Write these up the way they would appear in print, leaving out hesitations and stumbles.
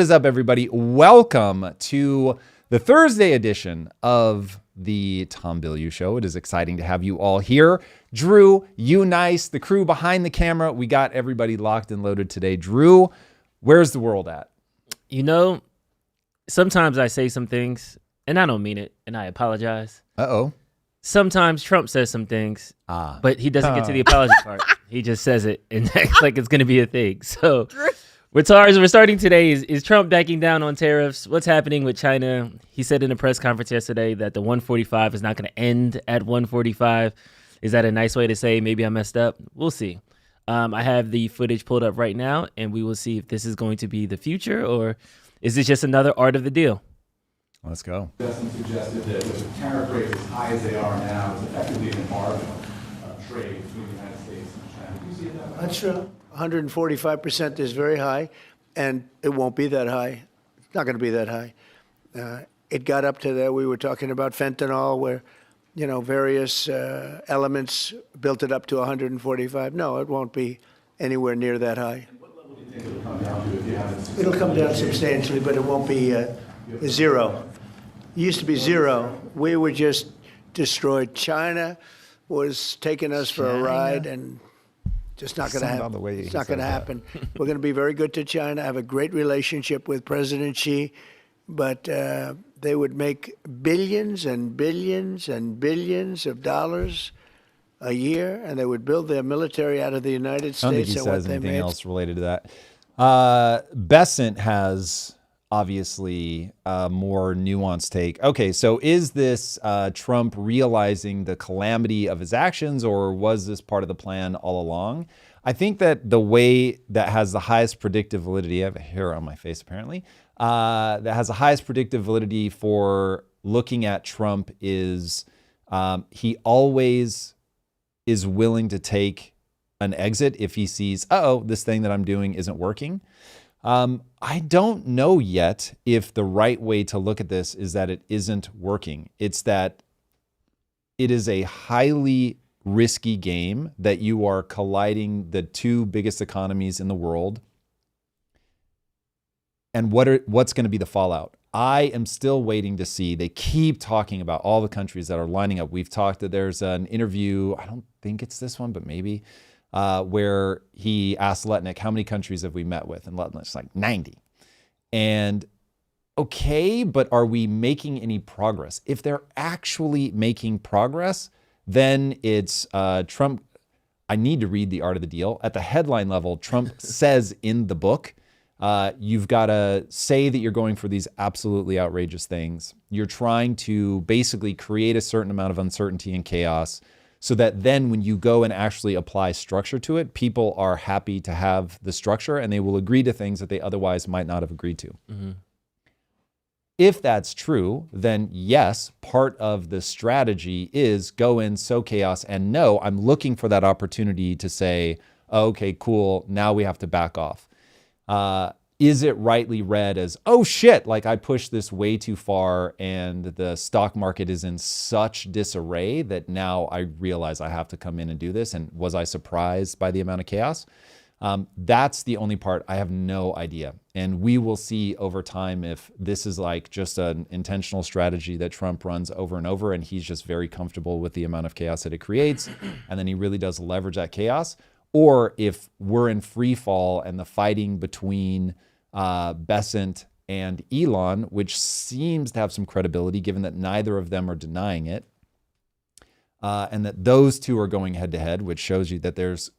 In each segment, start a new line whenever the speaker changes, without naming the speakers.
What is up, everybody? Welcome to the Thursday edition of the Tom Bilyeu Show. It is exciting to have you all here. Drew, Nice, the crew behind the camera. We got everybody locked and loaded today. Drew, where's the world at?
You know, sometimes I say some things and I don't mean it, and I apologize.
Uh-oh.
Sometimes Trump says some things, but he doesn't get to the apology part. He just says it and acts like it's going to be a thing. So we're starting today is Trump backing down on tariffs. What's happening with China? He said in a press conference yesterday that the 145 is not going to end at 145. Is that a nice way to say maybe I messed up? We'll see. I have the footage pulled up right now, and we will see if this is going to be the future or is this just another art of the deal?
Let's go.
Justin suggested that with the tariff rates as high as they are now, it's effectively an embargo of trade between the United States and China. Do you see it that way?
That's true. 145% is very high, and it won't be that high. It's not going to be that high. It got up to there. We were talking about fentanyl, where, various elements built it up to 145. No, it won't be anywhere near that high.
And what level do you think it'll come down to if you haven't?
It'll come down substantially, but it won't be zero. It used to be zero. We were just destroyed. China was taking us for a ride, and just not going to happen. It's not going to happen. We're going to be very good to China. I have a great relationship with President Xi, but they would make billions and billions and billions of dollars a year, and they would build their military out of the United States.
I don't think he says anything else related to that. Besant has obviously a more nuanced take. Okay, so is this Trump realizing the calamity of his actions, or was this part of the plan all along? I think that the way that has the highest predictive validity, I have a hair on my face apparently, that has the highest predictive validity for looking at Trump is he always is willing to take an exit if he sees, this thing that I'm doing isn't working. I don't know yet if the right way to look at this is that it isn't working. It's that it is a highly risky game, that you are colliding the two biggest economies in the world. And what's going to be the fallout? I am still waiting to see. They keep talking about all the countries that are lining up. We've talked that there's an interview, I don't think it's this one, but maybe, where he asked Letnick, how many countries have we met with? And Letnick's like 90. And okay, but are we making any progress? If they're actually making progress, then it's Trump. I need to read The Art of the Deal. At the headline level, Trump says in the book, you've got to say that you're going for these absolutely outrageous things. You're trying to basically create a certain amount of uncertainty and chaos, so that then when you go and actually apply structure to it, people are happy to have the structure and they will agree to things that they otherwise might not have agreed to. Mm-hmm. If that's true, then yes, part of the strategy is go in, sow chaos, and no, I'm looking for that opportunity to say, okay, cool, now we have to back off. Is it rightly read as, oh shit, like I pushed this way too far and the stock market is in such disarray that now I realize I have to come in and do this? And was I surprised by the amount of chaos? That's the only part. I have no idea. And we will see over time if this is like just an intentional strategy that Trump runs over and over, and he's just very comfortable with the amount of chaos that it creates, and then he really does leverage that chaos. Or if we're in free fall and the fighting between Besant and Elon, which seems to have some credibility given that neither of them are denying it, and that those two are going head to head, which shows you that there's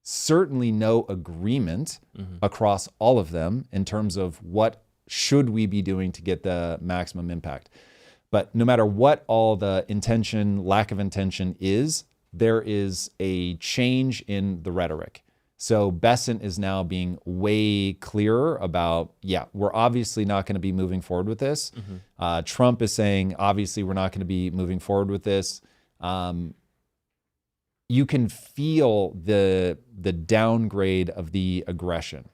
certainly no agreement across all of them in terms of what should we be doing to get the maximum impact. But no matter what all the intention, lack of intention is, there is a change in the rhetoric. So Besant is now being way clearer about, we're obviously not going to be moving forward with this. Mm-hmm. Trump is saying, obviously, we're not going to be moving forward with this. You can feel the downgrade of the aggression.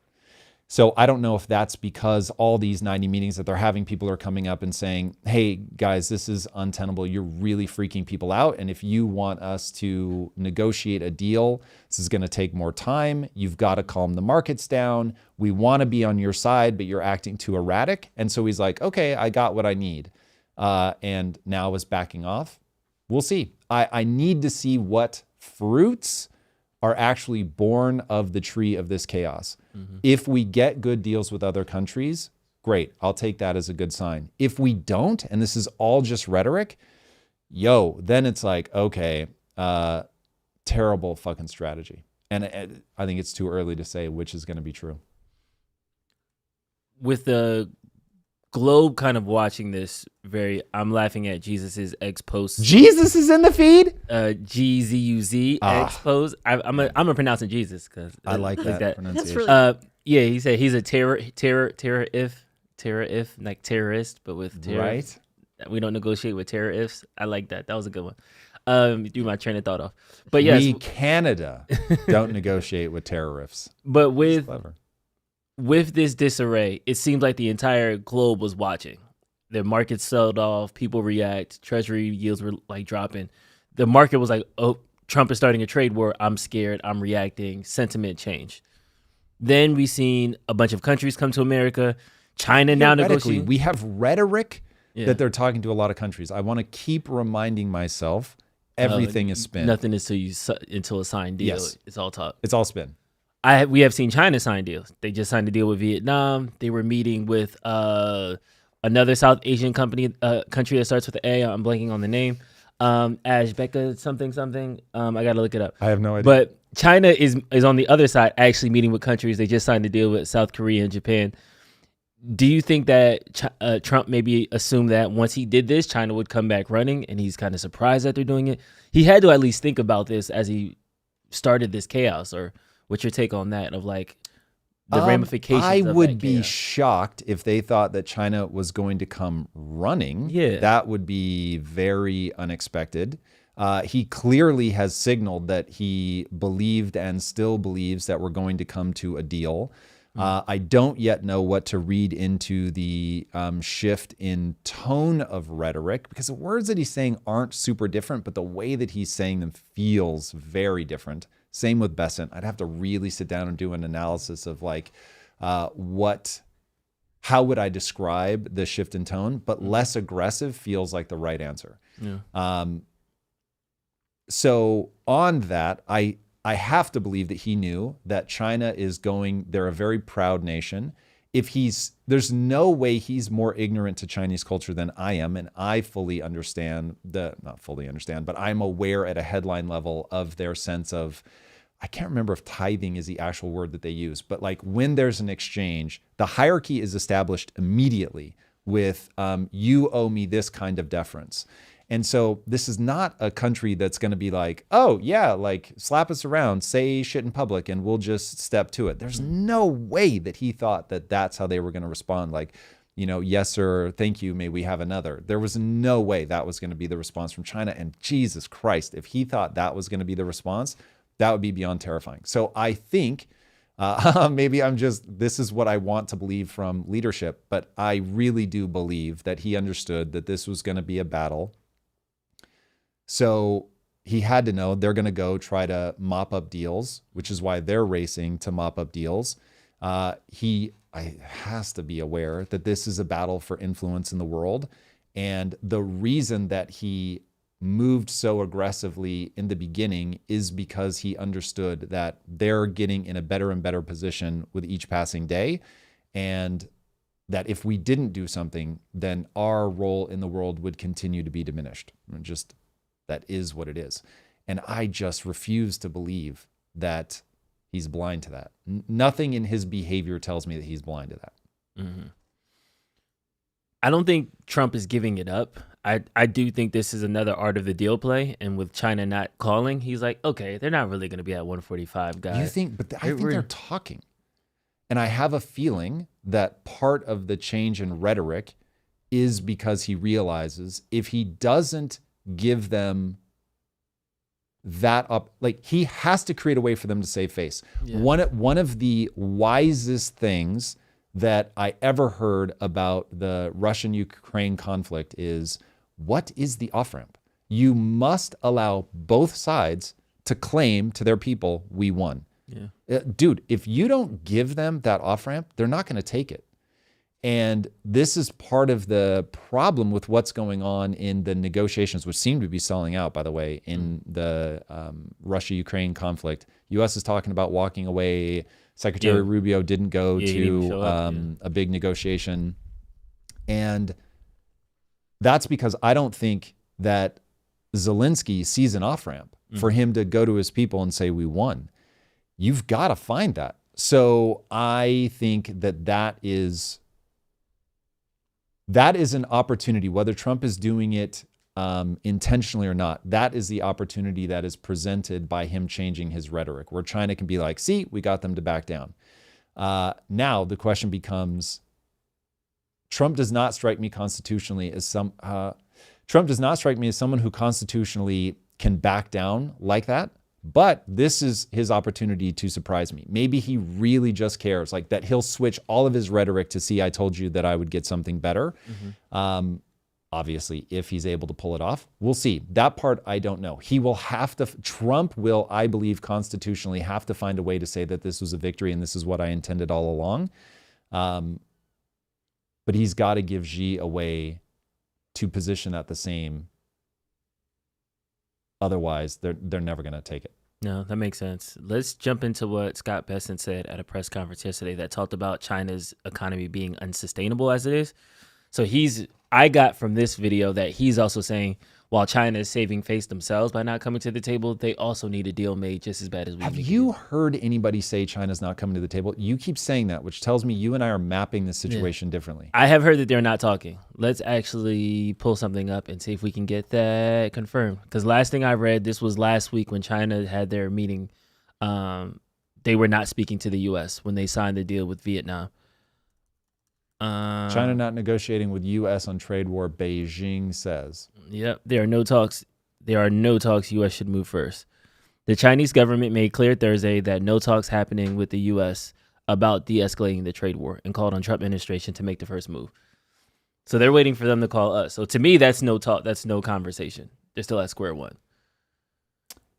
So I don't know if that's because all these 90 meetings that they're having, people are coming up and saying, hey, guys, this is untenable. You're really freaking people out. And if you want us to negotiate a deal, this is going to take more time. You've got to calm the markets down. We want to be on your side, but you're acting too erratic. And so he's like, okay, I got what I need. And now is backing off. We'll see. I need to see what fruits are actually born of the tree of this chaos. Mm-hmm. If we get good deals with other countries, great. I'll take that as a good sign. If we don't, and this is all just rhetoric, then it's like, okay, terrible fucking strategy. And I think it's too early to say which is going to be true.
With the globe kind of watching this I'm laughing at Jesus's X post.
Jesus is in the feed?
GZUZ X post. I'm a pronouncing Jesus because
I like that pronunciation.
Really yeah, he said he's a terror if like terrorist, but with terror.
Right.
We don't negotiate with terror ifs. I like that. That was a good one. Do my train of thought off. But yes,
Canada don't negotiate with terrorists.
But with this disarray, it seems like the entire globe was watching. The markets sold off, people react, treasury yields were like dropping. The market was like, oh, Trump is starting a trade war. I'm scared. I'm reacting. Sentiment changed. Then we seen a bunch of countries come to America. China now negotiating.
We have rhetoric that they're talking to a lot of countries. I want to keep reminding myself everything is spin.
Nothing is until a signed deal.
Yes.
It's all talk.
It's all spin.
We have seen China sign deals. They just signed a deal with Vietnam. They were meeting with another South Asian country that starts with an A. I'm blanking on the name. Ashbeka something. I got to look it up.
I have no idea.
But China is on the other side actually meeting with countries. They just signed a deal with South Korea and Japan. Do you think that Trump maybe assumed that once he did this, China would come back running, and he's kind of surprised that they're doing it? He had to at least think about this as he started this chaos. Or what's your take on that, of like the ramifications
I
of
would
that
be
chaos?
shocked if they thought that China was going to come running.
Yeah.
That would be very unexpected. He clearly has signaled that he believed and still believes that we're going to come to a deal. I don't yet know what to read into the shift in tone of rhetoric, because the words that he's saying aren't super different, but the way that he's saying them feels very different. Same with Besant. I'd have to really sit down and do an analysis of like how would I describe the shift in tone, but less aggressive feels like the right answer.
Yeah.
So on that, I have to believe that he knew that China they're a very proud nation. There's no way he's more ignorant to Chinese culture than I am. And I fully understand not fully understand, but I'm aware at a headline level of their sense of, I can't remember if tithing is the actual word that they use, but like when there's an exchange, the hierarchy is established immediately with you owe me this kind of deference. And so this is not a country that's going to be like, oh, yeah, like slap us around, say shit in public, and we'll just step to it. There's no way that he thought that that's how they were going to respond. Like, yes, sir, thank you, may we have another. There was no way that was going to be the response from China. And Jesus Christ, if he thought that was going to be the response, that would be beyond terrifying. So I think maybe this is what I want to believe from leadership, but I really do believe that he understood that this was going to be a battle. So he had to know they're going to go try to mop up deals, which is why they're racing to mop up deals. He has to be aware that this is a battle for influence in the world. And the reason that he moved so aggressively in the beginning is because he understood that they're getting in a better and better position with each passing day. And that if we didn't do something, then our role in the world would continue to be diminished. That is what it is. And I just refuse to believe that he's blind to that. Nothing in his behavior tells me that he's blind to that.
Mm-hmm. I don't think Trump is giving it up. I do think this is another art of the deal play. And with China not calling, he's like, okay, they're not really going to be at 145, guys.
You think, but I think they're talking. And I have a feeling that part of the change in rhetoric is because he realizes if he doesn't give them that up. Like, he has to create a way for them to save face. Yeah. One of the wisest things that I ever heard about the Russian-Ukraine conflict is, what is the off-ramp? You must allow both sides to claim to their people, we won. Yeah. Dude, if you don't give them that off-ramp, they're not going to take it. And this is part of the problem with what's going on in the negotiations, which seem to be selling out, by the way, in the Russia-Ukraine conflict. U.S. is talking about walking away. Secretary Rubio didn't go to a big negotiation. And that's because I don't think that Zillinsky sees an off-ramp for him to go to his people and say, we won. You've got to find that. So I think that is an opportunity, whether Trump is doing it intentionally or not. That is the opportunity that is presented by him changing his rhetoric, where China can be like, see, we got them to back down. Now the question becomes, Trump does not strike me constitutionally as Trump does not strike me as someone who constitutionally can back down like that. But this is his opportunity to surprise me. Maybe he really just cares, like that he'll switch all of his rhetoric to see, I told you that I would get something better. Obviously, if he's able to pull it off, we'll see. That part, I don't know. He will have to, Trump will, I believe, constitutionally have to find a way to say that this was a victory and this is what I intended all along. But he's got to give Xi a way to position that the same. Otherwise, they're never going to take it.
No, that makes sense. Let's jump into what Scott Bessent said at a press conference yesterday that talked about China's economy being unsustainable as it is. So I got from this video that he's also saying, while China is saving face themselves by not coming to the table, they also need a deal made just as bad as we need. Have you
heard anybody say China's not coming to the table? You keep saying that, which tells me you and I are mapping this situation differently.
I have heard that they're not talking. Let's actually pull something up and see if we can get that confirmed. Because last thing I read, this was last week when China had their meeting. They were not speaking to the U.S. when they signed the deal with Vietnam.
China not negotiating with U.S. on trade war, Beijing says.
Yep, there are no talks. U.S. should move first. The Chinese government made clear Thursday that no talks happening with the U.S. about de-escalating the trade war and called on Trump administration to make the first move. So they're waiting for them to call us. So to me, that's no talk. That's no conversation. They're still at square one.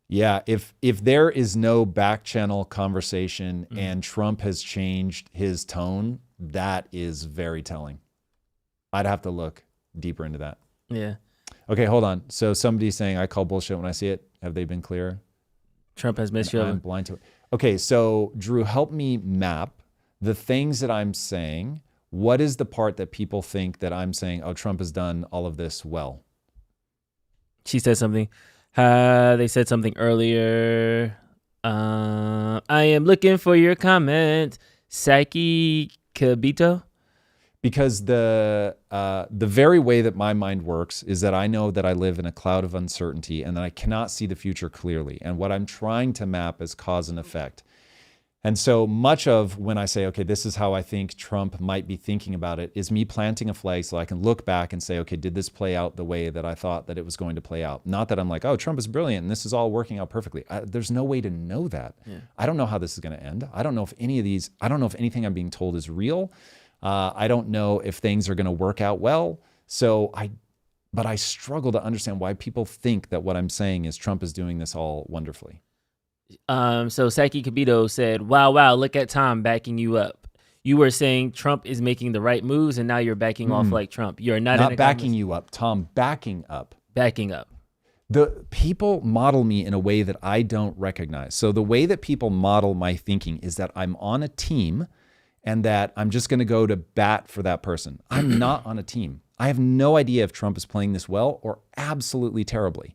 Yeah, if there is no back channel conversation and Trump has changed his tone, that is very telling. I'd have to look deeper into that.
Yeah.
Okay, hold on. So somebody's saying I call bullshit when I see it. Have they been clear?
Trump has missed you.
I'm blind to it. Okay, so Drew, help me map the things that I'm saying. What is the part that people think that I'm saying, oh, Trump has done all of this well?
She said something. They said something earlier. I am looking for your comment. Psyche Kabito?
Because the very way that my mind works is that I know that I live in a cloud of uncertainty and that I cannot see the future clearly. And what I'm trying to map is cause and effect. And so much of when I say, okay, this is how I think Trump might be thinking about it, is me planting a flag so I can look back and say, okay, did this play out the way that I thought that it was going to play out? Not that I'm like, oh, Trump is brilliant and this is all working out perfectly. There's no way to know that. Yeah. I don't know how this is going to end. I don't know if anything I'm being told is real. I don't know if things are going to work out well. But I struggle to understand why people think that what I'm saying is Trump is doing this all wonderfully.
So Saki Kabito said, wow, look at Tom backing you up. You were saying Trump is making the right moves and now you're backing off like Trump. You're not
backing you up, Tom, backing up.
Backing up.
The people model me in a way that I don't recognize. So the way that people model my thinking is that I'm on a team and that I'm just going to go to bat for that person. I'm not on a team. I have no idea if Trump is playing this well or absolutely terribly.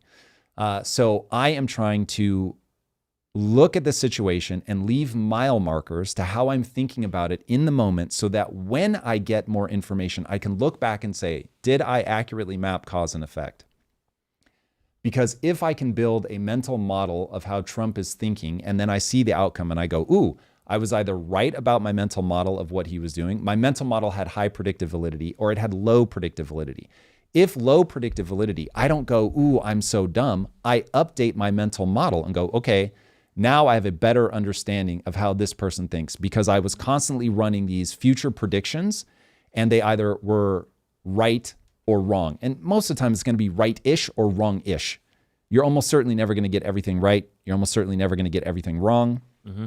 So I am trying to look at the situation and leave mile markers to how I'm thinking about it in the moment so that when I get more information, I can look back and say, did I accurately map cause and effect? Because if I can build a mental model of how Trump is thinking, and then I see the outcome and I go, ooh, I was either right about my mental model of what he was doing. My mental model had high predictive validity or it had low predictive validity. If low predictive validity, I don't go, ooh, I'm so dumb. I update my mental model and go, okay, now I have a better understanding of how this person thinks because I was constantly running these future predictions and they either were right or wrong. And most of the time it's going to be right-ish or wrong-ish. You're almost certainly never going to get everything right. You're almost certainly never going to get everything wrong. Mm-hmm.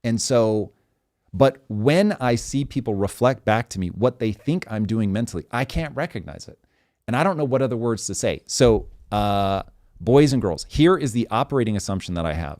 And so, but when I see people reflect back to me what they think I'm doing mentally, I can't recognize it. And I don't know what other words to say. So, boys and girls, here is the operating assumption that I have.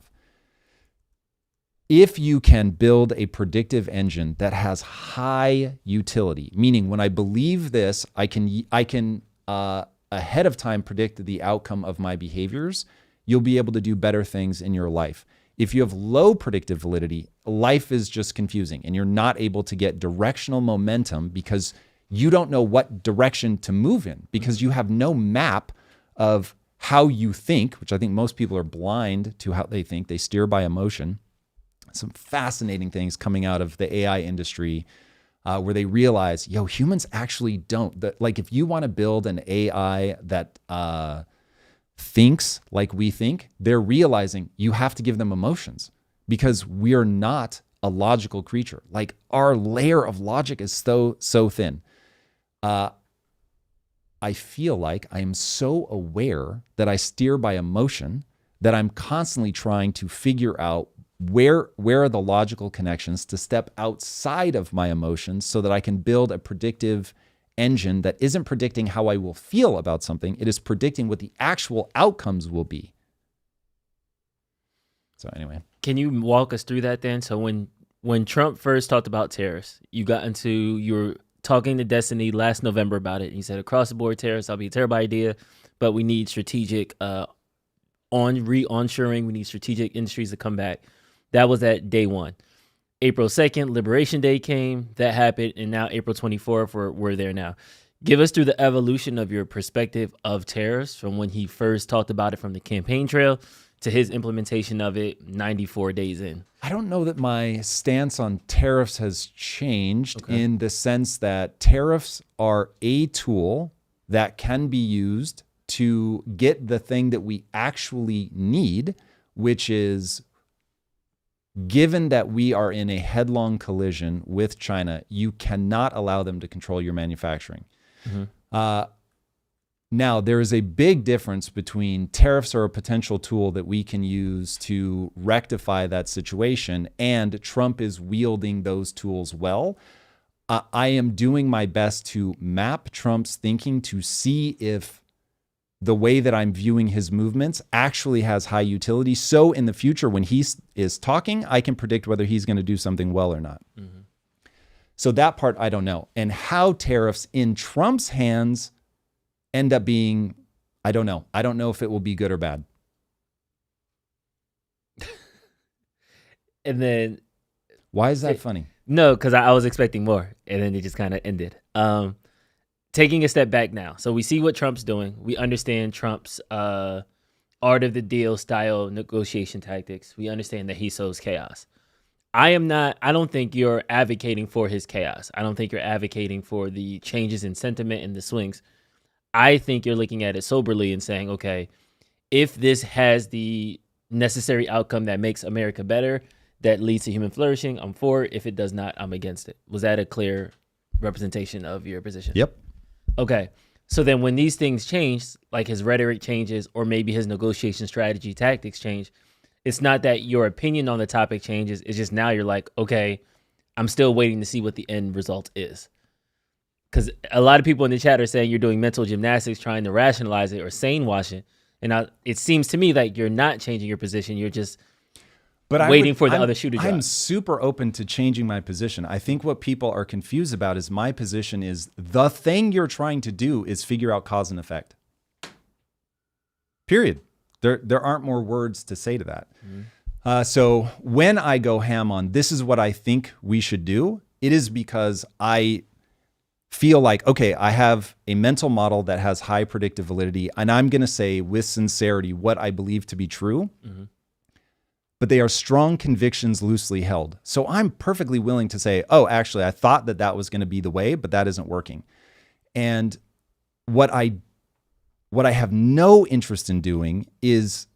If you can build a predictive engine that has high utility, meaning when I believe this, I can ahead of time predict the outcome of my behaviors, you'll be able to do better things in your life. If you have low predictive validity, life is just confusing and you're not able to get directional momentum because you don't know what direction to move in because you have no map of how you think, which I think most people are blind to how they think. They steer by emotion. Some fascinating things coming out of the AI industry where they realize, humans actually don't. Like if you want to build an AI that thinks like we think, they're realizing you have to give them emotions because we're not a logical creature. Like our layer of logic is so thin. I feel like I am so aware that I steer by emotion that I'm constantly trying to figure out where are the logical connections to step outside of my emotions so that I can build a predictive engine that isn't predicting how I will feel about something. It is predicting what the actual outcomes will be. So anyway.
Can you walk us through that then? So when Trump first talked about tariffs, you were talking to Destiny last November about it. He said across the board tariffs, that'll be a terrible idea, but we need strategic onshoring. We need strategic industries to come back. That was at day one. April 2nd, Liberation Day came. That happened. And now April 24th, we're there now. Give us through the evolution of your perspective of tariffs from when he first talked about it from the campaign trail to his implementation of it 94 days in.
I don't know that my stance on tariffs has changed in the sense that tariffs are a tool that can be used to get the thing that we actually need, which is, given that we are in a headlong collision with China, you cannot allow them to control your manufacturing. Mm-hmm. Now, there is a big difference between tariffs are a potential tool that we can use to rectify that situation, and Trump is wielding those tools well. I am doing my best to map Trump's thinking to see if the way that I'm viewing his movements actually has high utility. So in the future, when he is talking, I can predict whether he's going to do something well or not. Mm-hmm. So that part, I don't know. And how tariffs in Trump's hands end up being, I don't know. I don't know if it will be good or bad.
And then...
Why is that funny?
No, because I was expecting more. And then it just kind of ended. Taking a step back now. So we see what Trump's doing. We understand Trump's art of the deal style negotiation tactics. We understand that he sows chaos. I don't think you're advocating for his chaos. I don't think you're advocating for the changes in sentiment and the swings. I think you're looking at it soberly and saying, okay, if this has the necessary outcome that makes America better, that leads to human flourishing, I'm for it. If it does not, I'm against it. Was that a clear representation of your position?
Yep.
Okay. So then when these things change, like his rhetoric changes or maybe his negotiation strategy tactics change, it's not that your opinion on the topic changes. It's just now you're like, okay, I'm still waiting to see what the end result is. Because a lot of people in the chat are saying you're doing mental gymnastics trying to rationalize it or sane wash it. And it seems to me like you're not changing your position. You're just waiting for the other shoe to drop.
I'm super open to changing my position. I think what people are confused about is my position is the thing you're trying to do is figure out cause and effect. Period. There aren't more words to say to that. Mm-hmm. So when I go ham on this is what I think we should do, it is because I feel like, okay, I have a mental model that has high predictive validity, and I'm going to say with sincerity what I believe to be true. Mm-hmm. But they are strong convictions loosely held. So I'm perfectly willing to say, oh, actually, I thought that was going to be the way, but that isn't working. And what I what I have no interest in doing is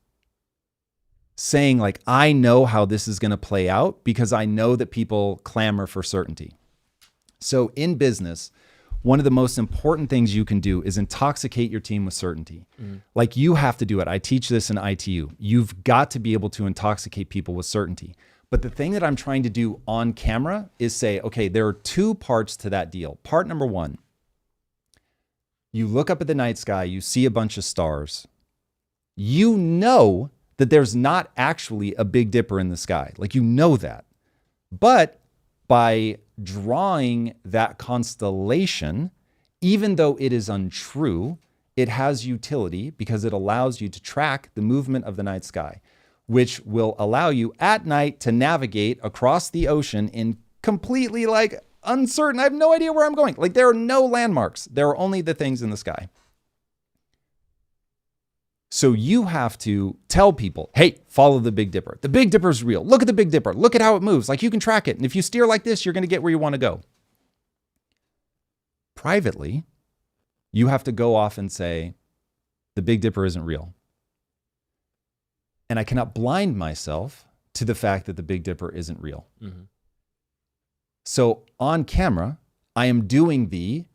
saying like, I know how this is going to play out because I know that people clamor for certainty. So in business, one of the most important things you can do is intoxicate your team with certainty. Like you have to do it. I teach this in ITU. You've got to be able to intoxicate people with certainty. But the thing that I'm trying to do on camera is say, okay, there are two parts to that deal. Part number one, you look up at the night sky, you see a bunch of stars. You know that there's not actually a Big Dipper in the sky. Like you know that. But by drawing that constellation, even though it is untrue, it has utility because it allows you to track the movement of the night sky, which will allow you at night to navigate across the ocean in completely like uncertain. I have no idea where I'm going. Like there are no landmarks. There are only the things in the sky. So you have to tell people, hey, follow the Big Dipper. The Big Dipper is real. Look at the Big Dipper. Look at how it moves. Like you can track it. And if you steer like this, you're going to get where you want to go. Privately, you have to go off and say, the Big Dipper isn't real. And I cannot blind myself to the fact that the Big Dipper isn't real. So on camera, I am doing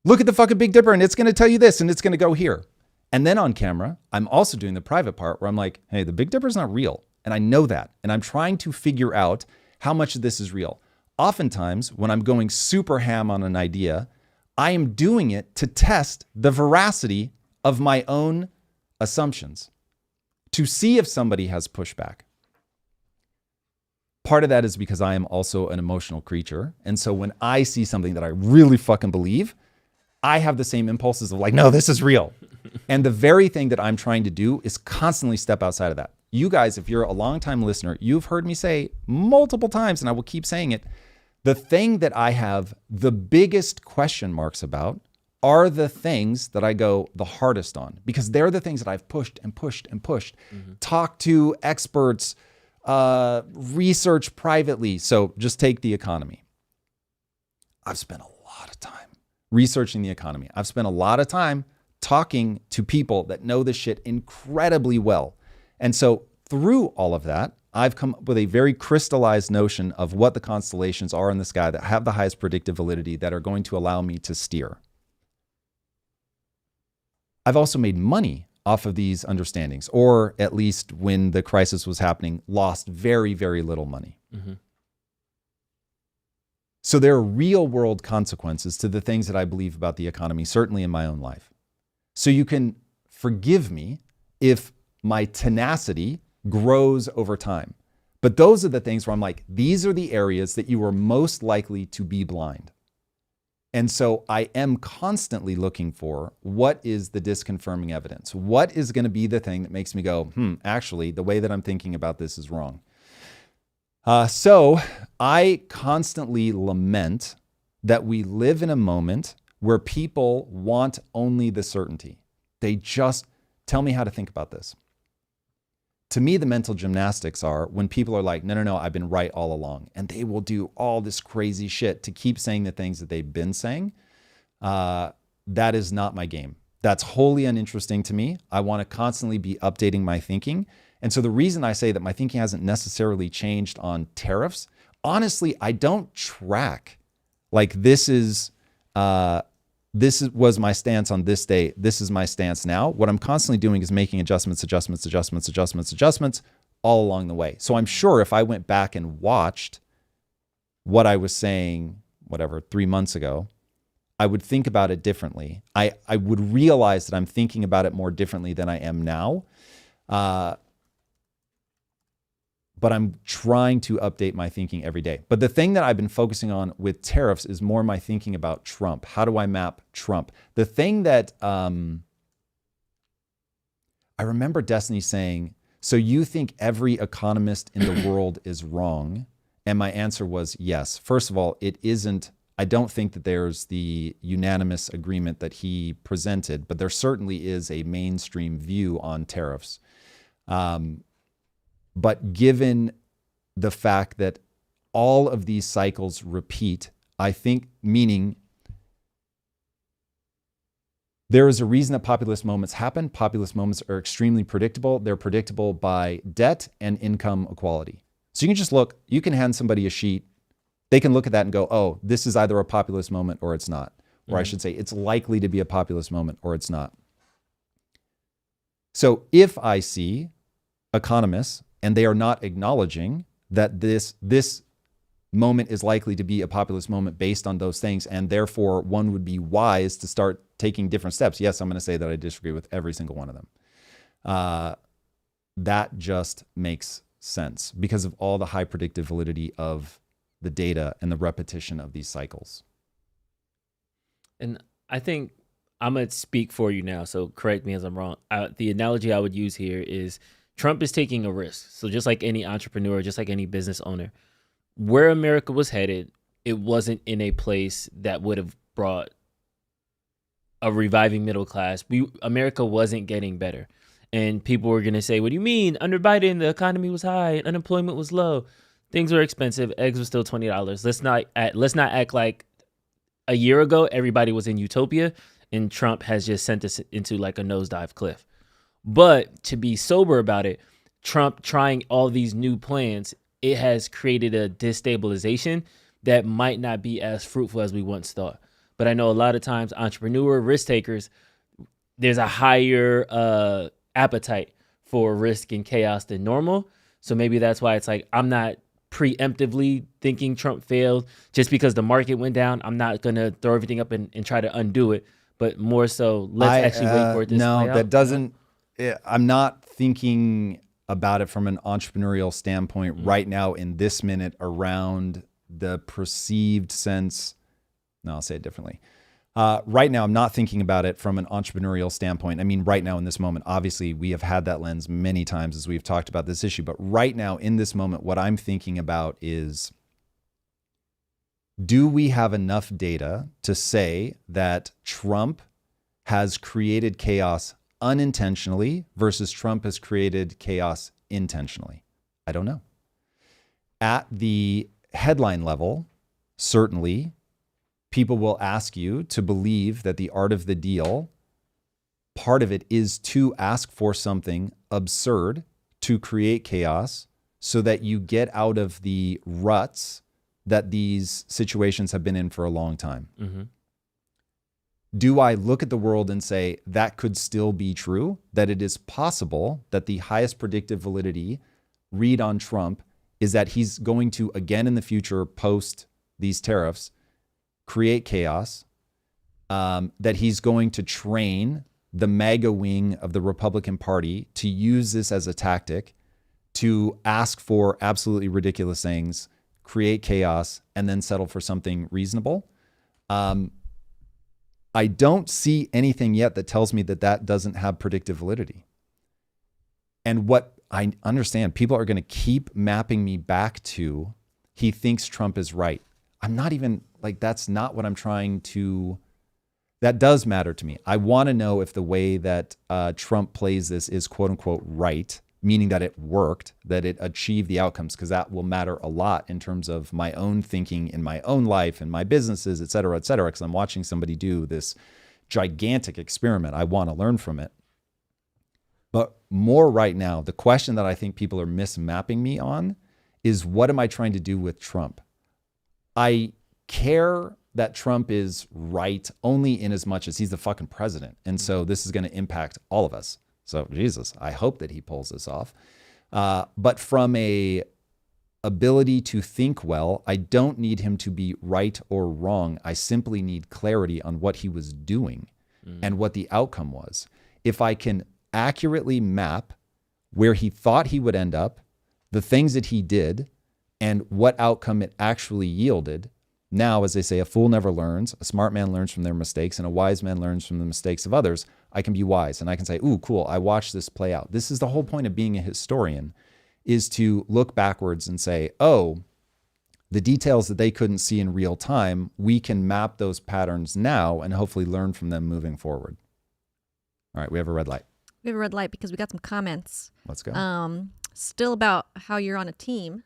look at the fucking Big Dipper and it's going to tell you this and it's going to go here. And then on camera, I'm also doing the private part where I'm like, hey, the Big Dipper is not real. And I know that. And I'm trying to figure out how much of this is real. Oftentimes, when I'm going super ham on an idea, I am doing it to test the veracity of my own assumptions, to see if somebody has pushback. Part of that is because I am also an emotional creature. And so when I see something that I really fucking believe, I have the same impulses of like, no, this is real. And the very thing that I'm trying to do is constantly step outside of that. You guys, if you're a longtime listener, you've heard me say multiple times, and I will keep saying it, the thing that I have the biggest question marks about are the things that I go the hardest on, because they're the things that I've pushed and pushed and pushed. Talk to experts, research privately. So just take the economy. I've spent a lot of time researching the economy. I've spent a lot of time talking to people that know this shit incredibly well. And so through all of that, I've come up with a very crystallized notion of what the constellations are in the sky that have the highest predictive validity that are going to allow me to steer. I've also made money off of these understandings, or at least when the crisis was happening, lost very, very little money. So there are real world consequences to the things that I believe about the economy, certainly in my own life. So you can forgive me if my tenacity grows over time. But those are the things where I'm like, these are the areas that you are most likely to be blind. And so I am constantly looking for what is the disconfirming evidence? What is going to be the thing that makes me go, actually, the way that I'm thinking about this is wrong. So I constantly lament that we live in a moment where people want only the certainty. They just tell me how to think about this. To me, the mental gymnastics are when people are like, no, I've been right all along. And they will do all this crazy shit to keep saying the things that they've been saying. That is not my game. That's wholly uninteresting to me. I want to constantly be updating my thinking. And so the reason I say that my thinking hasn't necessarily changed on tariffs, honestly, I don't track like this was my stance on this day. This is my stance now. What I'm constantly doing is making adjustments all along the way. So I'm sure if I went back and watched what I was saying, 3 months ago, I would think about it differently. I would realize that I'm thinking about it more differently than I am now. But I'm trying to update my thinking every day. But the thing that I've been focusing on with tariffs is more my thinking about Trump. How do I map Trump? The thing that I remember Destiny saying, so you think every economist in the world is wrong? And my answer was yes. First of all, it isn't. I don't think that there's the unanimous agreement that he presented, but there certainly is a mainstream view on tariffs. But given the fact that all of these cycles repeat, I think, meaning There is a reason that populist moments happen. Populist moments are extremely predictable. They're predictable by debt and income equality. So you can just look, you can hand somebody a sheet. They can look at that and go, oh, this is either a populist moment or it's not. Or I should say, it's likely to be a populist moment or it's not. So if I see economists and they are not acknowledging that this moment is likely to be a populist moment based on those things, and therefore one would be wise to start taking different steps. Yes, I'm going to say that I disagree with every single one of them. That just makes sense because of all the high predictive validity of the data and the repetition of these cycles.
And I think I'm going to speak for you now, so correct me as I'm wrong. The analogy I would use here is Trump is taking a risk. So just like any entrepreneur, just like any business owner, where America was headed, it wasn't in a place that would have brought a reviving middle class. America wasn't getting better. And people were going to say, what do you mean? Under Biden, the economy was high, unemployment was low, things were expensive, eggs were still $20. Let's not act like a year ago everybody was in utopia and Trump has just sent us into like a nosedive cliff. But to be sober about it, Trump trying all these new plans, it has created a destabilization that might not be as fruitful as we once thought. But I know a lot of times entrepreneur risk takers, there's a higher appetite for risk and chaos than normal. So maybe that's why it's like, I'm not preemptively thinking Trump failed just because the market went down. I'm not going to throw everything up and try to undo it, but more so let's actually wait for it to play out.
No, that doesn't, I'm not thinking about it from an entrepreneurial standpoint right now in this minute around the perceived sense. No, I'll say it differently. Right now, I'm not thinking about it from an entrepreneurial standpoint. I mean, right now in this moment, obviously we have had that lens many times as we've talked about this issue, but right now in this moment, what I'm thinking about is, do we have enough data to say that Trump has created chaos unintentionally versus Trump has created chaos intentionally? I don't know. At the headline level, certainly, people will ask you to believe that the art of the deal, part of it is to ask for something absurd to create chaos so that you get out of the ruts that these situations have been in for a long time. Mm-hmm. Do I look at the world and say that could still be true, that it is possible that the highest predictive validity read on Trump is that he's going to, again in the future, post these tariffs, create chaos, that he's going to train the MAGA wing of the Republican Party to use this as a tactic to ask for absolutely ridiculous things, create chaos, and then settle for something reasonable? I don't see anything yet that tells me that that doesn't have predictive validity. And what I understand, people are going to keep mapping me back to, he thinks Trump is right. I'm not even, like, that's not what I'm trying to, that does matter to me. I want to know if the way that Trump plays this is quote unquote right, meaning that it worked, that it achieved the outcomes, because that will matter a lot in terms of my own thinking in my own life and my businesses, et cetera, because I'm watching somebody do this gigantic experiment. I want to learn from it. But more right now, the question that I think people are mismapping me on is, what am I trying to do with Trump? I care that Trump is right only in as much as he's the fucking president. And so this is going to impact all of us. So Jesus, I hope that he pulls this off. But from a ability to think well, I don't need him to be right or wrong. I simply need clarity on what he was doing and what the outcome was. If I can accurately map where he thought he would end up, the things that he did, and what outcome it actually yielded. Now, as they say, a fool never learns, a smart man learns from their mistakes, and a wise man learns from the mistakes of others. I can be wise and I can say, ooh, cool, I watched this play out. This is the whole point of being a historian, is to look backwards and say, oh, the details that they couldn't see in real time, we can map those patterns now and hopefully learn from them moving forward. All right, we have a red light.
We have a red light because we got some comments.
Let's go.
Still about how you're on a team.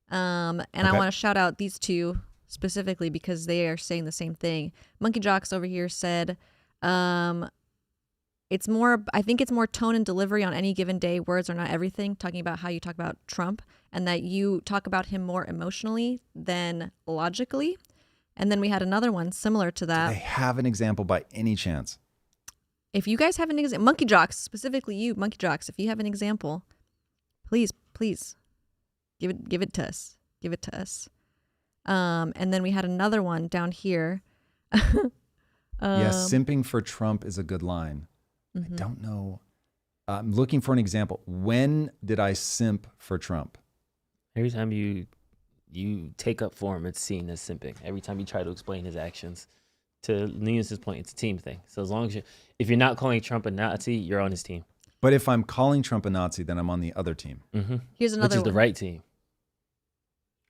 And okay. I want to shout out these two specifically because they are saying the same thing. Monkey Jocks over here said, It's more, I think it's more tone and delivery on any given day. Words are not everything. Talking about how you talk about Trump and that you talk about him more emotionally than logically. And then we had another one similar to that.
Do they have an example by any chance?
If you guys have an example, Monkey Jocks, specifically you, Monkey Jocks, if you have an example, please give it to us. Give it to us. And then we had another one down here.
Yes, simping for Trump is a good line. I don't know. I'm looking for an example. When did I simp for Trump?
Every time you take up for him, it's seen as simping. Every time you try to explain his actions. To Nunez's point, it's a team thing. So as long as if you're not calling Trump a Nazi, you're on his team.
But if I'm calling Trump a Nazi, then I'm on the other team.
Here's another
which is
one.
the right team.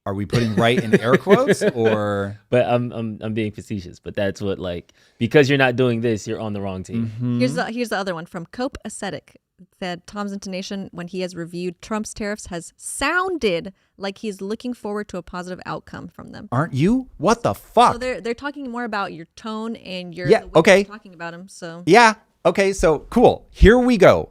Are we putting right in air quotes or?
But I'm being facetious. But that's what, like, because you're not doing this, you're on the wrong team.
Here's the other one from Cope Ascetic. It said Tom's intonation when he has reviewed Trump's tariffs has sounded like he's looking forward to a positive outcome from them.
Aren't you? What the fuck?
So they're talking more about your tone and your
Yeah,
the way
okay.
you're talking about him. So
Yeah. Okay. So cool. Here we go.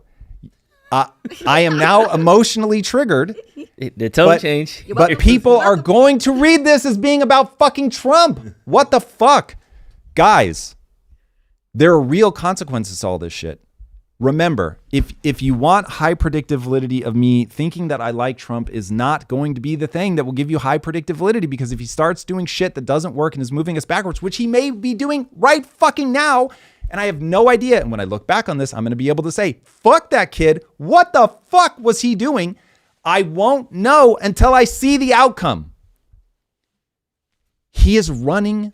I am now emotionally triggered.
The tone change.
But people are going to read this as being about fucking Trump. What the fuck? Guys, there are real consequences to all this shit. Remember, if you want high predictive validity of me thinking that I like Trump is not going to be the thing that will give you high predictive validity, because if he starts doing shit that doesn't work and is moving us backwards, which he may be doing right fucking now, and I have no idea. And when I look back on this, I'm going to be able to say, fuck that kid. What the fuck was he doing? I won't know until I see the outcome. He is running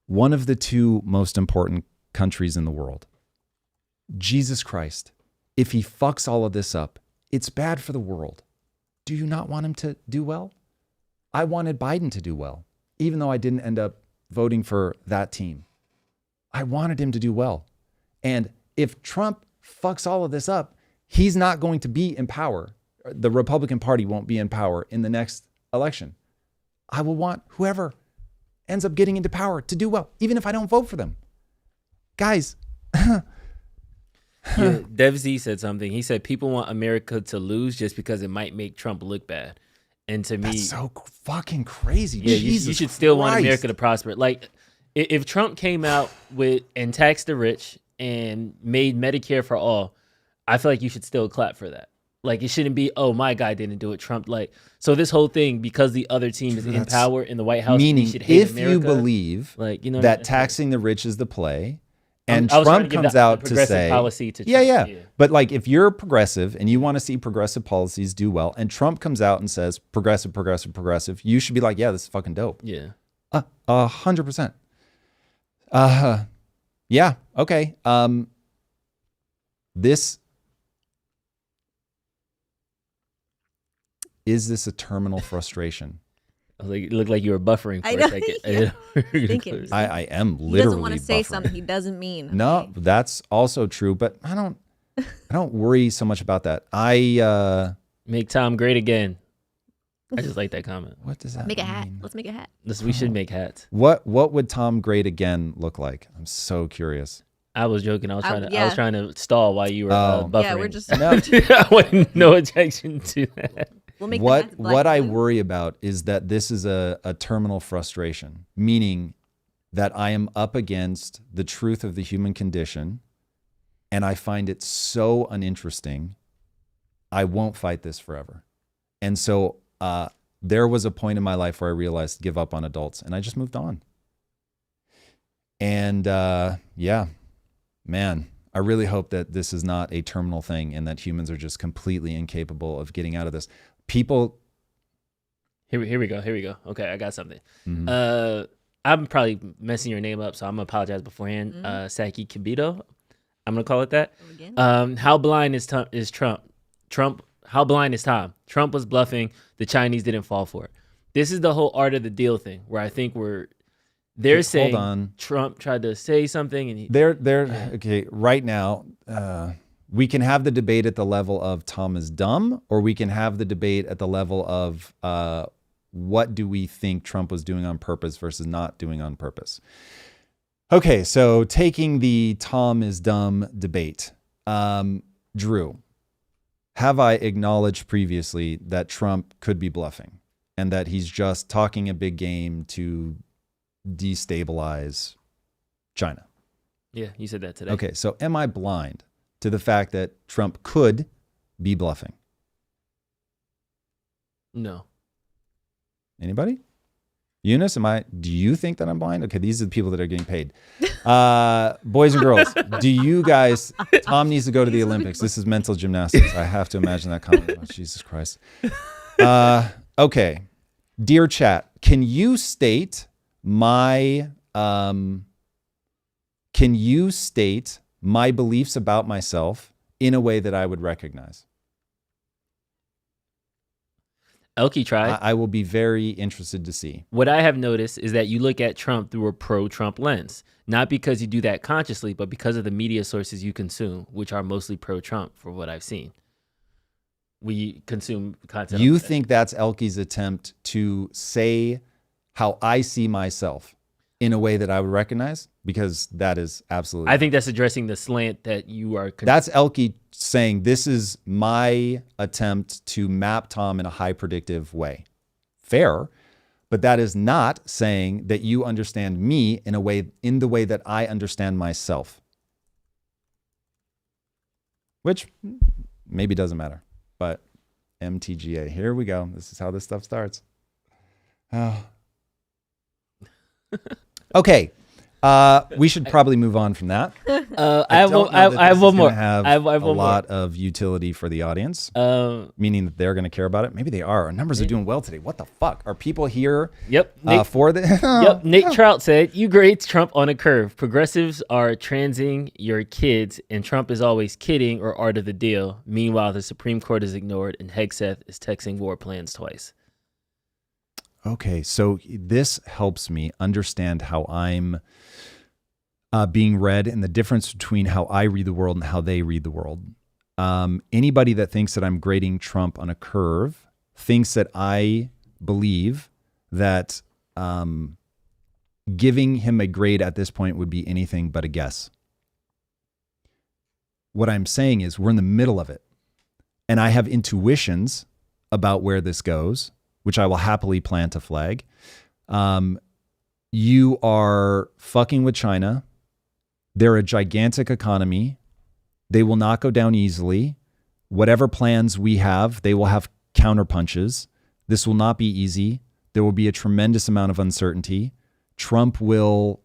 one of the two most important countries in the world. Jesus Christ. If he fucks all of this up, it's bad for the world. Do you not want him to do well? I wanted Biden to do well, even though I didn't end up voting for that team. I wanted him to do well. And if Trump fucks all of this up, he's not going to be in power. The Republican Party won't be in power in the next election. I will want whoever ends up getting into power to do well, even if I don't vote for them. Guys.
Dev Z said something. He said people want America to lose just because it might make Trump look bad. And to me,
that's so fucking crazy.
Yeah,
Jesus
you should still want
Christ.
America to prosper. Like, if Trump came out with and taxed the rich and made Medicare for all, I feel like you should still clap for that. Like, it shouldn't be, oh, my guy didn't do it. Trump, like, so this whole thing, because the other team is in power in the White House,
meaning
we should hate
if
America.
you believe
like, you know,
that taxing the rich is the play, and
I was trying to
Trump
give
comes
the
out to
progressive
say,
policy to
yeah.
Trump, yeah.
But like, if you're progressive and you want to see progressive policies do well, and Trump comes out and says progressive, you should be like, yeah, this is fucking dope.
Yeah.
100%. Yeah. Okay. Is this a terminal frustration?
Like, it looked like you were buffering for
I
a
know,
second.
yeah. Thinking.
I am literally
He doesn't want to say
buffering.
something he doesn't mean.
No, that's also true, but I don't worry so much about that.
Make Tom great again. I just like that comment.
What does that
Make a
mean?
hat. Let's make a hat.
We should make hats.
What would Tom great again look like? I'm so curious.
I was joking. I was
Yeah.
trying to stall while you were buffering.
Yeah, we're just.
I want no objection to that.
We'll make the hats black
What I
and blue.
worry about is that this is a terminal frustration, meaning that I am up against the truth of the human condition, and I find it so uninteresting. I won't fight this forever. And so there was a point in my life where I realized give up on adults, and I just moved on. And yeah, man, I really hope that this is not a terminal thing and that humans are just completely incapable of getting out of this. People.
Here we go. Okay, I got something.
Mhm.
I'm probably messing your name up, so I'm gonna apologize beforehand. Saki Kibito, I'm gonna call it that.
Again?
How blind is Trump? How blind is Tom? Trump was bluffing. The Chinese didn't fall for it. This is the whole art of the deal thing, where I think they're
Hold
saying
on.
Trump tried to say something, and
Okay. Right now, we can have the debate at the level of Tom is dumb, or we can have the debate at the level of what do we think Trump was doing on purpose versus not doing on purpose. Okay, so taking the Tom is dumb debate. Drew, have I acknowledged previously that Trump could be bluffing and that he's just talking a big game to destabilize China?
Yeah, you said that today.
Okay, so am I blind to the fact that Trump could be bluffing?
No.
Anybody? Eunice, do you think that I'm blind? Okay, these are the people that are getting paid. Boys and girls, do you guys, Tom needs to go to the Olympics. This is mental gymnastics. I have to imagine that comment. Oh, Jesus Christ. Okay. Dear chat, can you state my beliefs about myself in a way that I would recognize?
Elkie tried.
I will be very interested to see.
What I have noticed is that you look at Trump through a pro-Trump lens, not because you do that consciously, but because of the media sources you consume, which are mostly pro-Trump for what I've seen. We consume content.
You think that's Elkie's attempt to say how I see myself in a way that I would recognize? Because that is absolutely.
I think that's addressing the slant that you are.
That's Elkie saying this is my attempt to map Tom in a high predictive way. Fair, but that is not saying that you understand me in the way that I understand myself. Which maybe doesn't matter, but MTGA, here we go. This is how this stuff starts. Oh. Okay. We should probably move on from that.
I have one more.
I have a lot of utility for the audience, meaning that they're going to care about it. Maybe they are. Our numbers are doing well today. What the fuck? Are people here for this?
Yep. Nate Trout said, you grade Trump on a curve. Progressives are transing your kids, and Trump is always kidding or art of the deal. Meanwhile, the Supreme Court is ignored, and Hegseth is texting war plans twice.
Okay, so this helps me understand how I'm being read and the difference between how I read the world and how they read the world. Anybody that thinks that I'm grading Trump on a curve thinks that I believe that giving him a grade at this point would be anything but a guess. What I'm saying is we're in the middle of it, and I have intuitions about where this goes, which I will happily plant a flag. You are fucking with China. They're a gigantic economy. They will not go down easily. Whatever plans we have, they will have counterpunches. This will not be easy. There will be a tremendous amount of uncertainty. Trump will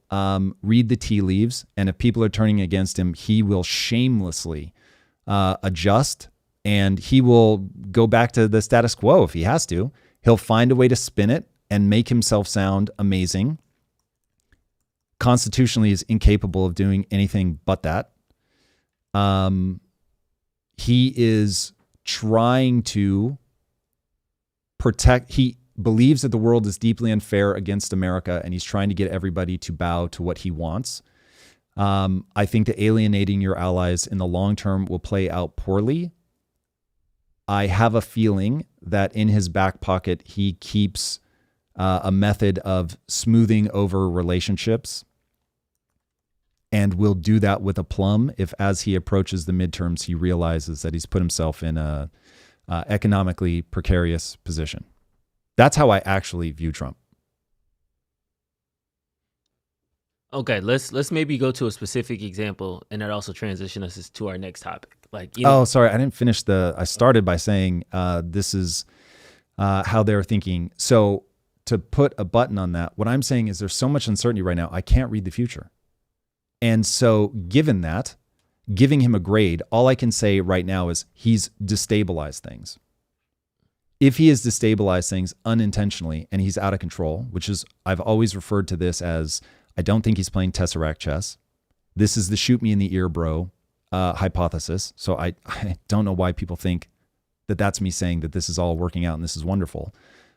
read the tea leaves, and if people are turning against him, he will shamelessly adjust, and he will go back to the status quo if he has to. He'll find a way to spin it and make himself sound amazing. Constitutionally is incapable of doing anything but that. He is trying to protect. He believes that the world is deeply unfair against America, and he's trying to get everybody to bow to what he wants. I think that alienating your allies in the long term will play out poorly. I have a feeling that in his back pocket, he keeps a method of smoothing over relationships, and will do that with aplomb if, as he approaches the midterms, he realizes that he's put himself in a economically precarious position. That's how I actually view Trump.
Okay, let's maybe go to a specific example, and that also transition us to our next topic.
Sorry, I didn't finish I started by saying this is how they're thinking. So to put a button on that, what I'm saying is there's so much uncertainty right now, I can't read the future. And so given that, giving him a grade, all I can say right now is he's destabilized things. If he has destabilized things unintentionally and he's out of control, which is, I've always referred to this as, I don't think he's playing Tesseract chess. This is the shoot me in the ear, bro, hypothesis. So I don't know why people think that that's me saying that this is all working out and this is wonderful.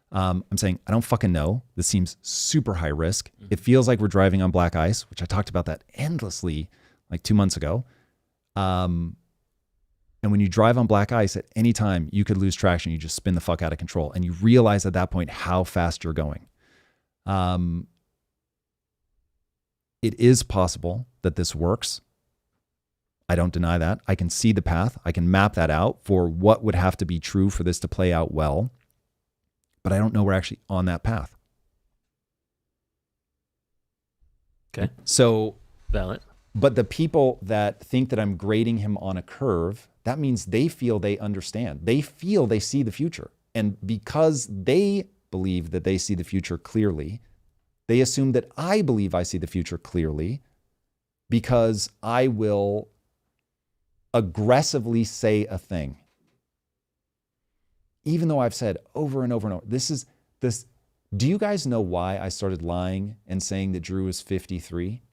I'm saying, I don't fucking know. This seems super high risk. It feels like we're driving on black ice, which I talked about that endlessly like 2 months ago. And when you drive on black ice at any time, you could lose traction. You just spin the fuck out of control. And you realize at that point how fast you're going. it is possible that this works. I don't deny that. I can see the path. I can map that out for what would have to be true for this to play out well. But I don't know we're actually on that path.
Okay.
So,
valid.
but the people that think that I'm grading him on a curve, that means they feel they understand. They feel they see the future. And because they believe that they see the future clearly, they assume that I believe I see the future clearly because I will aggressively say a thing. Even though I've said over and over and over, this. Do you guys know why I started lying and saying that Drew is 53?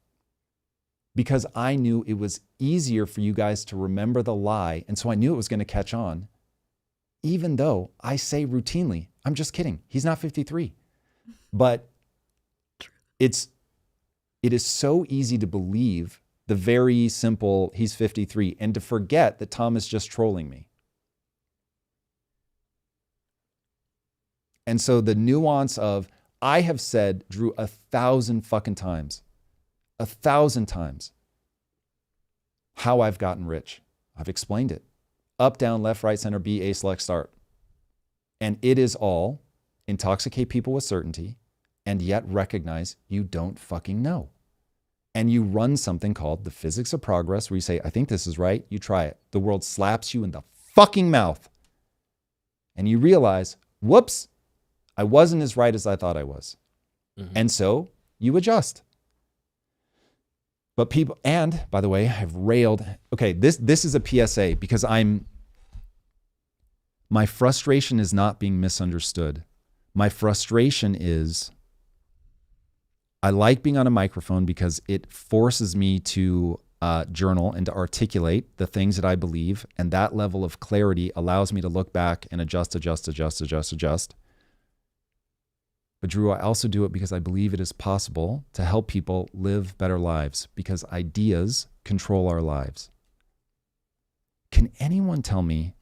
Because I knew it was easier for you guys to remember the lie. And so I knew it was going to catch on. Even though I say routinely, I'm just kidding. He's not 53. But it is so easy to believe the very simple, he's 53, and to forget that Tom is just trolling me. And so the nuance of, I have said, Drew, 1,000 fucking times, 1,000 times, how I've gotten rich. I've explained it. Up, down, left, right, center, B, A, select, start. And it is all intoxicate people with certainty and yet recognize you don't fucking know. And you run something called the physics of progress where you say, I think this is right. You try it. The world slaps you in the fucking mouth. And you realize, whoops, I wasn't as right as I thought I was. Mm-hmm. And so you adjust. But people, and by the way, I've railed. Okay, this is a PSA because my frustration is not being misunderstood. My frustration is I like being on a microphone because it forces me to journal and to articulate the things that I believe. And that level of clarity allows me to look back and adjust. But Drew, I also do it because I believe it is possible to help people live better lives because ideas control our lives. Can anyone tell me?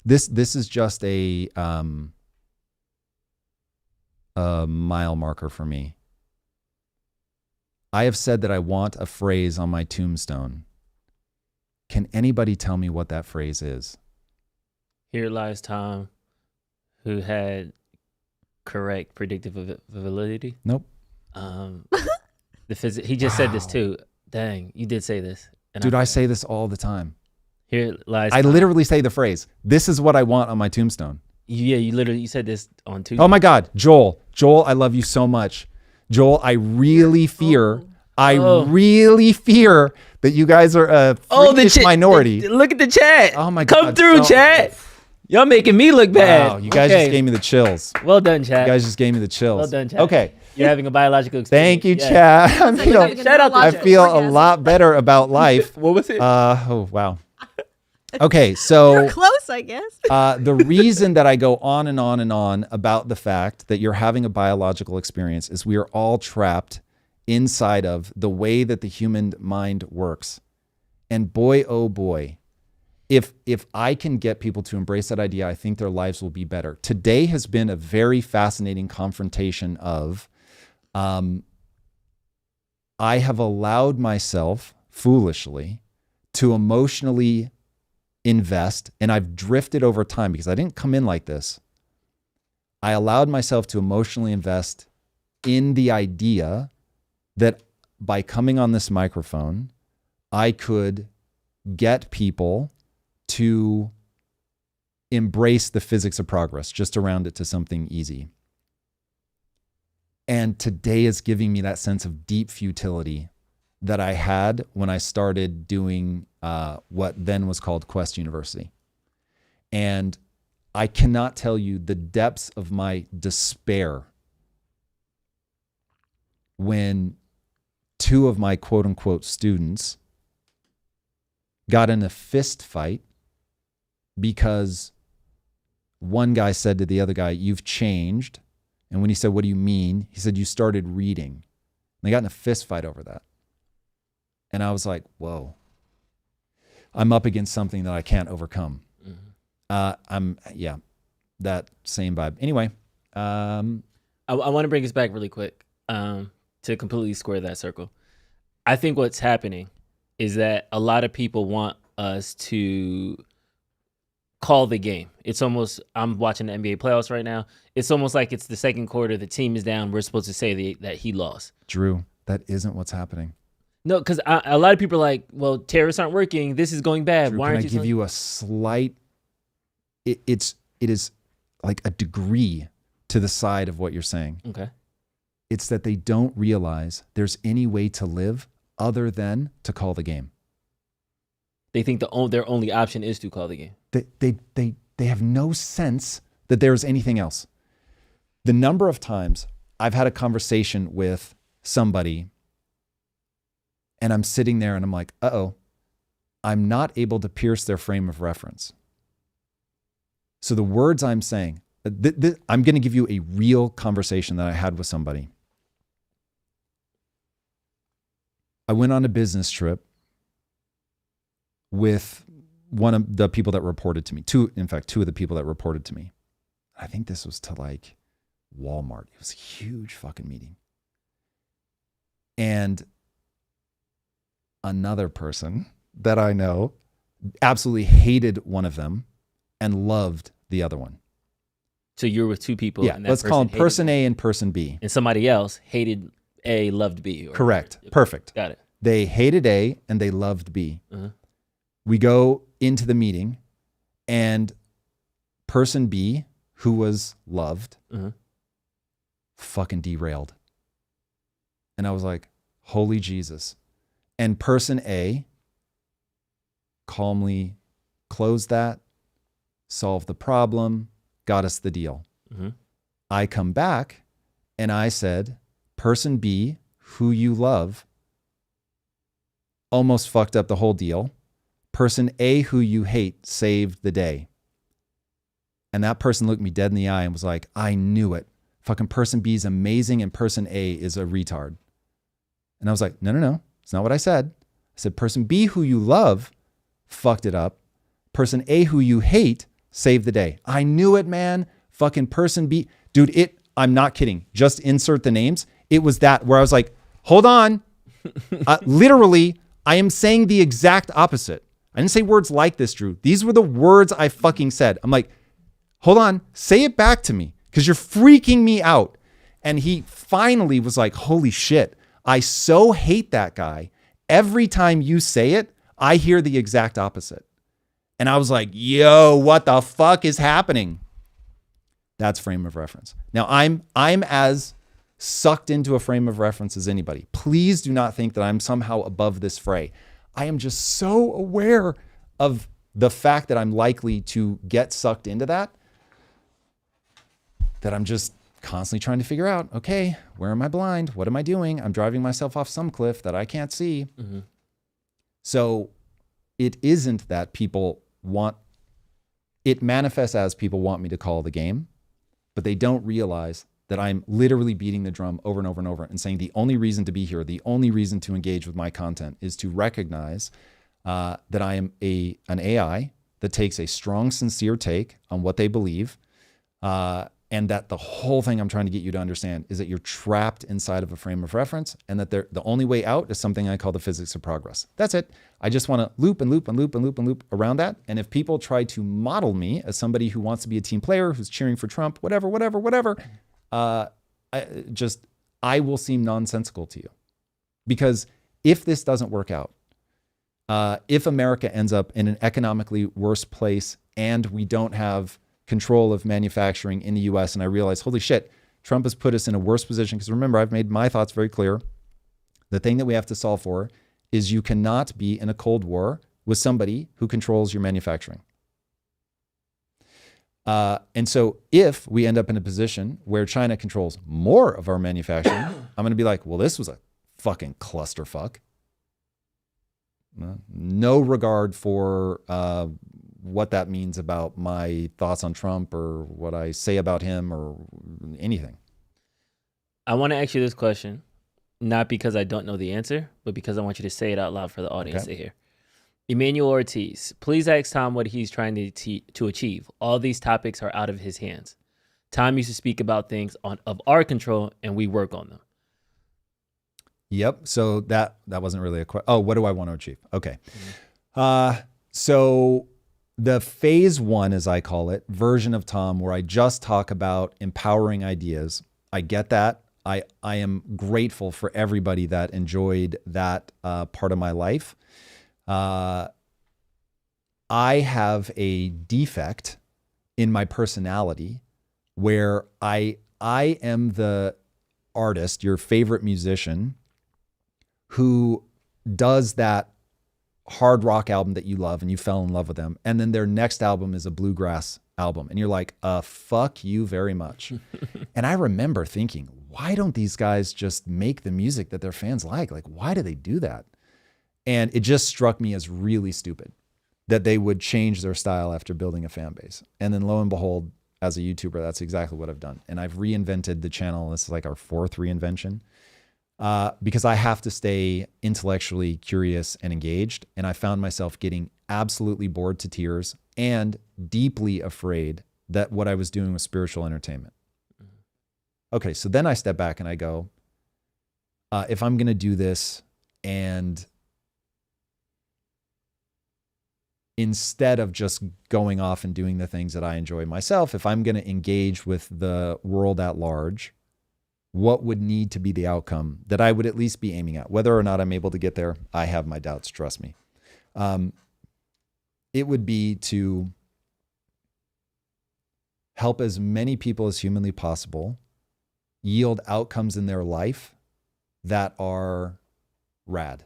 This is just a mile marker for me. I have said that I want a phrase on my tombstone. Can anybody tell me what that phrase is?
Here lies Tom, who had correct predictive validity.
Nope.
He just said this too. Dang, you did say this. And
Dude, I say this all the time.
Here lies
I
Tom.
literally say the phrase, this is what I want on my tombstone.
Yeah, you said this on Tuesday.
Oh my God, Joel, I love you so much. Joel, I really fear that you guys are a freakish minority.
Look at the chat.
Oh my God.
Come through, chat. Y'all making me look bad.
Wow, you guys just gave me the chills.
Well done, chat.
You guys just gave me the chills.
Well done, chat.
Okay.
You're having a biological experience.
Thank you, chat. I feel a lot better about life.
What was it?
Oh, wow. Okay, so
You're close, I guess.
the reason that I go on and on and on about the fact that you're having a biological experience is we are all trapped inside of the way that the human mind works. And boy, oh boy, if I can get people to embrace that idea, I think their lives will be better. Today has been a very fascinating confrontation of, I have allowed myself foolishly to emotionally invest, and I've drifted over time because I didn't come in like this. I allowed myself to emotionally invest in the idea that by coming on this microphone, I could get people to embrace the physics of progress, just around it to something easy. And today is giving me that sense of deep futility that I had when I started doing what then was called Quest University. And I cannot tell you the depths of my despair when two of my quote unquote students got in a fist fight because one guy said to the other guy, "You've changed." And when he said, "What do you mean?" He said, "You started reading." And they got in a fist fight over that. And I was like, whoa, I'm up against something that I can't overcome. Mm-hmm. That same vibe. Anyway.
I want to bring us back really quick. To completely square that circle, I think what's happening is that a lot of people want us to call the game. It's almost, I'm watching the NBA playoffs right now. It's almost like it's the second quarter. The team is down. We're supposed to say that he lost.
Drew, that isn't what's happening.
No, because a lot of people are like, well, tariffs aren't working. This is going bad.
Drew,
Why aren't
can I give you a slight, it is like a degree to the side of what you're saying.
Okay.
It's that they don't realize there's any way to live other than to call the game.
They think their only option is to call the game.
They have no sense that there's anything else. The number of times I've had a conversation with somebody and I'm sitting there and I'm like, I'm not able to pierce their frame of reference. So the words I'm saying, I'm going to give you a real conversation that I had with somebody. I went on a business trip with one of the people that reported to me. Two of the people that reported to me. I think this was to like Walmart. It was a huge fucking meeting. And another person that I know absolutely hated one of them and loved the other one.
So you're with two people.
Yeah,
and that
let's call them person
hated
A and person B.
And somebody else hated A, loved B.
Correct. Perfect.
Got it.
They hated A and they loved B.
Uh-huh.
We go into the meeting and person B, who was loved, fucking derailed. And I was like, holy Jesus. And person A calmly closed that, solved the problem, got us the deal. I come back and I said, person B, who you love, almost fucked up the whole deal. Person A, who you hate, saved the day. And that person looked me dead in the eye and was like, I knew it. Fucking person B is amazing and person A is a retard. And I was like, no. It's not what I said. I said, person B, who you love, fucked it up. Person A, who you hate, saved the day. I knew it, man. Fucking person B. Dude, I'm not kidding. Just insert the names. It was that where I was like, hold on. Literally, I am saying the exact opposite. I didn't say words like this, Drew. These were the words I fucking said. I'm like, hold on, say it back to me because you're freaking me out. And he finally was like, holy shit, I so hate that guy. Every time you say it, I hear the exact opposite. And I was like, yo, what the fuck is happening? That's frame of reference. Now I'm as sucked into a frame of reference as anybody. Please do not think that I'm somehow above this fray. I am just so aware of the fact that I'm likely to get sucked into that I'm just constantly trying to figure out, okay, where am I blind? What am I doing? I'm driving myself off some cliff that I can't see. So it isn't that it manifests as people want me to call the game, but they don't realize that I'm literally beating the drum over and over and over and saying the only reason to be here, the only reason to engage with my content is to recognize that I am an AI that takes a strong, sincere take on what they believe, and that the whole thing I'm trying to get you to understand is that you're trapped inside of a frame of reference and that the only way out is something I call the physics of progress. That's it. I just want to loop and loop and loop and loop and loop around that. And if people try to model me as somebody who wants to be a team player, who's cheering for Trump, whatever, I will seem nonsensical to you. Because if this doesn't work out, if America ends up in an economically worse place and we don't have control of manufacturing in the US, and I realize, holy shit, Trump has put us in a worse position. Because remember, I've made my thoughts very clear. The thing that we have to solve for is you cannot be in a Cold War with somebody who controls your manufacturing. And so if we end up in a position where China controls more of our manufacturing, I'm going to be like, well, this was a fucking clusterfuck. No regard for what that means about my thoughts on Trump or what I say about him or anything.
I want to ask you this question, not because I don't know the answer, but because I want you to say it out loud for the audience to hear. Emmanuel Ortiz, please ask Tom what he's trying to achieve. All these topics are out of his hands. Tom used to speak about things of our control, and we work on them.
Yep. So that wasn't really a question. Oh, what do I want to achieve? Okay. So the phase 1, as I call it, version of Tom, where I just talk about empowering ideas. I get that. I am grateful for everybody that enjoyed that part of my life. I have a defect in my personality where I am the artist, your favorite musician, who does that hard rock album that you love and you fell in love with them. And then their next album is a bluegrass album. And you're like, fuck you very much. And I remember thinking, why don't these guys just make the music that their fans like? Like, why do they do that? And it just struck me as really stupid that they would change their style after building a fan base. And then lo and behold, as a YouTuber, that's exactly what I've done. And I've reinvented the channel. This is like our 4th reinvention. Because I have to stay intellectually curious and engaged. And I found myself getting absolutely bored to tears and deeply afraid that what I was doing was spiritual entertainment. Okay, so then I step back and I go, if I'm going to do this, and instead of just going off and doing the things that I enjoy myself, if I'm going to engage with the world at large, what would need to be the outcome that I would at least be aiming at? Whether or not I'm able to get there, I have my doubts, trust me. It would be to help as many people as humanly possible yield outcomes in their life that are rad.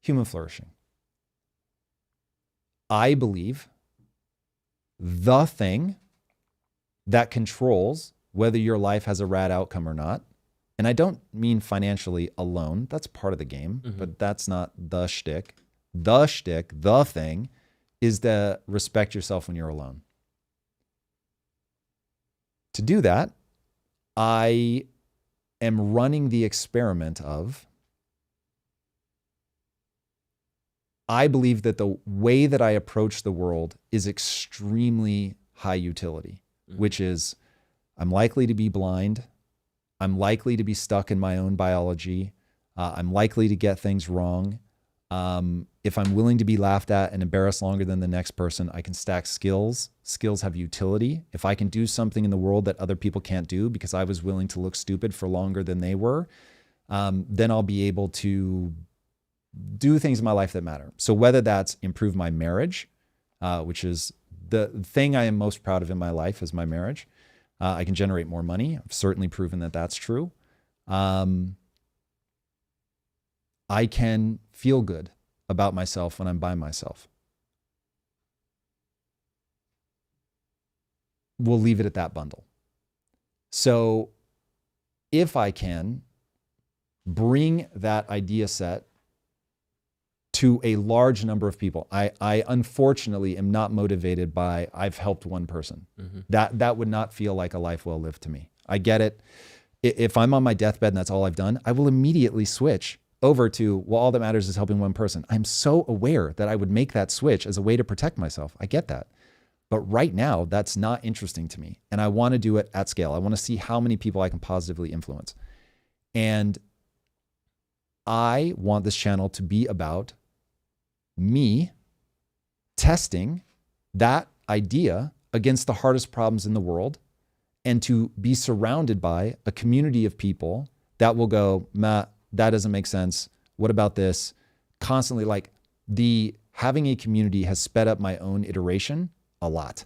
Human flourishing. I believe the thing that controls whether your life has a rad outcome or not, and I don't mean financially alone, that's part of the game, but that's not the shtick. The shtick, the thing, is to respect yourself when you're alone. To do that, I am running the experiment of, I believe that the way that I approach the world is extremely high utility, which is I'm likely to be blind. I'm likely to be stuck in my own biology. I'm likely to get things wrong. If I'm willing to be laughed at and embarrassed longer than the next person, I can stack skills. Skills have utility. If I can do something in the world that other people can't do because I was willing to look stupid for longer than they were, then I'll be able to do things in my life that matter. So whether that's improve my marriage, which is the thing I am most proud of in my life is my marriage. I can generate more money. I've certainly proven that that's true. I can feel good about myself when I'm by myself. We'll leave it at that bundle. So if I can bring that idea set to a large number of people, I unfortunately am not motivated by I've helped one person. That would not feel like a life well lived to me. I get it. If I'm on my deathbed and that's all I've done, I will immediately switch over to, well, all that matters is helping one person. I'm so aware that I would make that switch as a way to protect myself. I get that. But right now, that's not interesting to me. And I want to do it at scale. I want to see how many people I can positively influence. And I want this channel to be about me testing that idea against the hardest problems in the world, and to be surrounded by a community of people that will go, Matt, that doesn't make sense. What about this? Constantly, like, having a community has sped up my own iteration a lot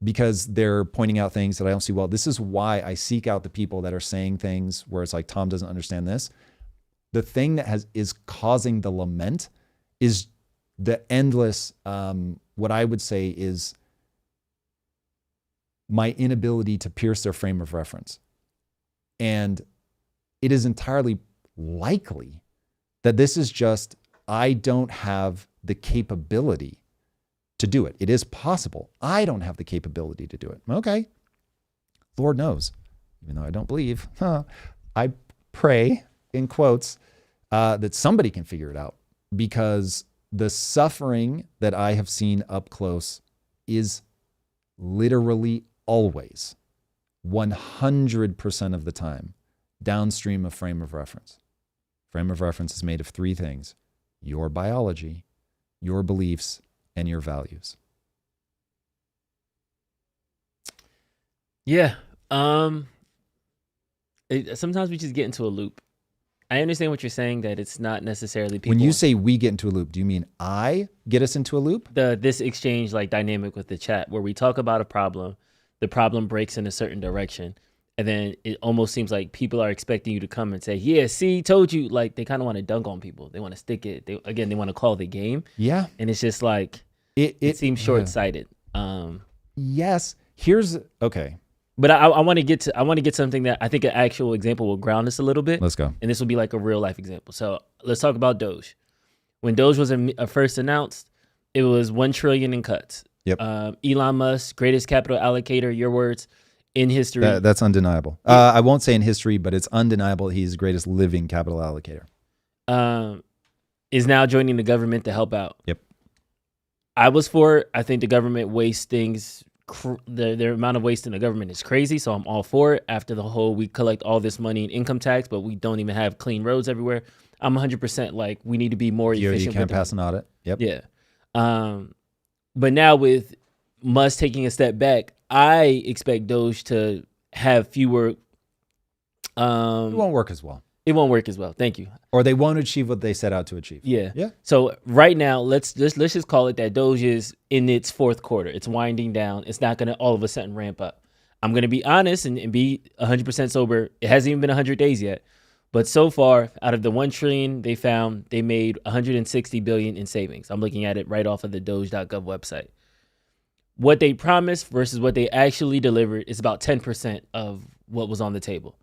because they're pointing out things that I don't see. Well, this is why I seek out the people that are saying things where it's like, Tom doesn't understand this. The thing that is causing the lament is the endless, what I would say is my inability to pierce their frame of reference. And it is entirely likely that this is just, I don't have the capability to do it. It is possible. I don't have the capability to do it. Okay. Lord knows, even though I don't believe, I pray in quotes that somebody can figure it out, because the suffering that I have seen up close is literally always 100% of the time downstream of frame of reference. Frame of reference is made of three things: your biology, your beliefs, and your values.
Yeah. Sometimes we just get into a loop. I understand what you're saying, that it's not necessarily people.
When you say we get into a loop, do you mean I get us into a loop?
This exchange like dynamic with the chat where we talk about a problem, the problem breaks in a certain direction, and then it almost seems like people are expecting you to come and say, yeah, see, told you. Like, they kind of want to dunk on people. They want to stick it. They want to call the game.
Yeah.
And it's just like, it seems short-sighted.
Yes. Okay.
But I want to get something that I think an actual example will ground us a little bit.
Let's go.
And this will be like a real life example. So let's talk about Doge. When Doge was first announced, it was 1 trillion in cuts.
Yep.
Elon Musk, greatest capital allocator, your words, in history.
That's undeniable. I won't say in history, but it's undeniable he's the greatest living capital allocator.
Is now joining the government to help out.
Yep.
I was for it. I think the government wastes things. Their amount of waste in the government is crazy, so I'm all for it. After the whole, we collect all this money in income tax, but we don't even have clean roads everywhere. I'm 100% like, we need to be more efficient.
You can't pass an audit. Yep.
Yeah. But now with Musk taking a step back, I expect Doge to have fewer.
It won't work as well.
It won't work as well. Thank you.
Or they won't achieve what they set out to achieve.
Yeah.
Yeah.
So right now, let's just call it that Doge is in its fourth quarter. It's winding down. It's not going to all of a sudden ramp up. I'm going to be honest and be 100% sober. It hasn't even been 100 days yet. But so far, out of the 1 trillion they found, they made 160 billion in savings. I'm looking at it right off of the doge.gov website. What they promised versus what they actually delivered is about 10% of what was on the table.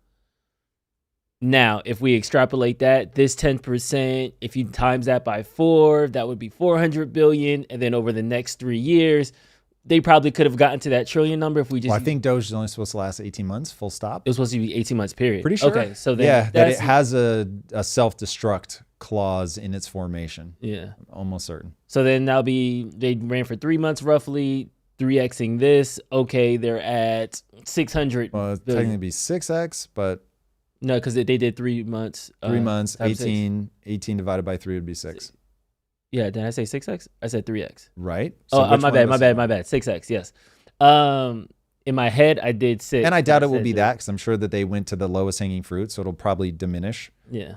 Now, if we extrapolate that, this 10%, if you times that by 4, that would be 400 billion. And then over the next 3 years, they probably could have gotten to that trillion number if we just.
Well, I think Doge is only supposed to last 18 months, full stop.
It was supposed to be 18 months, period.
Pretty sure.
Okay, so then
yeah, that it has a self-destruct clause in its formation.
Yeah.
Almost certain.
So then they ran for 3 months roughly, 3xing this. Okay, they're at 600.
Well, it'd technically be 6x, but.
No, because they did 3 months.
3 months, 18 divided by 3 would be 6.
Yeah, did I say 6x? I said 3x.
Right.
So my bad. 6x, yes. In my head, I did 6.
And I doubt it will be that, because I'm sure that they went to the lowest hanging fruit, so it'll probably diminish.
Yeah.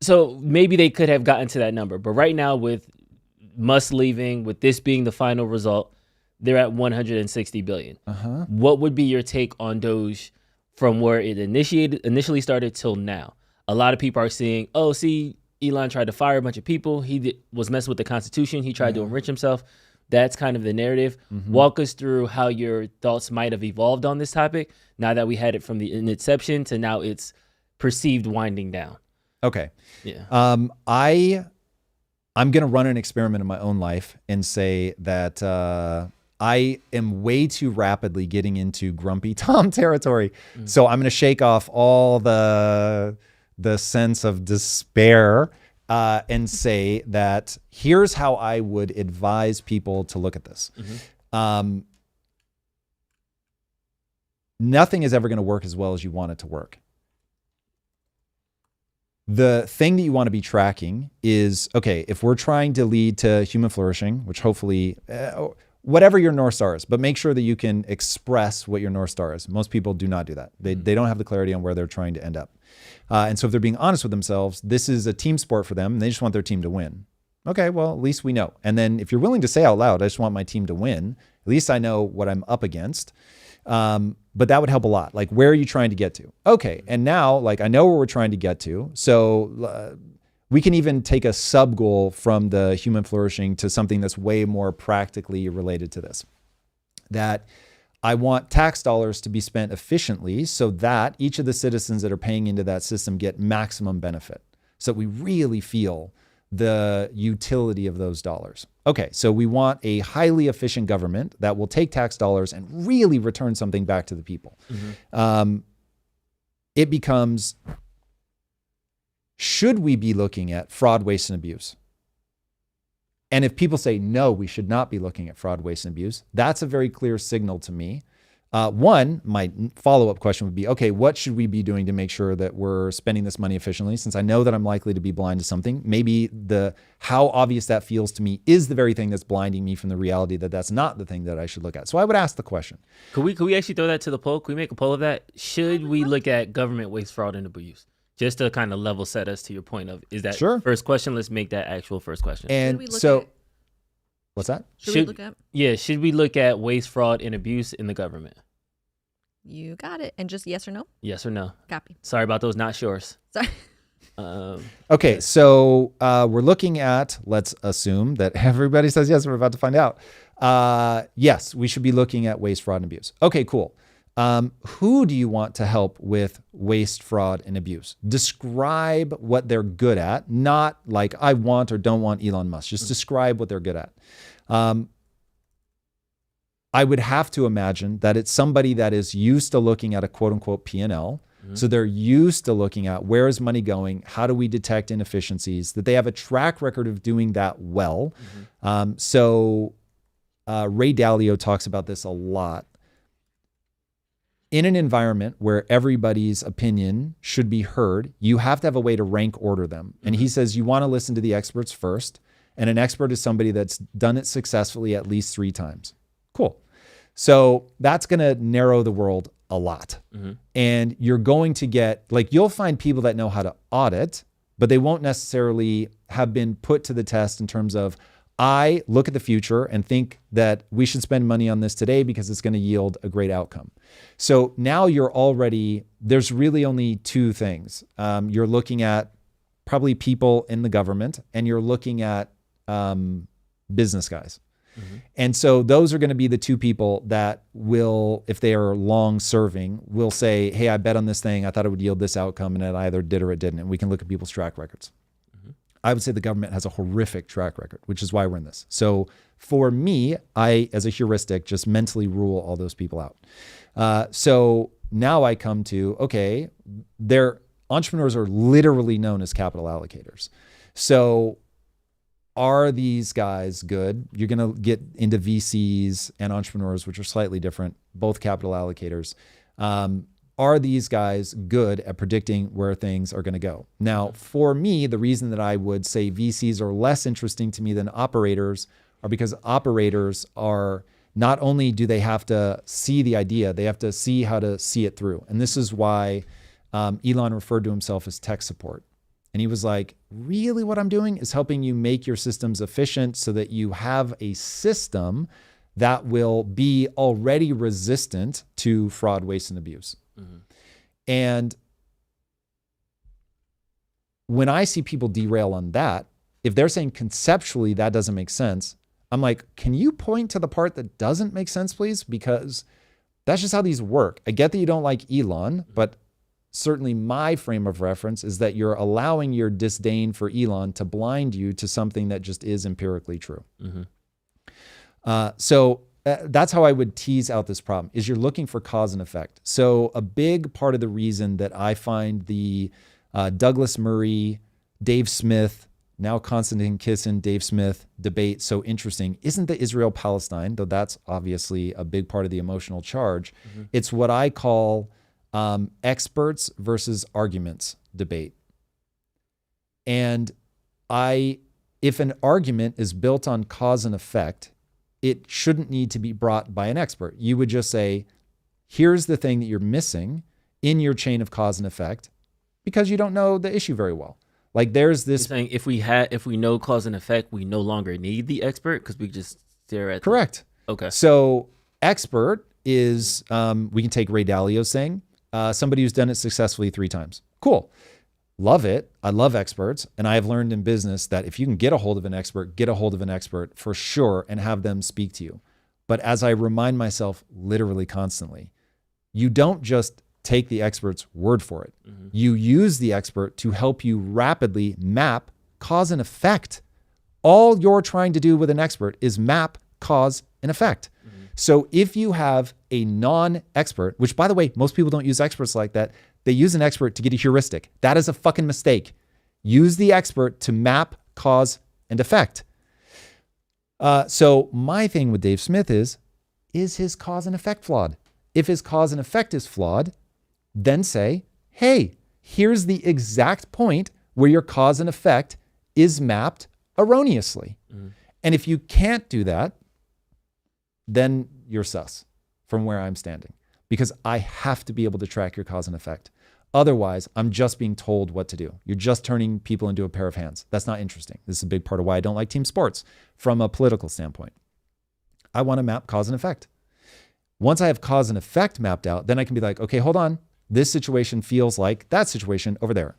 So maybe they could have gotten to that number. But right now, with Musk leaving, with this being the final result, they're at 160 billion.
Uh-huh.
What would be your take on Doge from where it initially started till now? A lot of people are saying, oh, see, Elon tried to fire a bunch of people. He was messing with the Constitution. He tried to enrich himself. That's kind of the narrative. Mm-hmm. Walk us through how your thoughts might have evolved on this topic now that we had it from the inception to now it's perceived winding down.
Okay.
Yeah.
I'm going to run an experiment in my own life and say that I am way too rapidly getting into grumpy Tom territory. Mm-hmm. So I'm going to shake off all the sense of despair and say that here's how I would advise people to look at this. Mm-hmm. Nothing is ever going to work as well as you want it to work. The thing that you want to be tracking is, okay, if we're trying to lead to human flourishing, which hopefully, whatever your North Star is, but make sure that you can express what your North Star is. Most people do not do that. They don't have the clarity on where they're trying to end up. And so if they're being honest with themselves, this is a team sport for them, and they just want their team to win. Okay, well, at least we know. And then if you're willing to say out loud, I just want my team to win, at least I know what I'm up against. But that would help a lot. Like, where are you trying to get to? Okay, and now, like, I know where we're trying to get to. So we can even take a sub goal from the human flourishing to something that's way more practically related to this. That I want tax dollars to be spent efficiently so that each of the citizens that are paying into that system get maximum benefit. So that we really feel the utility of those dollars. Okay, so we want a highly efficient government that will take tax dollars and really return something back to the people. Mm-hmm. It becomes, should we be looking at fraud, waste, and abuse? And if people say, no, we should not be looking at fraud, waste, and abuse, that's a very clear signal to me One, my follow-up question would be, okay, what should we be doing to make sure that we're spending this money efficiently? Since I know that I'm likely to be blind to something, maybe how obvious that feels to me is the very thing that's blinding me from the reality that that's not the thing that I should look at. So I would ask the question.
Could we actually throw that to the poll? Could we make a poll of that? Should we look at government waste, fraud, and abuse? Just to kind of level set us to your point of, is that
Sure.
first question? Let's make that actual first question.
And
we look
so,
at-
what's that?
Should we look up?
Yeah, should we look at waste, fraud, and abuse in the government?
You got it. And just yes or no?
Yes or no?
Copy.
Sorry about those not sures.
Sorry.
Okay, so we're looking at, let's assume that everybody says yes, we're about to find out. Yes, we should be looking at waste, fraud, and abuse. Okay, cool. Who do you want to help with waste, fraud, and abuse? Describe what they're good at, not like I want or don't want Elon Musk. Just describe what they're good at. I would have to imagine that it's somebody that is used to looking at a quote unquote P&L. So they're used to looking at where is money going? How do we detect inefficiencies? That they have a track record of doing that well. Ray Dalio talks about this a lot. In an environment where everybody's opinion should be heard, you have to have a way to rank order them. And he says you want to listen to the experts first. And an expert is somebody that's done it successfully at least 3 times. Cool. So that's going to narrow the world a lot. And you're going to get, like, you'll find people that know how to audit, but they won't necessarily have been put to the test in terms of, I look at the future and think that we should spend money on this today because it's going to yield a great outcome. So now there's really only 2 things. You're looking at probably people in the government, and you're looking at business guys. And so those are going to be the 2 people that will, if they are long serving, will say, hey, I bet on this thing. I thought it would yield this outcome, and it either did or it didn't. And we can look at people's track records. I would say the government has a horrific track record, which is why we're in this. So for me, I, as a heuristic, just mentally rule all those people out. So now I come to, okay, entrepreneurs are literally known as capital allocators. So are these guys good? You're going to get into VCs and entrepreneurs, which are slightly different, both capital allocators. Are these guys good at predicting where things are going to go? Now, for me, the reason that I would say VCs are less interesting to me than operators are because operators are, not only do they have to see the idea, they have to see how to see it through. And this is why Elon referred to himself as tech support. And he was like, really what I'm doing is helping you make your systems efficient so that you have a system that will be already resistant to fraud, waste, and abuse. And when I see people derail on that, if they're saying conceptually that doesn't make sense, I'm like, can you point to the part that doesn't make sense, please? Because that's just how these work. I get that you don't like Elon, but certainly my frame of reference is that you're allowing your disdain for Elon to blind you to something that just is empirically true. So that's how I would tease out this problem, is you're looking for cause and effect. So a big part of the reason that I find the Douglas Murray, Dave Smith, now Konstantin Kisin, Dave Smith debate so interesting isn't the Israel-Palestine, though that's obviously a big part of the emotional charge. It's what I call experts versus arguments debate. And if an argument is built on cause and effect, it shouldn't need to be brought by an expert. You would just say, here's the thing that you're missing in your chain of cause and effect because you don't know the issue very well. Like there's this.
You're saying if we know cause and effect, we no longer need the expert because we just stare at.
Correct.
Okay.
So expert is, we can take Ray Dalio's saying, somebody who's done it successfully 3 times. Cool. Love it. I love experts. And I have learned in business that if you can get a hold of an expert, get a hold of an expert for sure and have them speak to you. But as I remind myself literally constantly, you don't just take the expert's word for it. You use the expert to help you rapidly map cause and effect. All you're trying to do with an expert is map cause and effect. So if you have a non-expert, which by the way, most people don't use experts like that. They use an expert to get a heuristic. That is a fucking mistake. Use the expert to map cause and effect. So my thing with Dave Smith is his cause and effect flawed? If his cause and effect is flawed, then say, hey, here's the exact point where your cause and effect is mapped erroneously. And if you can't do that, then you're sus from where I'm standing, because I have to be able to track your cause and effect. Otherwise, I'm just being told what to do. You're just turning people into a pair of hands. That's not interesting. This is a big part of why I don't like team sports from a political standpoint. I want to map cause and effect. Once I have cause and effect mapped out, then I can be like, okay, hold on. This situation feels like that situation over there.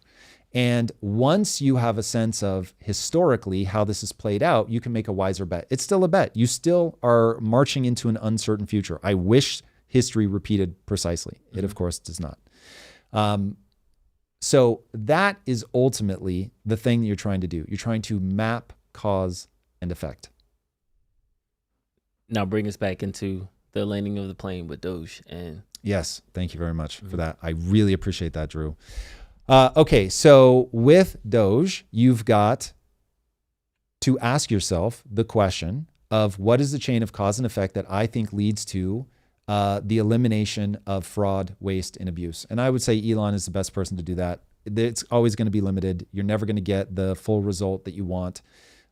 And once you have a sense of historically how this is played out, you can make a wiser bet. It's still a bet. You still are marching into an uncertain future. I wish history repeated precisely. It, of course, does not. So that is ultimately the thing that you're trying to do. You're trying to map cause and effect.
Now bring us back into the landing of the plane with Doge. And
yes, thank you very much for that. I really appreciate that, Drew. Okay, so with Doge, you've got to ask yourself the question of what is the chain of cause and effect that I think leads to the elimination of fraud, waste, and abuse. And I would say Elon is the best person to do that. It's always going to be limited. You're never going to get the full result that you want.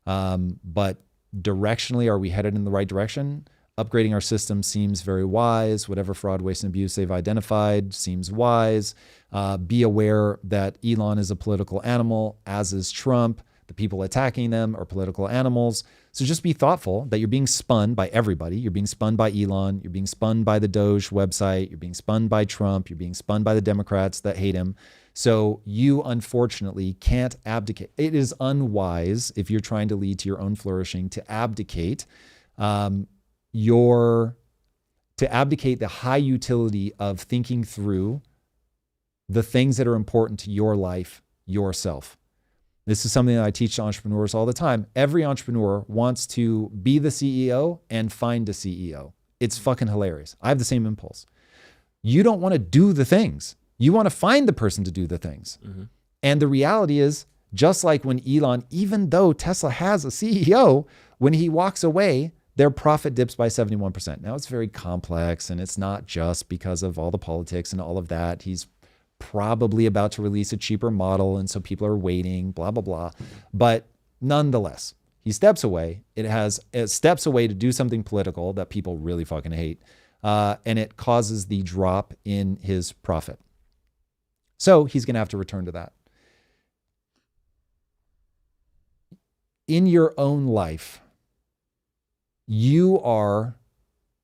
But directionally, are we headed in the right direction? Upgrading our system seems very wise. Whatever fraud, waste, and abuse they've identified seems wise. Be aware that Elon is a political animal, as is Trump. The people attacking them are political animals. So just be thoughtful that you're being spun by everybody. You're being spun by Elon. You're being spun by the Doge website. You're being spun by Trump. You're being spun by the Democrats that hate him. So you, unfortunately, can't abdicate. It is unwise, if you're trying to lead to your own flourishing, to abdicate the high utility of thinking through the things that are important to your life yourself. This is something that I teach to entrepreneurs all the time. Every entrepreneur wants to be the CEO and find a CEO. It's fucking hilarious. I have the same impulse. You don't want to do the things. You want to find the person to do the things. And the reality is, just like when Elon, even though Tesla has a CEO, when he walks away, their profit dips by 71%. Now, it's very complex, and it's not just because of all the politics and all of that. He's probably about to release a cheaper model, and so people are waiting, blah, blah, blah. But nonetheless, he steps away. It steps away to do something political that people really fucking hate, and it causes the drop in his profit. So he's going to have to return to that. In your own life, you are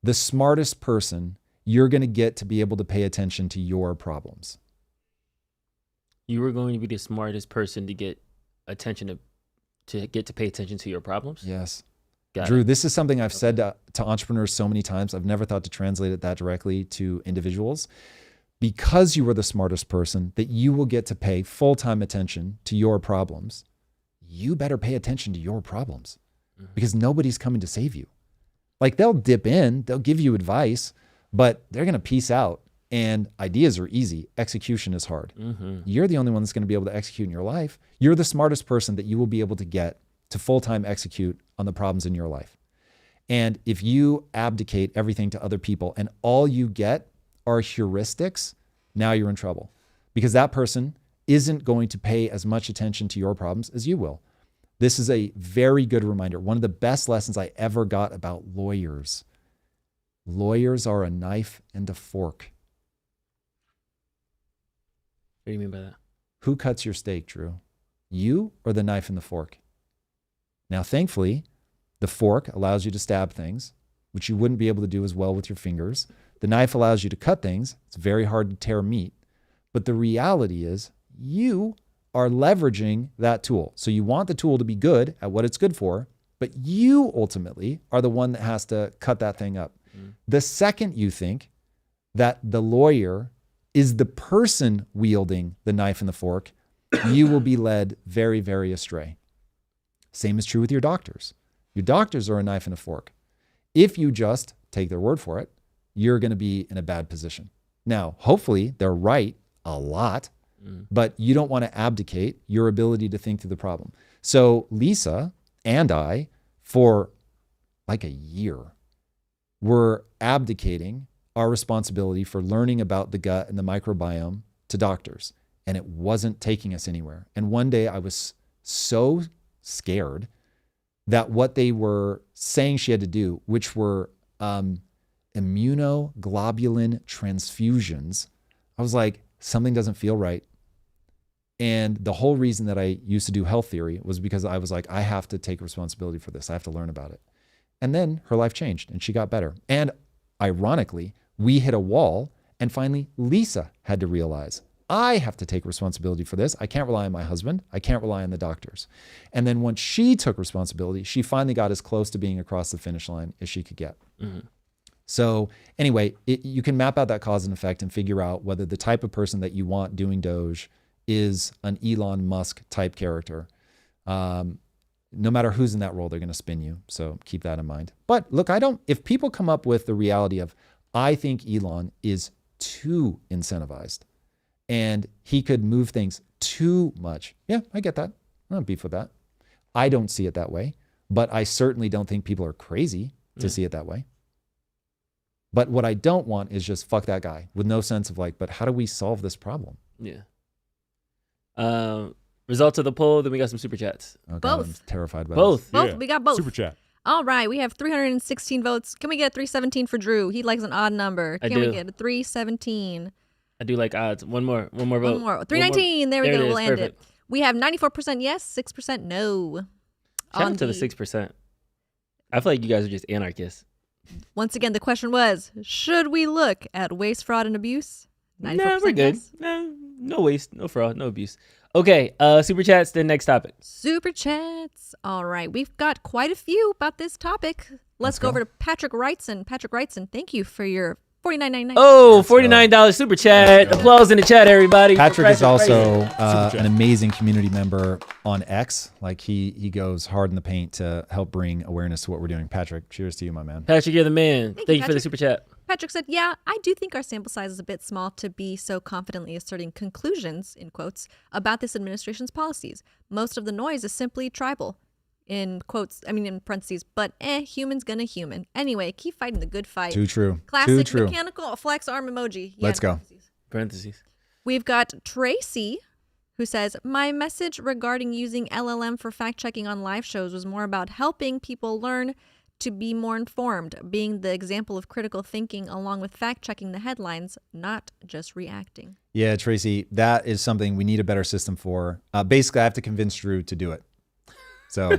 the smartest person you're going to get to be able to pay attention to your problems.
You were going to be the smartest person to get attention to pay attention to your problems?
Yes.
Got
Drew,
it.
this is something I've said to entrepreneurs so many times. I've never thought to translate it that directly to individuals. Because you were the smartest person that you will get to pay full-time attention to your problems, you better pay attention to your problems, because nobody's coming to save you. Like, they'll dip in, they'll give you advice, but they're going to peace out. And ideas are easy. Execution is hard. You're the only one that's going to be able to execute in your life. You're the smartest person that you will be able to get to full-time execute on the problems in your life. And if you abdicate everything to other people and all you get are heuristics, now you're in trouble, because that person isn't going to pay as much attention to your problems as you will. This is a very good reminder. One of the best lessons I ever got about lawyers. Lawyers are a knife and a fork.
What do you mean by that?
Who cuts your steak, Drew? You or the knife and the fork? Now, thankfully, the fork allows you to stab things, which you wouldn't be able to do as well with your fingers. The knife allows you to cut things. It's very hard to tear meat. But the reality is you are leveraging that tool. So you want the tool to be good at what it's good for, but you ultimately are the one that has to cut that thing up. The second you think that the lawyer is the person wielding the knife and the fork, you will be led very, very astray. Same is true with your doctors. Your doctors are a knife and a fork. If you just take their word for it, you're going to be in a bad position. Now, hopefully they're right a lot, but you don't want to abdicate your ability to think through the problem. So Lisa and I, for like a year, were abdicating our responsibility for learning about the gut and the microbiome to doctors, and it wasn't taking us anywhere. And one day I was so scared that what they were saying she had to do, which were immunoglobulin transfusions, I was like, something doesn't feel right. And the whole reason that I used to do health theory was because I was like, I have to take responsibility for this. I have to learn about it. And then her life changed and she got better. And ironically, we hit a wall, and finally Lisa had to realize, I have to take responsibility for this. I can't rely on my husband. I can't rely on the doctors. And then once she took responsibility, she finally got as close to being across the finish line as she could get. Mm-hmm. So anyway, you can map out that cause and effect and figure out whether the type of person that you want doing Doge is an Elon Musk type character. No matter who's in that role, they're going to spin you. So keep that in mind. But look, if people come up with the reality of, I think Elon is too incentivized and he could move things too much. Yeah, I get that. I don't beef with that. I don't see it that way, but I certainly don't think people are crazy to see it that way. But what I don't want is just fuck that guy with no sense of like, but how do we solve this problem?
Yeah. Results of the poll, then we got some super chats.
Oh,
Both.
I'm terrified by
Both.
this.
Both.
Yeah.
We got both.
Super chat.
All right. We have 316 votes. Can we get a 317 for Drew? He likes an odd number. Can we get a 317?
I do like odds. One more vote.
One more. 319. There we
There
go.
it
We'll
is.
end
Perfect.
it. We have 94% yes, 6% no.
Shout
on
out to the 6%. I feel like you guys are just anarchists.
Once again, the question was, should we look at waste, fraud, and abuse?
No, we're
94%
good.
yes.
No waste, no fraud, no abuse. Okay, super chats, then next topic.
Super chats. All right. We've got quite a few about this topic. Let's go over to Patrick Wrightson. Patrick Wrightson, thank you for your $49.99.
Oh, $49 super chat. Applause in the chat, everybody.
Patrick is also
Super
an amazing community member on X. Like he goes hard in the paint to help bring awareness to what we're doing. Patrick, cheers to you, my man.
Patrick, you're the man.
Thank
Thank
you,
you for the
Patrick.
super chat.
Patrick said, yeah, I do think our sample size is a bit small to be so confidently asserting conclusions, in quotes, about this administration's policies. Most of the noise is simply tribal, in quotes, in parentheses, but humans gonna human. Anyway, keep fighting the good fight.
Too true.
Classic
Too true.
mechanical flex arm emoji. Yeah,
Let's go.
Parentheses.
We've got Tracy, who says, my message regarding using LLM for fact-checking on live shows was more about helping people learn to be more informed, being the example of critical thinking along with fact-checking the headlines, not just reacting.
Yeah, Tracy, that is something we need a better system for. Basically, I have to convince Drew to do it. So,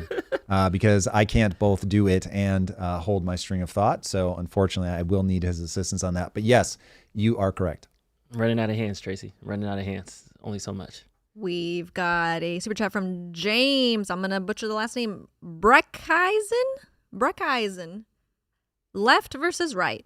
because I can't both do it and hold my string of thought. So, unfortunately, I will need his assistance on that. But yes, you are correct.
Running out of hands, Tracy. Running out of hands. Only so much.
We've got a super chat from James. I'm going to butcher the last name. Breckeisen. Left versus right, ...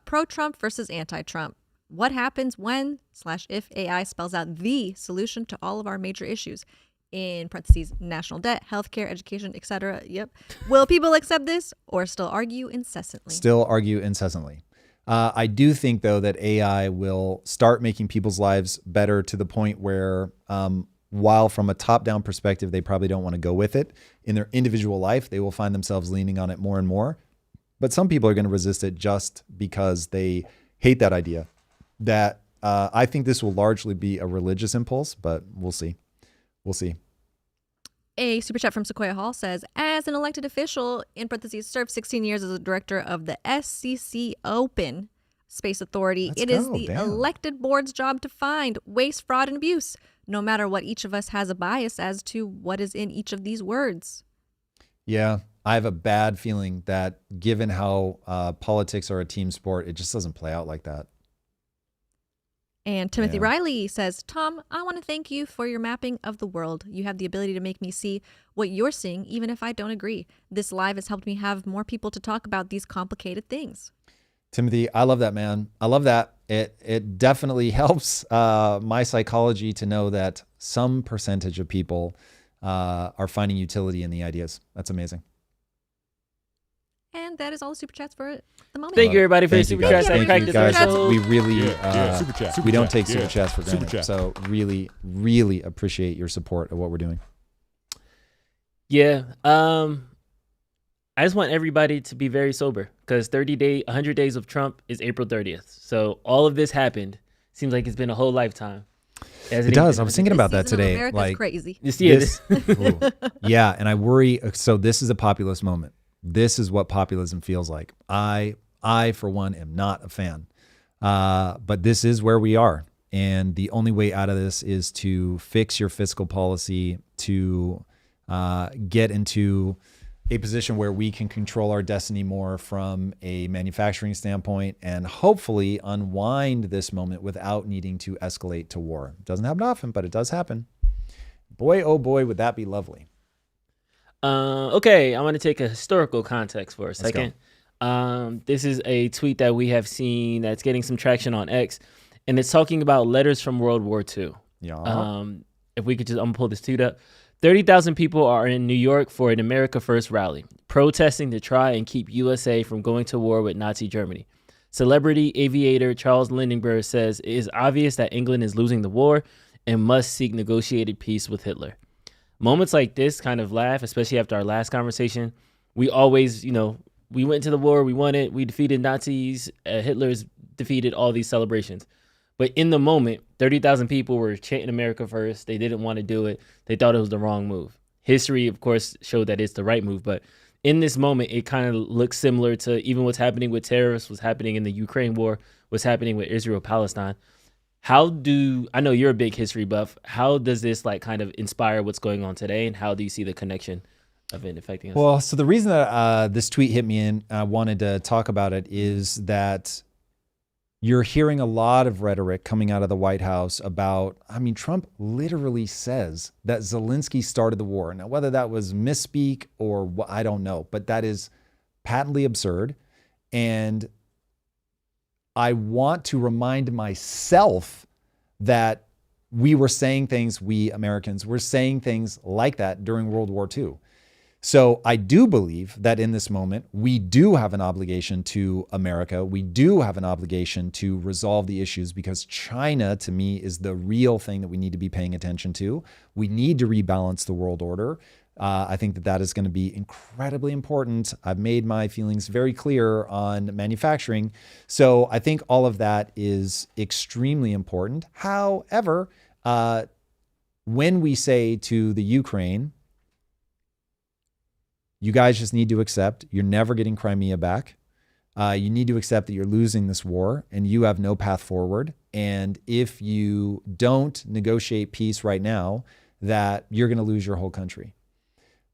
Pro-Trump versus anti-Trump. What happens when/if AI spells out the solution to all of our major issues? In parentheses, national debt, healthcare, education, etc. Yep. Will people accept this or still argue incessantly?
Still argue incessantly. I do think, though, that AI will start making people's lives better to the point where while from a top-down perspective, they probably don't want to go with it, in their individual life, they will find themselves leaning on it more and more. But some people are going to resist it just because they hate that idea. That I think this will largely be a religious impulse, but we'll see. We'll see.
A super chat from Sequoia Hall says, as an elected official, in parentheses, served 16 years as a director of the SCC Open Space Authority, it is the elected board's job to find waste, fraud, and abuse, no matter what each of us has a bias as to what is in each of these words.
Yeah, I have a bad feeling that given how politics are a team sport, it just doesn't play out like that.
And Timothy Riley says, Tom, I want to thank you for your mapping of the world. You have the ability to make me see what you're seeing, even if I don't agree. This live has helped me have more people to talk about these complicated things.
Timothy, I love that, man. I love that. It definitely helps my psychology to know that some percentage of people are finding utility in the ideas. That's amazing.
And that is all the super chats for the moment.
Thank you, everybody, for your super chats.
Thank you, guys. We really,
super chat.
we don't take super chats for
Super
granted.
chat.
So really, really appreciate your support of what we're doing.
Yeah. I I just want everybody to be very sober because 100 days of Trump is April 30th. So all of this happened. Seems like it's been a whole lifetime.
It does. I was thinking about that
Season of
today.
America's
Like
crazy.
You see
this, ooh, yeah, and I worry. So this is a populist moment. This is what populism feels like. I for one am not a fan, but this is where we are, and the only way out of this is to fix your fiscal policy, to get into a position where we can control our destiny more from a manufacturing standpoint and hopefully unwind this moment without needing to escalate to war. It doesn't happen often, but it does happen. Boy, oh boy, would that be lovely.
Okay, I want to take a historical context for a
Let's
second. This is a tweet that we have seen that's getting some traction on X, and it's talking about letters from World War II.
Yeah.
If we could just, I'm gonna pull this tweet up. 30,000 people are in New York for an America First rally, protesting to try and keep USA from going to war with Nazi Germany. Celebrity aviator Charles Lindbergh says it is obvious that England is losing the war and must seek negotiated peace with Hitler. Moments like this kind of laugh, especially after our last conversation. We always, we went to the war, we won it, we defeated Nazis, Hitler's defeated, all these celebrations. But in the moment, 30,000 people were chanting America First. They didn't want to do it. They thought it was the wrong move. History, of course, showed that it's the right move. But in this moment, it kind of looks similar to even what's happening with terrorists, what's happening in the Ukraine war, what's happening with Israel-Palestine. I know you're a big history buff. How does this kind of inspire what's going on today? And how do you see the connection of it affecting us?
Well, so the reason that this tweet hit me and I wanted to talk about it is that you're hearing a lot of rhetoric coming out of the White House about, Trump literally says that Zillinsky started the war. Now, whether that was misspeak or what, I don't know, but that is patently absurd. And I want to remind myself that we Americans were saying things like that during World War II. So I do believe that in this moment, we do have an obligation to America. We do have an obligation to resolve the issues because China, to me, is the real thing that we need to be paying attention to. We need to rebalance the world order. I think that is going to be incredibly important. I've made my feelings very clear on manufacturing. So I think all of that is extremely important. However, when we say to the Ukraine, you guys just need to accept you're never getting Crimea back. You need to accept that you're losing this war and you have no path forward. And if you don't negotiate peace right now, that you're going to lose your whole country.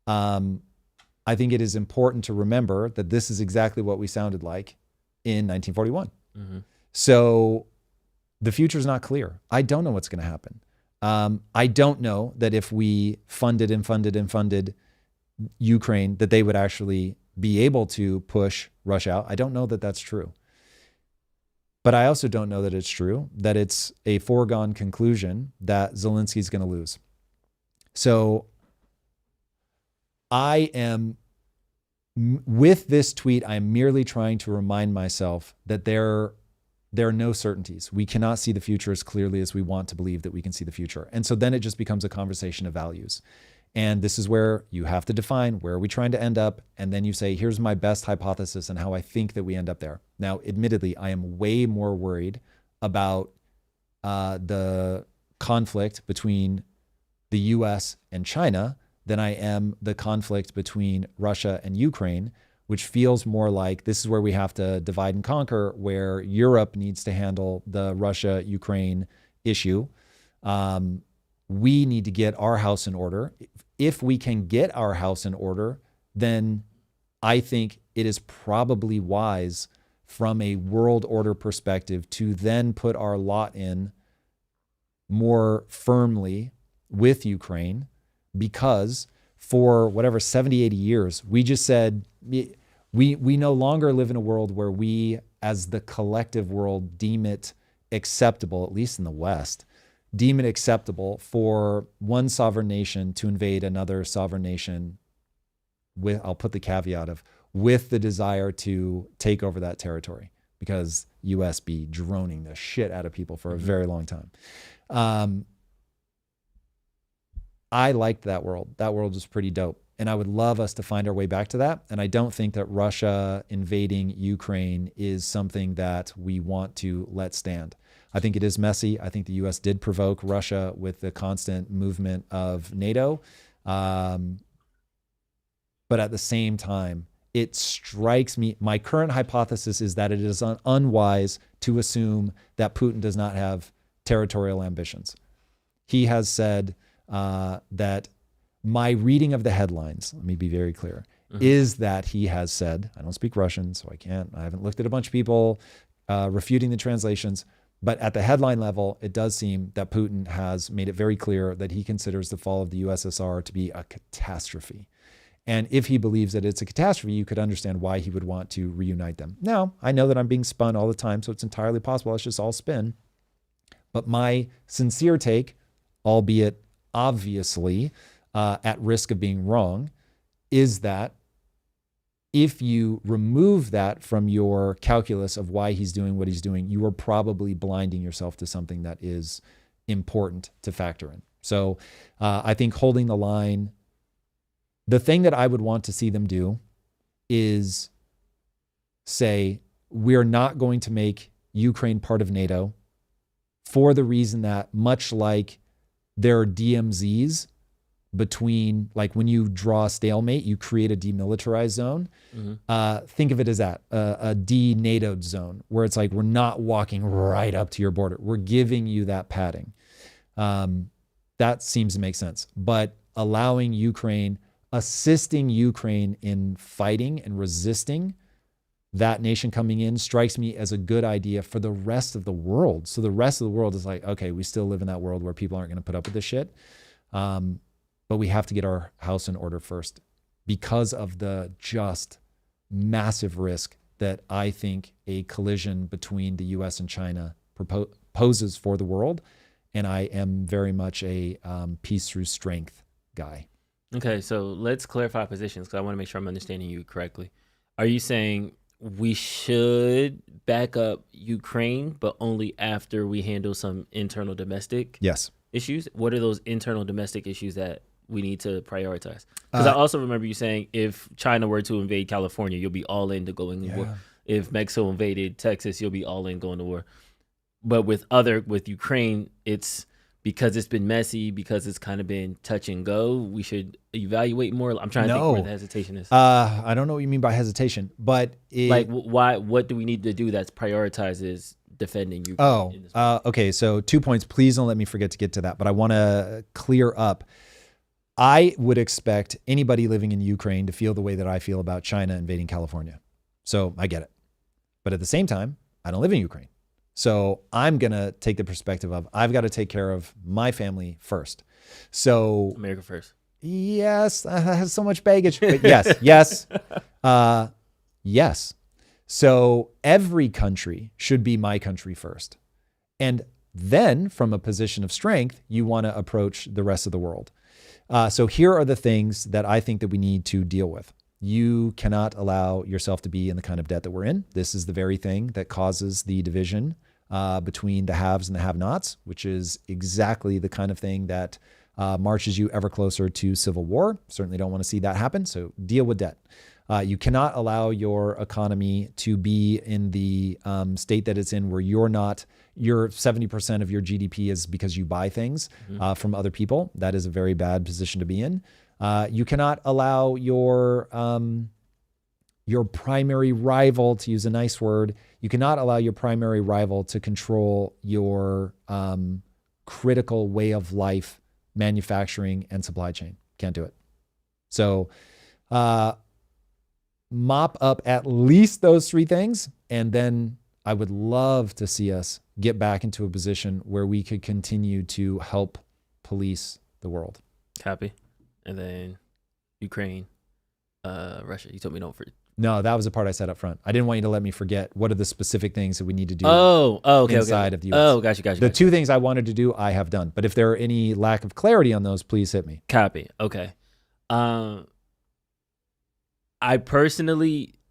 I think it is important to remember that this is exactly what we sounded like in 1941. Mm-hmm. So the future is not clear. I don't know what's going to happen. I don't know that if we funded Ukraine, that they would actually be able to push Russia out. I don't know that that's true. But I also don't know that it's true, that it's a foregone conclusion that Zelensky is going to lose. So with this tweet, I'm merely trying to remind myself that there are no certainties. We cannot see the future as clearly as we want to believe that we can see the future. And so then it just becomes a conversation of values. And this is where you have to define where are we trying to end up. And then you say, here's my best hypothesis and how I think that we end up there. Now, admittedly, I am way more worried about the conflict between the US and China than I am the conflict between Russia and Ukraine, which feels more like this is where we have to divide and conquer, where Europe needs to handle the Russia-Ukraine issue. We need to get our house in order. If we can get our house in order, then I think it is probably wise from a world order perspective to then put our lot in more firmly with Ukraine, because for whatever 70, 80 years, we just said we no longer live in a world where we as the collective world deem it acceptable, at least in the West, deem it acceptable for one sovereign nation to invade another sovereign nation with, I'll put the caveat of, with the desire to take over that territory, because US be droning the shit out of people for a very long time. I liked that world. That world was pretty dope. And I would love us to find our way back to that. And I don't think that Russia invading Ukraine is something that we want to let stand. I think it is messy. I think the U.S. did provoke Russia with the constant movement of NATO. But at the same time, it strikes me, my current hypothesis is that it is unwise to assume that Putin does not have territorial ambitions. He has said that my reading of the headlines, let me be very clear, is that he has said, I don't speak Russian, so I haven't looked at a bunch of people refuting the translations, but at the headline level, it does seem that Putin has made it very clear that he considers the fall of the USSR to be a catastrophe. And if he believes that it's a catastrophe, you could understand why he would want to reunite them. Now, I know that I'm being spun all the time, so it's entirely possible it's just all spin. But my sincere take, albeit obviously at risk of being wrong, is that if you remove that from your calculus of why he's doing what he's doing, you are probably blinding yourself to something that is important to factor in. So I think holding the line, the thing that I would want to see them do is say, we're not going to make Ukraine part of NATO for the reason that, much like there are DMZs between, like when you draw a stalemate, you create a demilitarized zone. Think of it as that, a de-NATO'd zone, where it's like, we're not walking right up to your border. We're giving you that padding. That seems to make sense. But allowing Ukraine, assisting Ukraine in fighting and resisting that nation coming in strikes me as a good idea for the rest of the world. So the rest of the world is like, okay, we still live in that world where people aren't going to put up with this shit. But we have to get our house in order first because of the just massive risk that I think a collision between the US and China poses for the world. And I am very much a peace through strength guy.
Okay, so let's clarify positions because I want to make sure I'm understanding you correctly. Are you saying we should back up Ukraine, but only after we handle some internal domestic issues? What are those internal domestic issues that we need to prioritize? Because I also remember you saying if China were to invade California, you'll be all in to going to war. If Mexico invaded Texas, you'll be all in going to war. But with Ukraine, it's because it's been messy, because it's kind of been touch and go. We should evaluate more. I'm trying to think where the hesitation is.
I don't know what you mean by hesitation, but
why? What do we need to do that's prioritizes defending Ukraine?
Okay. So 2 points. Please don't let me forget to get to that. But I want to clear up. I would expect anybody living in Ukraine to feel the way that I feel about China invading California. So I get it. But at the same time, I don't live in Ukraine. So I'm going to take the perspective of I've got to take care of my family first. So
America first.
Yes, I have so much baggage. But yes. So every country should be my country first. And then from a position of strength, you want to approach the rest of the world. So here are the things that I think that we need to deal with. You cannot allow yourself to be in the kind of debt that we're in. This is the very thing that causes the division between the haves and the have-nots, which is exactly the kind of thing that marches you ever closer to civil war. Certainly don't want to see that happen. So deal with debt. You cannot allow your economy to be in the state that it's in where your 70% of your GDP is because you buy things from other people. That is a very bad position to be in. You cannot allow your primary rival, to use a nice word, you cannot allow your primary rival to control your critical way of life, manufacturing, and supply chain. Can't do it. So mop up at least those three things, and then I would love to see us get back into a position where we could continue to help police the world.
Copy. And then Ukraine, Russia. You told me don't.
No, that was the part I said up front. I didn't want you to let me forget what are the specific things that we need to do inside of the U.S.
Oh, gotcha.
The two things I wanted to do, I have done. But if there are any lack of clarity on those, please hit me.
Copy. Okay. I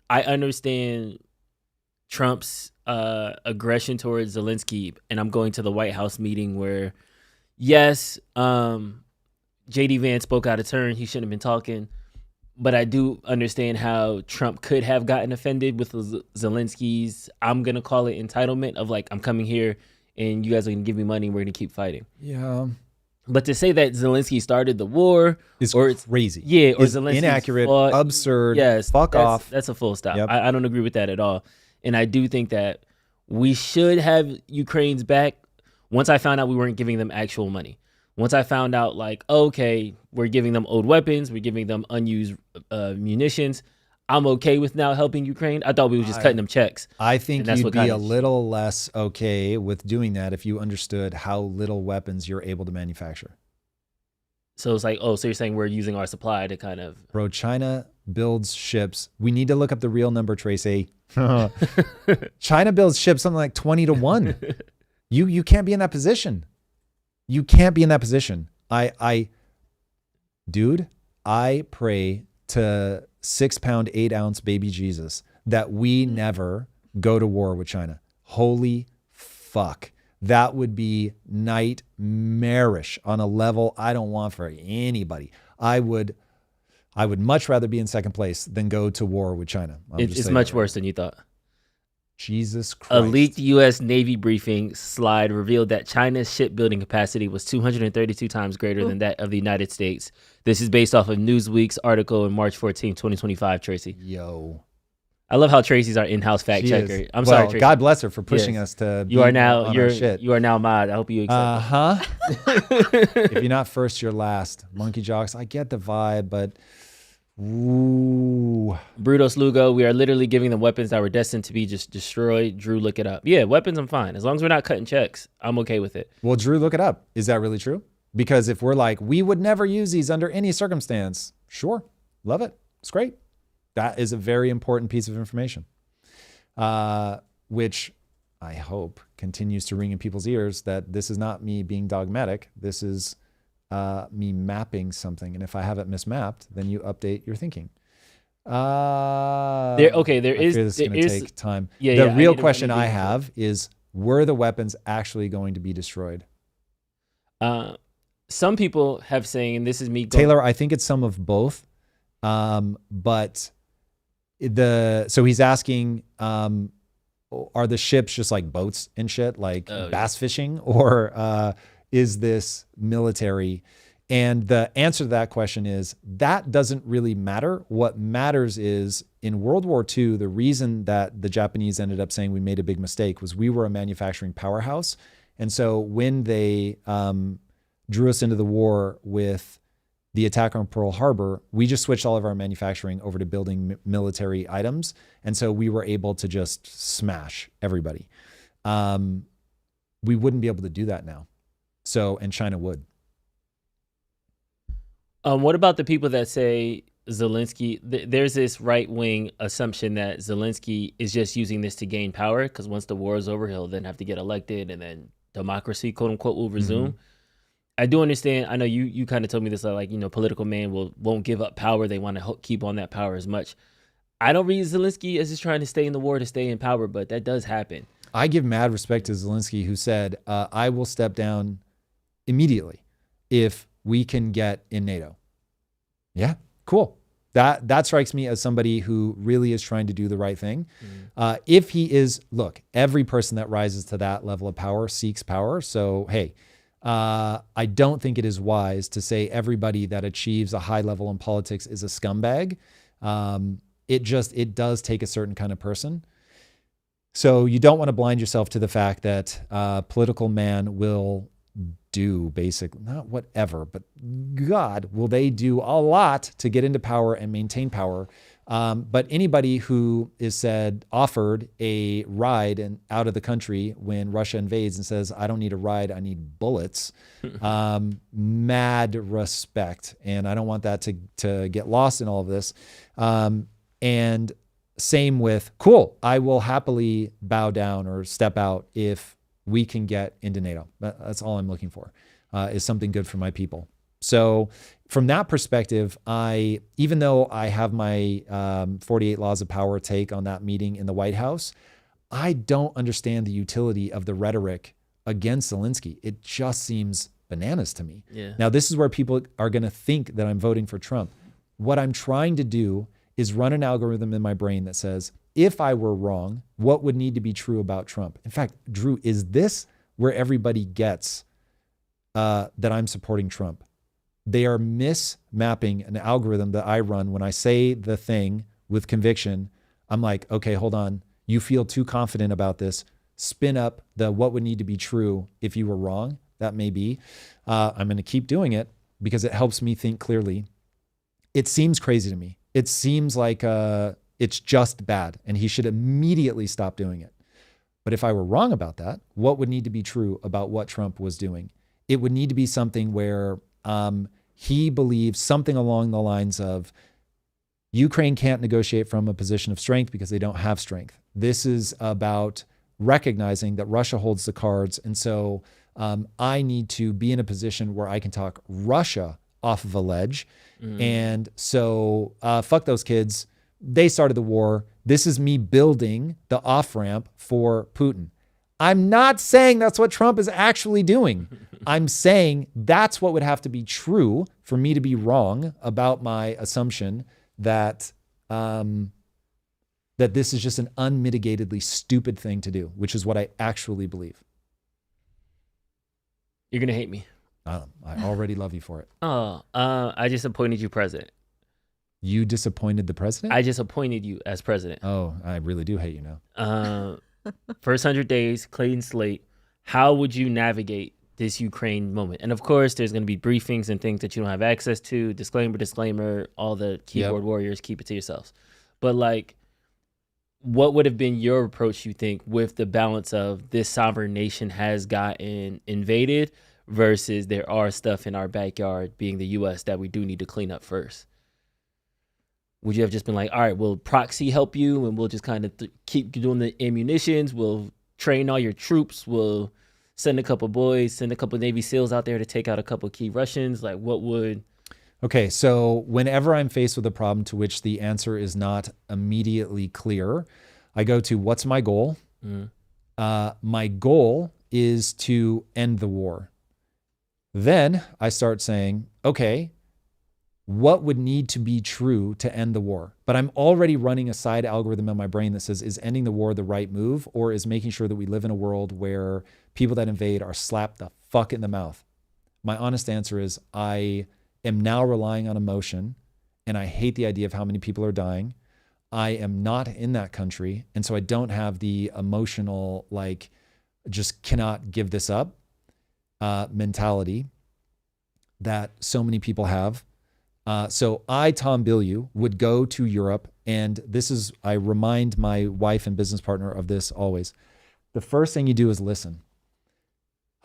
understand Trump's aggression towards Zillinsky, and I'm going to the White House meeting where, yes, J.D. Vance spoke out of turn. He shouldn't have been talking. But I do understand how Trump could have gotten offended with Zelensky's, I'm going to call it entitlement of like, I'm coming here and you guys are going to give me money and we're going to keep fighting.
Yeah.
But to say that Zelensky started the war
It's
or
crazy.
Yeah, or
It's
Zelensky's
inaccurate,
fought,
absurd.
yes,
Fuck off.
That's a full stop.
Yep.
I don't agree with that at all. And I do think that we should have Ukraine's back. Once I found out we weren't giving them actual money. Once I found out, like, okay, we're giving them old weapons, we're giving them unused munitions, I'm okay with now helping Ukraine. I thought we were just cutting them checks.
I think
that's
you'd
what
be
got
a
us.
little less okay with doing that if you understood how little weapons you're able to manufacture.
So it's like, oh, so you're saying we're using our supply to kind of...
Bro, China builds ships. We need to look up the real number, Tracy. China builds ships something like 20-1. You can't be in that position. You can't be in that position. Dude, I pray to 6-pound, 8-ounce baby Jesus that we never go to war with China. Holy fuck. That would be nightmarish on a level I don't want for anybody. I would much rather be in second place than go to war with China.
It's much worse than you thought.
Jesus Christ.
A leaked U.S. Navy briefing slide revealed that China's shipbuilding capacity was 232 times greater than that of the United States. This is based off of Newsweek's article in March 14, 2025, Tracy.
Yo.
I love how Tracy's our in-house fact
She
checker.
is.
I'm
well,
sorry, Tracy.
God bless her for pushing
Yes.
us to
You are now
on our shit.
you are now mod. I hope you accept.
If you're not first, you're last. Monkey jocks. I get the vibe, but ooh.
Brutus Lugo, we are literally giving them weapons that were destined to be just destroyed. Drew, look it up. Yeah, weapons, I'm fine. As long as we're not cutting checks, I'm okay with it.
Well, Drew, look it up. Is that really true? Because if we're like, we would never use these under any circumstance, sure, love it. It's great. That is a very important piece of information, which I hope continues to ring in people's ears that this is not me being dogmatic. This is me mapping something. And if I have it mismapped, then you update your thinking.
There
I
is
fear this is going to take time.
Yeah,
the
yeah,
real
I
question
need
I
to-
have is, were the weapons actually going to be destroyed?
Some people have saying, and this is me going,
Taylor, I think it's some of both. But so he's asking, are the ships just like boats and shit, like bass fishing, or is this military? And the answer to that question is that doesn't really matter. What matters is in World War II, the reason that the Japanese ended up saying we made a big mistake was we were a manufacturing powerhouse. And so when they drew us into the war with the attack on Pearl Harbor, we just switched all of our manufacturing over to building military items. And so we were able to just smash everybody. We wouldn't be able to do that now. So, and China would.
what about the people that say Zillinsky, there's this right-wing assumption that Zillinsky is just using this to gain power because once the war is over, he'll then have to get elected and then democracy, quote unquote, will resume.
Mm-hmm.
I do understand. I know you kind of told me this, like, political man won't give up power. They want to keep on that power as much. I don't read Zillinsky as just trying to stay in the war to stay in power, but that does happen.
I give mad respect to Zillinsky, who said, I will step down immediately if we can get in NATO. Yeah, cool. That strikes me as somebody who really is trying to do the right thing. If he is, look, every person that rises to that level of power seeks power. So, hey, I don't think it is wise to say everybody that achieves a high level in politics is a scumbag. It does take a certain kind of person. So you don't want to blind yourself to the fact that political man will do not whatever, but God, will they do a lot to get into power and maintain power. But anybody who is offered a ride and out of the country when Russia invades and says, I don't need a ride, I need bullets, mad respect. And I don't want that to get lost in all of this. And same with, cool, I will happily bow down or step out if we can get into NATO. That's all I'm looking for, is something good for my people. So from that perspective, even though I have my 48 laws of power take on that meeting in the White House, I don't understand the utility of the rhetoric against Zillinsky. It just seems bananas to me.
Yeah.
Now, this is where people are going to think that I'm voting for Trump. what I'm trying to do is run an algorithm in my brain that says, if I were wrong, what would need to be true about Trump? In fact, Drew, is this where everybody gets that I'm supporting Trump? They are mismapping an algorithm that I run when I say the thing with conviction. I'm like, okay, hold on. You feel too confident about this. Spin up the what would need to be true if you were wrong. That may be. I'm going to keep doing it because it helps me think clearly. It seems crazy to me. It seems like it's just bad and he should immediately stop doing it. But if I were wrong about that, what would need to be true about what Trump was doing? It would need to be something where he believes something along the lines of Ukraine can't negotiate from a position of strength because they don't have strength. This is about recognizing that Russia holds the cards. And so I need to be in a position where I can talk Russia off of a ledge. And so fuck those kids. They started the war. This is me building the off-ramp for Putin. I'm not saying that's what Trump is actually doing. I'm saying that's what would have to be true for me to be wrong about my assumption that that this is just an unmitigatedly stupid thing to do, which is what I actually believe.
You're going to hate me.
I already love you for it.
I just appointed you president.
You disappointed the president?
I just appointed you as president.
Oh, I really do hate you now.
First 100 days, clean slate. How would you navigate this Ukraine moment? And of course, there's going to be briefings and things that you don't have access to. Disclaimer, all the keyboard warriors, keep it to yourselves. But like, what would have been your approach, you think, with the balance of this sovereign nation has gotten invaded versus there are stuff in our backyard, being the U.S., that we do need to clean up first? Would you have just been like, all right, we'll proxy help you and we'll just kind of keep doing the ammunitions. We'll train all your troops. We'll send a couple boys, send a couple Navy SEALs out there to take out a couple key Russians. Like, what would...
Okay, so whenever I'm faced with a problem to which the answer is not immediately clear, I go to what's my goal? My goal is to end the war. Then I start saying, okay, what would need to be true to end the war? But I'm already running a side algorithm in my brain that says, is ending the war the right move, or is making sure that we live in a world where people that invade are slapped the fuck in the mouth? My honest answer is I am now relying on emotion, and I hate the idea of how many people are dying. I am not in that country, and so I don't have the emotional, like, just cannot give this up mentality that so many people have. So I, Tom Bilyeu, would go to Europe, and this is, I remind my wife and business partner of this always. The first thing you do is listen.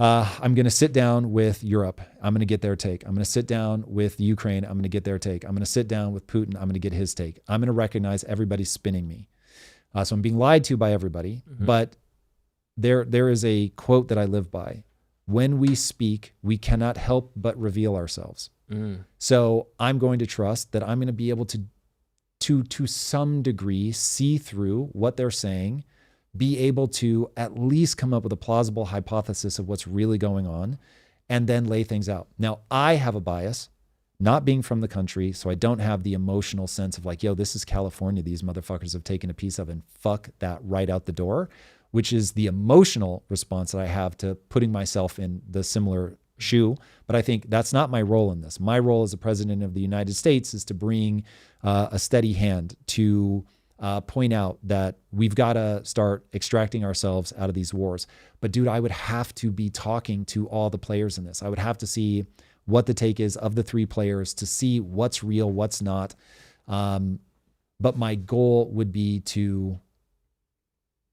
I'm going to sit down with Europe. I'm going to get their take. I'm going to sit down with Ukraine. I'm going to get their take. I'm going to sit down with Putin. I'm going to get his take. I'm going to recognize everybody's spinning me. So I'm being lied to by everybody, but there is a quote that I live by. When we speak, we cannot help but reveal ourselves. So I'm going to trust that I'm going to be able to some degree see through what they're saying, be able to at least come up with a plausible hypothesis of what's really going on, and then lay things out. Now, I have a bias, not being from the country, so I don't have the emotional sense of like, yo, this is California, these motherfuckers have taken a piece of, and fuck that right out the door, which is the emotional response that I have to putting myself in the similar shoe. But I think that's not my role in this. My role as the president of the United States is to bring a steady hand to point out that we've got to start extracting ourselves out of these wars. But dude, I would have to be talking to all the players in this. I would have to see what the take is of the three players to see what's real, what's not. But my goal would be to,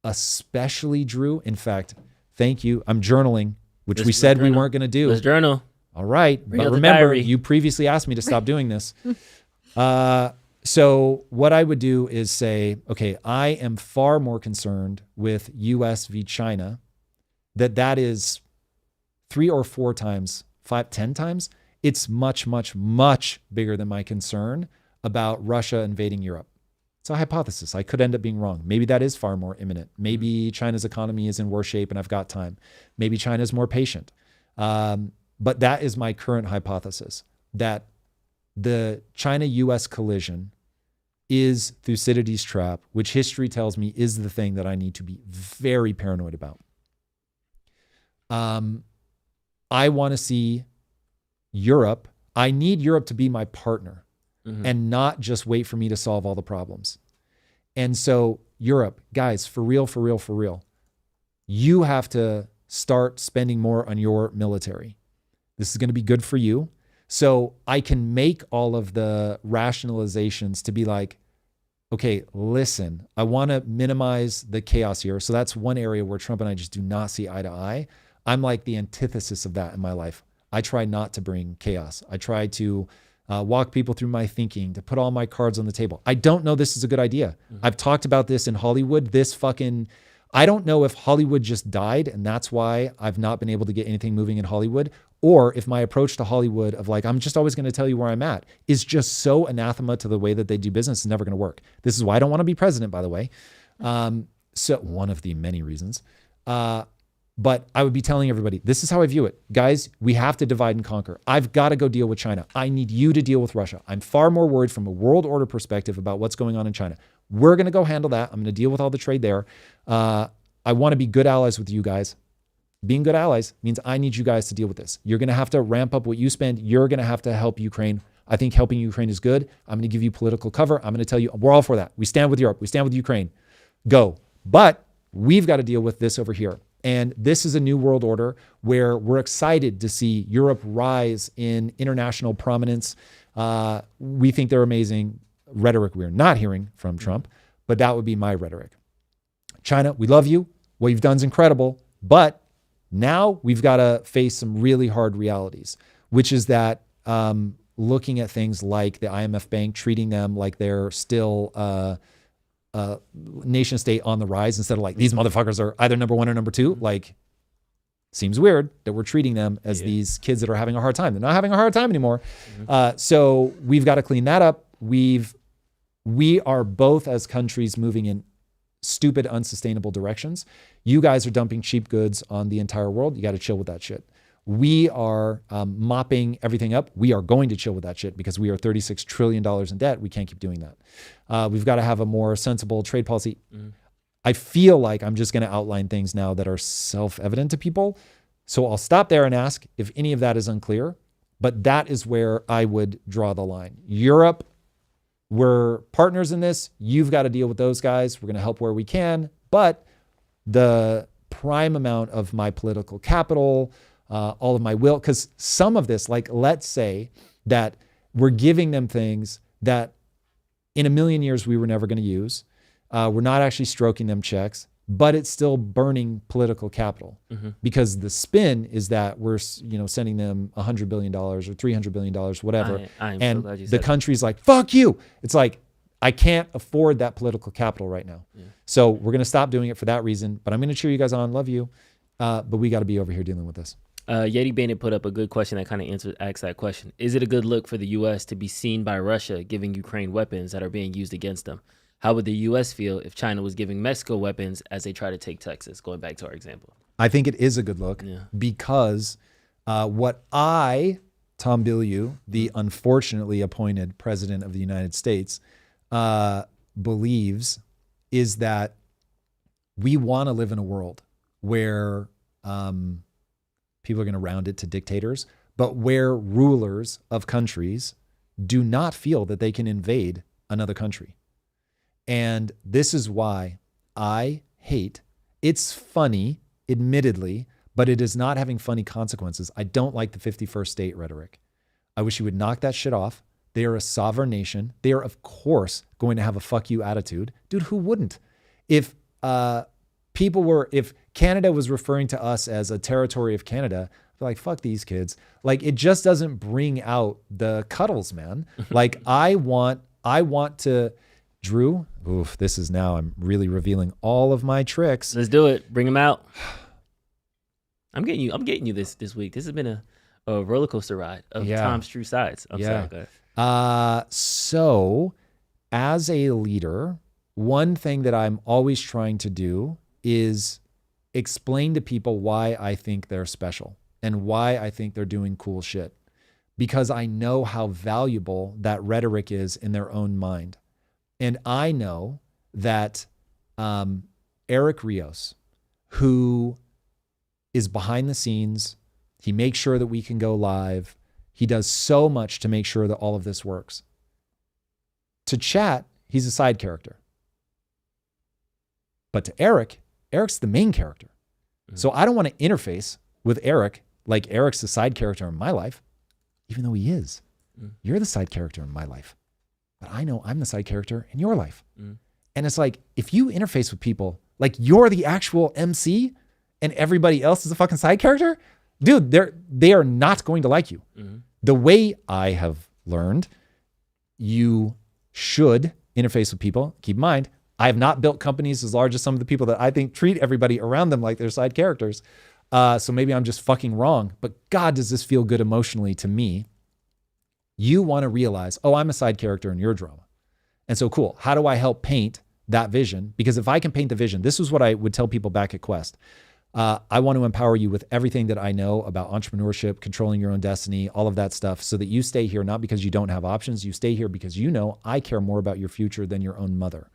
especially Drew, in fact, thank you. I'm journaling, which we said we weren't going to do.
Let's journal.
All right.
Bring
but
out the
remember,
diary.
you previously asked me to stop doing this. So what I would do is say, okay, I am far more concerned with US v China, that is 3 or 4 times, 5, 10 times. It's much, much, much bigger than my concern about Russia invading Europe. It's a hypothesis. I could end up being wrong. Maybe that is far more imminent. Maybe China's economy is in worse shape and I've got time. Maybe China's more patient. But that is my current hypothesis, that the China-US collision is Thucydides' trap, which history tells me is the thing that I need to be very paranoid about. I want to see Europe. I need Europe to be my partner and not just wait for me to solve all the problems. And so Europe, guys, for real, you have to start spending more on your military. This is going to be good for you. So I can make all of the rationalizations to be like, okay, listen, I want to minimize the chaos here. So that's one area where Trump and I just do not see eye to eye. I'm like the antithesis of that in my life. I try not to bring chaos. I try to walk people through my thinking, to put all my cards on the table. I don't know this is a good idea. I've talked about this in Hollywood. I don't know if Hollywood just died and that's why I've not been able to get anything moving in Hollywood, or if my approach to Hollywood of like, I'm just always going to tell you where I'm at is just so anathema to the way that they do business. It's never going to work. This is why I don't want to be president, by the way. So one of the many reasons. But I would be telling everybody, this is how I view it. Guys, we have to divide and conquer. I've got to go deal with China. I need you to deal with Russia. I'm far more worried from a world order perspective about what's going on in China. We're going to go handle that. I'm going to deal with all the trade there. I want to be good allies with you guys. Being good allies means I need you guys to deal with this. You're going to have to ramp up what you spend. You're going to have to help Ukraine. I think helping Ukraine is good. I'm going to give you political cover. I'm going to tell you, we're all for that. We stand with Europe. We stand with Ukraine. Go. But we've got to deal with this over here. And this is a new world order where we're excited to see Europe rise in international prominence. We think they're amazing. Rhetoric we're not hearing from Trump, but that would be my rhetoric. China, we love you. What you've done is incredible. But now we've got to face some really hard realities, which is that looking at things like the IMF bank, treating them like they're still nation state on the rise instead of like these motherfuckers are either number one or number two. Like, seems weird that we're treating them as these kids that are having a hard time. They're not having a hard time anymore. So we've got to clean that up. We are both as countries moving in stupid, unsustainable directions. You guys are dumping cheap goods on the entire world. You got to chill with that shit. We are mopping everything up. We are going to chill with that shit because we are $36 trillion in debt. We can't keep doing that. We've got to have a more sensible trade policy. I feel like I'm just going to outline things now that are self-evident to people. So I'll stop there and ask if any of that is unclear. But that is where I would draw the line. Europe, we're partners in this. You've got to deal with those guys. We're going to help where we can. But the prime amount of my political capital, all of my will, because some of this, like let's say that we're giving them things that in a million years we were never going to use. We're not actually stroking them checks, but it's still burning political capital because the spin is that we're sending them $100 billion or $300 billion, whatever.
I'm
and
so glad you
the
said
country's like, fuck you. It's like, I can't afford that political capital right now. So we're going to stop doing it for that reason, but I'm going to cheer you guys on. Love you. But we got to be over here dealing with this.
Yeti Bandit put up a good question that kind of asks that question. Is it a good look for the U.S. to be seen by Russia giving Ukraine weapons that are being used against them? How would the U.S. feel if China was giving Mexico weapons as they try to take Texas, going back to our example?
I think it is a good look because what Tom Bilyeu, the unfortunately appointed president of the United States, believes is that we want to live in a world where people are going to round it to dictators, but where rulers of countries do not feel that they can invade another country. And this is why I hate, it's funny, admittedly, but it is not having funny consequences. I don't like the 51st state rhetoric. I wish you would knock that shit off. They are a sovereign nation. They are, of course, going to have a fuck you attitude. Dude, who wouldn't? If Canada was referring to us as a territory of Canada, they're like, fuck these kids. Like, it just doesn't bring out the cuddles, man. Like, I want to, Drew, this is now, I'm really revealing all of my tricks.
Let's do it. Bring them out. I'm getting you this week. This has been a roller coaster ride of Tom's true sides. I'm sorry. Go ahead.
So as a leader, one thing that I'm always trying to do is explain to people why I think they're special and why I think they're doing cool shit. because I know how valuable that rhetoric is in their own mind. And I know that Eric Rios, who is behind the scenes, he makes sure that we can go live. He does so much to make sure that all of this works. To chat, he's a side character. But to Eric, Eric's the main character. So I don't want to interface with Eric like Eric's the side character in my life, even though he is. You're the side character in my life. But I know I'm the side character in your life. And it's like, if you interface with people like you're the actual MC and everybody else is a fucking side character, dude, they are not going to like you. The way I have learned, you should interface with people. Keep in mind, I have not built companies as large as some of the people that I think treat everybody around them like they're side characters. So maybe I'm just fucking wrong, but God, does this feel good emotionally to me? You want to realize, oh, I'm a side character in your drama. And so cool. How do I help paint that vision? Because if I can paint the vision, this is what I would tell people back at Quest. I want to empower you with everything that I know about entrepreneurship, controlling your own destiny, all of that stuff, so that you stay here, not because you don't have options. You stay here because you know I care more about your future than your own mother.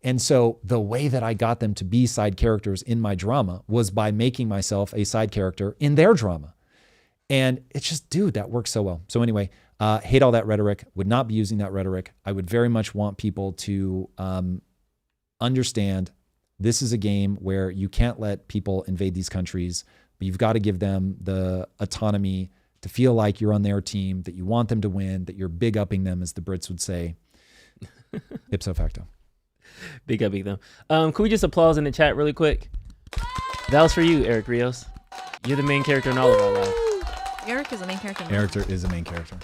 And so the way that I got them to be side characters in my drama was by making myself a side character in their drama. And it's just, dude, that works so well. So anyway, hate all that rhetoric, would not be using that rhetoric. I would very much want people to understand this is a game where you can't let people invade these countries, but you've got to give them the autonomy to feel like you're on their team, that you want them to win, that you're big upping them, as the Brits would say. Ipso facto.
Big upping them. Can we just applause in the chat really quick? That was for you, Eric Rios. You're the main character in all of our lives.
Eric is the main character.
Eric is a main character.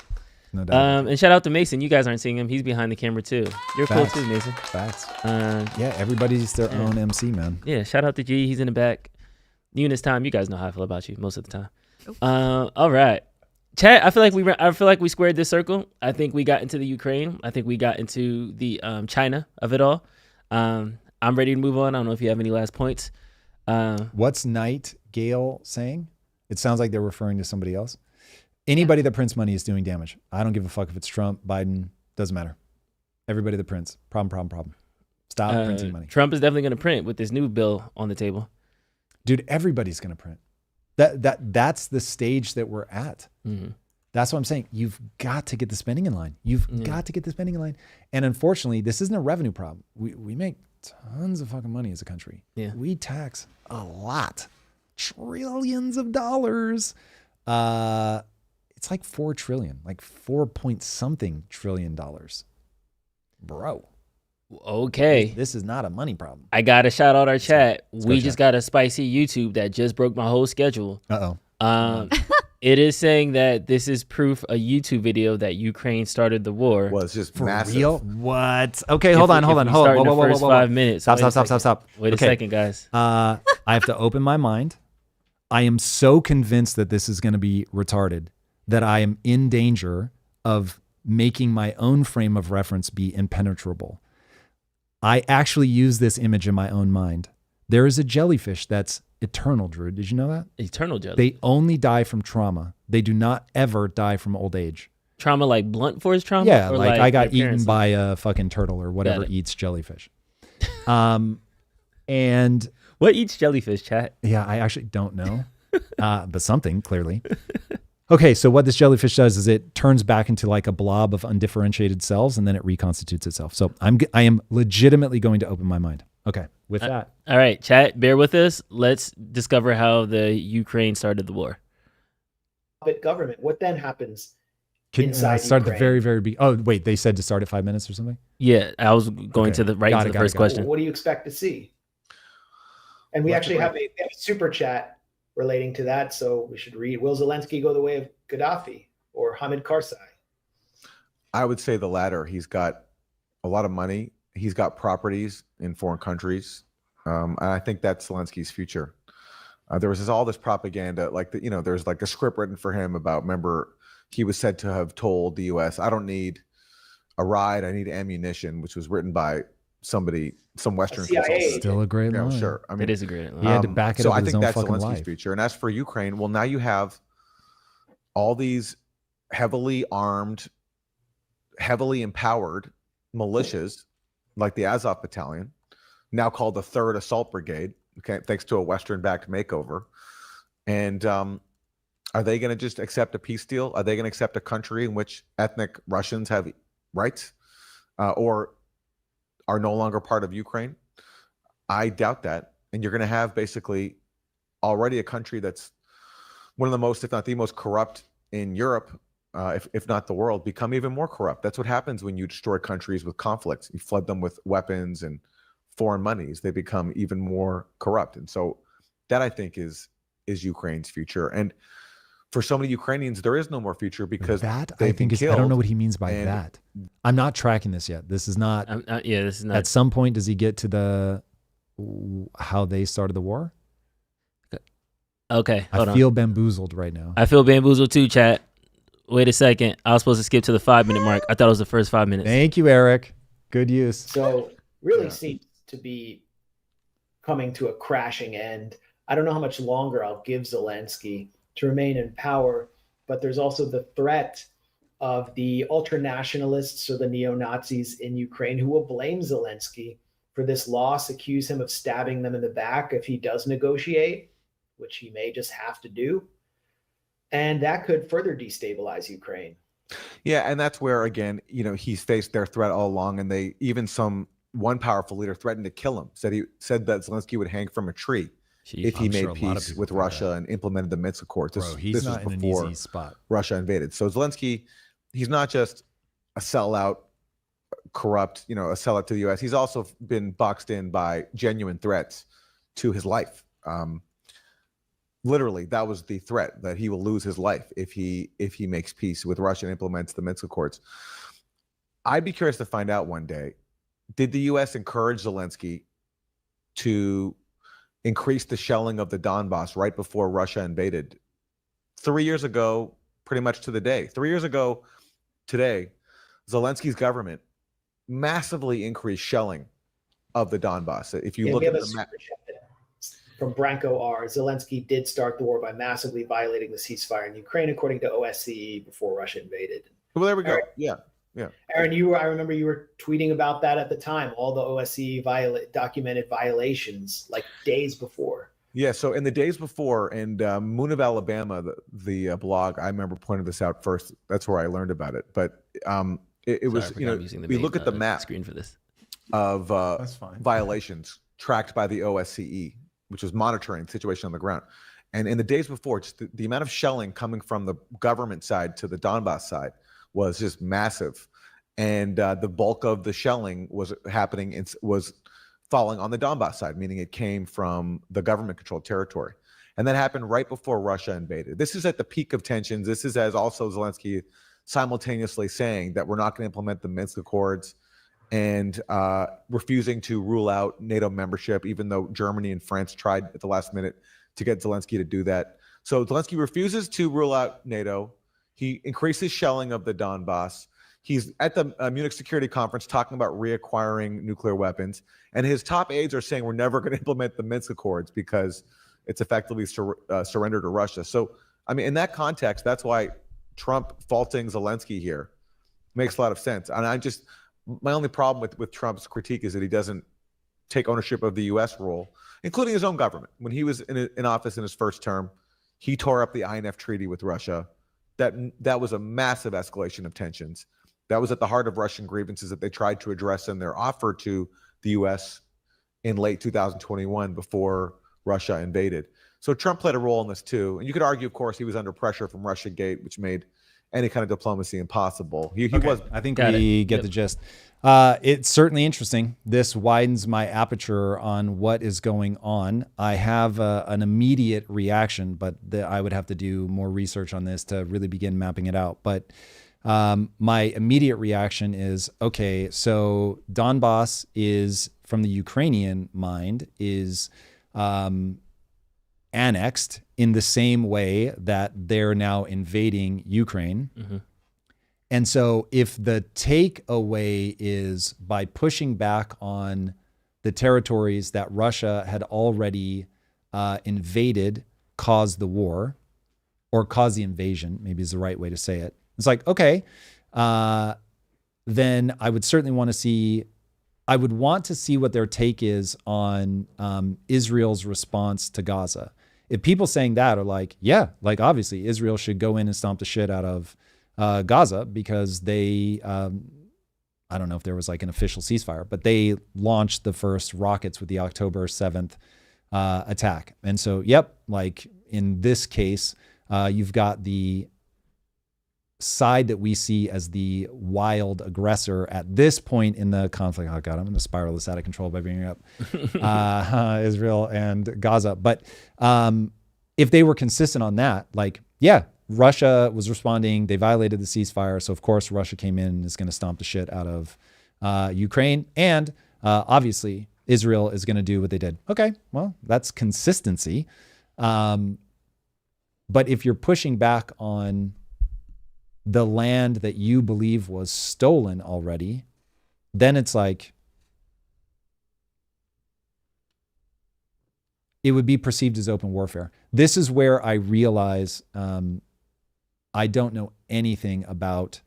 No doubt.
And shout out to Mason. You guys aren't seeing him. He's behind the camera too. You're
Facts.
cool too, Mason.
Facts.
Uh,
Yeah, everybody's their own MC, man.
yeah, shout out to G. He's in the back. You and his time. You guys know how I feel about you most of the time. All right. Chat, I feel like we squared this circle. I think we got into the Ukraine. I think we got into the China of it all. I'm ready to move on. I don't know if you have any last points.
What's Nightingale saying? It sounds like they're referring to somebody else. Anybody that prints money is doing damage. I don't give a fuck if it's Trump, Biden, doesn't matter. Everybody that prints. Problem. Stop printing money.
Trump is definitely going to print with this new bill on the table.
Dude, everybody's going to print. That's the stage that we're at. That's what I'm saying. You've got to get the spending in line. You've got to get the spending in line. And unfortunately, this isn't a revenue problem. We make tons of fucking money as a country.
Yeah.
We tax a lot. Trillions of dollars. It's like 4 trillion, like 4 point something trillion dollars. Bro.
Okay.
This is not a money problem.
I got to shout out our chat.
Let's
We
go,
just
chat.
got a spicy YouTube that just broke my whole schedule.
Uh-oh.
It is saying that this is proof a YouTube video that Ukraine started the war.
Well, it's just
For
massive.
real? What? Okay, hold on.
If we start in the first 5 minutes.
Stop.
Wait a
Okay.
second, guys.
I have to open my mind. I am so convinced that this is going to be retarded that I am in danger of making my own frame of reference be impenetrable. I actually use this image in my own mind. There is a jellyfish that's eternal, Drew. Did you know that?
Eternal jelly.
They only die from trauma. They do not ever die from old age.
Trauma like blunt force trauma?
Yeah,
Or
like I got
their
eaten
parents-
by a fucking turtle or whatever
it.
eats jellyfish. And
What eats jellyfish, chat?
yeah, I actually don't know, but something clearly. Okay, so what this jellyfish does is it turns back into like a blob of undifferentiated cells, and then it reconstitutes itself. So I am legitimately going to open my mind. Okay, with that,
All right, chat, bear with us. Let's discover how the Ukraine started the war.
Government. What then happens?
can
inside
start at the
Ukraine.
very, very beginning. Oh, wait, they said to start at 5 minutes or something?
Yeah, I was going
Okay.
to the right
Got
to
it,
the
got it,
first
got it.
question.
What do you expect to see? And we
Left
actually
to
have a super chat relating to that, so we should read. Will Zelensky go the way of Gaddafi or Hamid Karzai?
I would say the latter. He's got a lot of money. He's got properties in foreign countries. And I think that's Zelensky's future. There was all this propaganda, like there's like a script written for him about. Remember, he was said to have told the U.S., "I don't need a ride, I need ammunition," which was written by somebody, some Western
CIA
consultant.
agent.
Still a great
Yeah,
line.
sure. I mean,
It is a great line.
He had to back it
so
up
I
with his
think
own
that's
fucking
Zelensky's
life.
future. And as for Ukraine, well, now you have all these heavily armed, heavily empowered militias like the Azov Battalion, now called the 3rd Assault Brigade, okay, thanks to a Western-backed makeover. And are they going to just accept a peace deal? Are they going to accept a country in which ethnic Russians have rights or are no longer part of Ukraine? I doubt that. And you're going to have basically already a country that's one of the most, if not the most corrupt in Europe, if not the world, become even more corrupt. That's what happens when you destroy countries with conflicts. You flood them with weapons and foreign monies. They become even more corrupt. And so that, I think, is Ukraine's future. And for so many Ukrainians, there is no more future because
that, I think, is, I don't know what he means by that. I'm not tracking this yet. This is not.
This is not.
At some point, does he get to how they started the war?
Okay,
I feel bamboozled right now.
I feel bamboozled too, chat. Wait a second. I was supposed to skip to the 5-minute mark. I thought it was the first 5 minutes.
Thank you, Eric. Good use.
So really seems to be coming to a crashing end. I don't know how much longer I'll give Zelensky to remain in power, but there's also the threat of the ultra-nationalists or the neo-Nazis in Ukraine who will blame Zelensky for this loss, accuse him of stabbing them in the back if he does negotiate, which he may just have to do. And that could further destabilize Ukraine.
Yeah, and that's where, again, he's faced their threat all along, and they even one powerful leader threatened to kill him. Said that Zelensky would hang from a tree if he made peace with Russia and implemented the Minsk Accords.
He's not in an easy spot.
Russia invaded. So Zelensky, he's not just a sellout, corrupt, a sellout to the U.S. He's also been boxed in by genuine threats to his life. Literally, that was the threat, that he will lose his life if he makes peace with Russia and implements the Minsk Accords. I'd be curious to find out one day, did the U.S. encourage Zelensky to increase the shelling of the Donbass right before Russia invaded? 3 years ago, pretty much to the day. 3 years ago today, Zelensky's government massively increased shelling of the Donbass. If you look at the map.
From Branko R. Zelensky did start the war by massively violating the ceasefire in Ukraine, according to OSCE, before Russia invaded.
Well, there we go.
Aaron,
Yeah.
Aaron, I remember you were tweeting about that at the time, all the OSCE documented violations like days before.
Yeah, so in the days before, and Moon of Alabama, the blog, I remember pointing this out first. That's where I learned about it. But it was, we look at the map
screen for this
of violations tracked by the OSCE, which was monitoring the situation on the ground. And in the days before, just the amount of shelling coming from the government side to the Donbass side was just massive. And the bulk of the shelling was falling on the Donbass side, meaning it came from the government-controlled territory. And that happened right before Russia invaded. This is at the peak of tensions. This is as also Zelensky simultaneously saying that we're not going to implement the Minsk Accords and refusing to rule out NATO membership, even though Germany and France tried at the last minute to get Zelensky to do that. So Zelensky refuses to rule out NATO. He increases shelling of the Donbass. He's at the Munich Security Conference talking about reacquiring nuclear weapons. And his top aides are saying we're never going to implement the Minsk Accords because it's effectively surrender to Russia. So, I mean, in that context, that's why Trump faulting Zelensky here makes a lot of sense. And my only problem with Trump's critique is that he doesn't take ownership of the U.S. role, including his own government. When he was in office in his first term, he tore up the INF treaty with Russia. That was a massive escalation of tensions. That was at the heart of Russian grievances that they tried to address in their offer to the U.S. in late 2021 before Russia invaded. So Trump played a role in this too. And you could argue, of course, he was under pressure from Russiagate, which made any kind of diplomacy impossible. He was.
I think we get the gist. It's certainly interesting. This widens my aperture on what is going on. I have an immediate reaction, but I would have to do more research on this to really begin mapping it out. But my immediate reaction is, okay, so Donbass is, from the Ukrainian mind, is annexed in the same way that they're now invading Ukraine. Mm-hmm. And so if the takeaway is by pushing back on the territories that Russia had already invaded, caused the war, or caused the invasion, maybe is the right way to say it, It's like, okay, then I would certainly want to see, I would want to see what their take is on Israel's response to Gaza. If people saying that are like, yeah, like obviously Israel should go in and stomp the shit out of Gaza because they, I don't know if there was like an official ceasefire, but they launched the first rockets with the October 7th attack. And so, yep, like in this case, you've got the side that we see as the wild aggressor at this point in the conflict. Oh God, I'm going to spiral this out of control by bringing up Israel and Gaza. But if they were consistent on that, like, yeah, Russia was responding. They violated the ceasefire. So of course, Russia came in and is going to stomp the shit out of Ukraine. And obviously, Israel is going to do what they did. Okay, well, that's consistency. But if you're pushing back on the land that you believe was stolen already, then it's like, it would be perceived as open warfare. This is where I realize I don't know anything about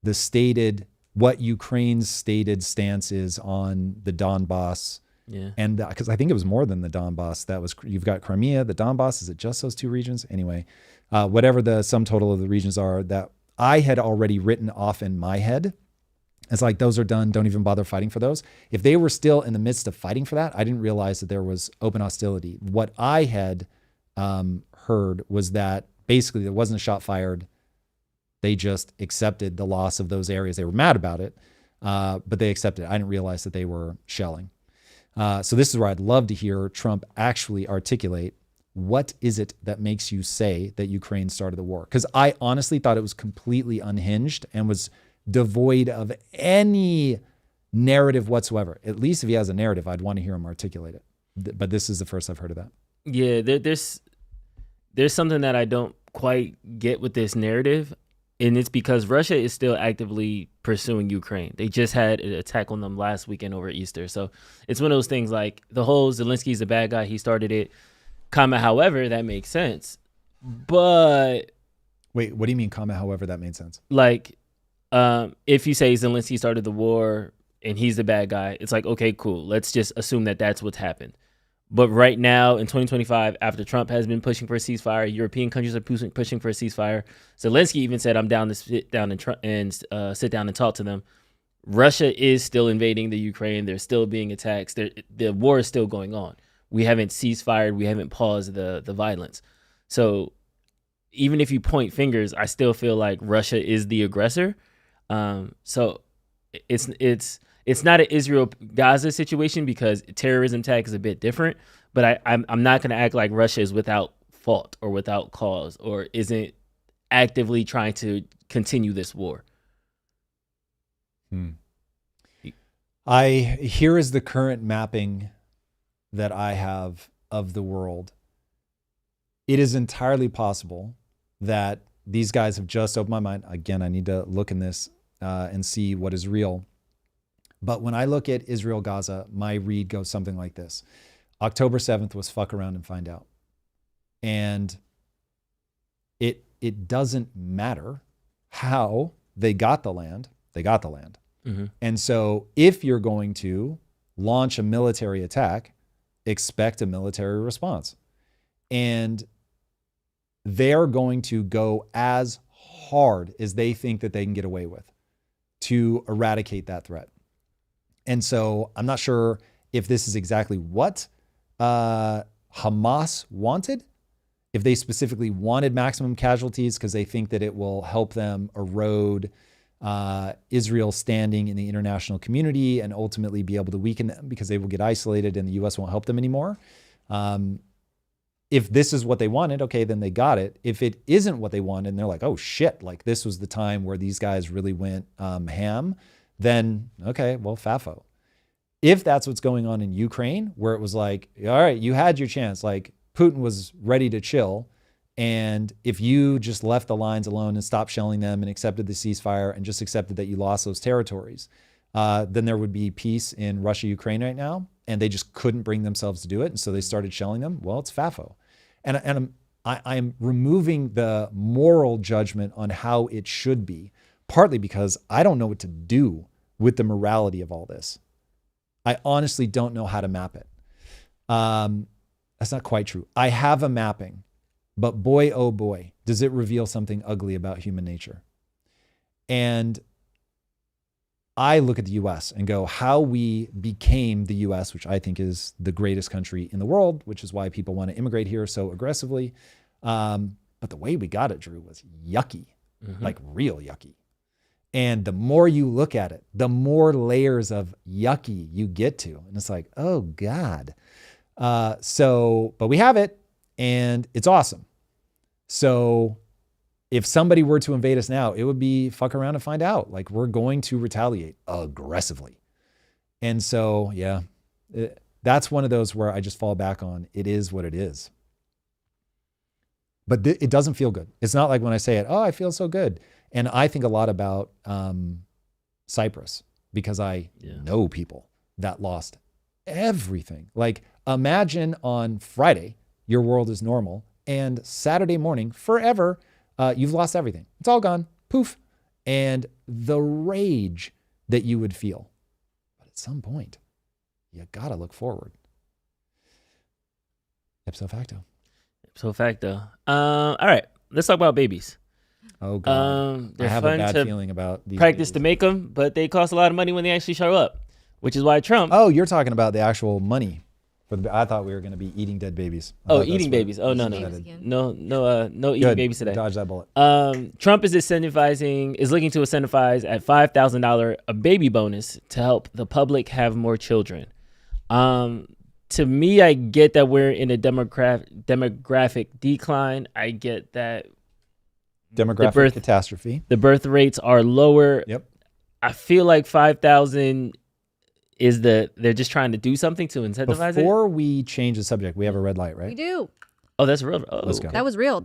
the stated, what Ukraine's stated stance is on the Donbass.
Yeah.
And because I think it was more than the Donbass. That was, you've got Crimea, the Donbass. Is it just those two regions? Anyway, whatever the sum total of the regions are that I had already written off in my head. It's like, those are done. Don't even bother fighting for those. If they were still in the midst of fighting for that, I didn't realize that there was open hostility. What I had heard was that basically there wasn't a shot fired. They just accepted the loss of those areas. They were mad about it, but they accepted it. I didn't realize that they were shelling. So this is where I'd love to hear Trump actually articulate, what is it that makes you say that Ukraine started the war? Because I honestly thought it was completely unhinged and was devoid of any narrative whatsoever. At least if he has a narrative, I'd want to hear him articulate it. But this is the first I've heard of that.
Yeah, there's something that I don't quite get with this narrative, and it's because Russia is still actively pursuing Ukraine. They just had an attack on them last weekend over Easter. So it's one of those things like the whole Zillinsky's a bad guy, he started it. However, that makes sense. But
wait, what do you mean, however that made sense?
Like, if you say Zelensky started the war and he's the bad guy, it's like, okay, cool. Let's just assume that that's what's happened. But right now in 2025, after Trump has been pushing for a ceasefire, European countries are pushing for a ceasefire. Zelensky even said, I'm down to sit down and talk to them. Russia is still invading the Ukraine. They're still being attacked. The war is still going on. We haven't ceased. We haven't paused the violence. So even if you point fingers, I still feel like Russia is the aggressor. So it's not an Israel-Gaza situation because terrorism tag is a bit different. But I'm not going to act like Russia is without fault or without cause or isn't actively trying to continue this war.
Here is the current mapping that I have of the world. It is entirely possible that these guys have just opened my mind. Again, I need to look in this and see what is real. But when I look at Israel, Gaza, my read goes something like this. October 7th was fuck around and find out. And it doesn't matter how they got the land. They got the land.
Mm-hmm.
And so if you're going to launch a military attack, expect a military response. And they're going to go as hard as they think that they can get away with to eradicate that threat. And so I'm not sure if this is exactly what Hamas wanted, if they specifically wanted maximum casualties because they think that it will help them erode Israel's standing in the international community and ultimately be able to weaken them because they will get isolated and the U.S. won't help them anymore. If this is what they wanted, okay, then they got it. If it isn't what they wanted and they're like, oh shit, like this was the time where these guys really went ham, then okay, well, FAFO. If that's what's going on in Ukraine, where it was like, all right, you had your chance, like Putin was ready to chill. And if you just left the lines alone and stopped shelling them and accepted the ceasefire and just accepted that you lost those territories, then there would be peace in Russia, Ukraine right now. And they just couldn't bring themselves to do it. And so they started shelling them. Well, it's FAFO. And I'm removing the moral judgment on how it should be, partly because I don't know what to do with the morality of all this. I honestly don't know how to map it. That's not quite true. I have a mapping, but boy, oh boy, does it reveal something ugly about human nature. And I look at the US and go, how we became the US, which I think is the greatest country in the world, which is why people want to immigrate here so aggressively. But the way we got it, Drew, was yucky, like real yucky. And the more you look at it, the more layers of yucky you get to. And it's like, oh God. But we have it and it's awesome. So if somebody were to invade us now, it would be fuck around and find out. Like, we're going to retaliate aggressively. And so, yeah, that's one of those where I just fall back on, it is what it is. But it doesn't feel good. It's not like when I say it, oh, I feel so good. And I think a lot about Cyprus because I know people that lost everything. Like, imagine on Friday, your world is normal, and Saturday morning, forever, you've lost everything. It's all gone. Poof. And the rage that you would feel. But at some point, you got to look forward. Ipso facto.
Ipso facto. All right. Let's talk about babies.
Oh, God.
They're
I have
fun
a bad
to
feeling about these
practice
babies.
to make them, but they cost a lot of money when they actually show up, which is why Trump.
Oh, you're talking about the actual money. I thought we were going to be eating dead babies.
Eating babies. Oh, no eating babies today.
Dodge that bullet.
Trump is looking to incentivize at $5,000 a baby bonus to help the public have more children. To me, I get that we're in a demographic decline. I get that
Demographic catastrophe.
The birth rates are lower.
Yep.
I feel like 5,000 they're just trying to do something to incentivize it.
Before we change the subject, we have a red light, right?
We do.
Oh, that's real. Oh.
Let's go.
That was real.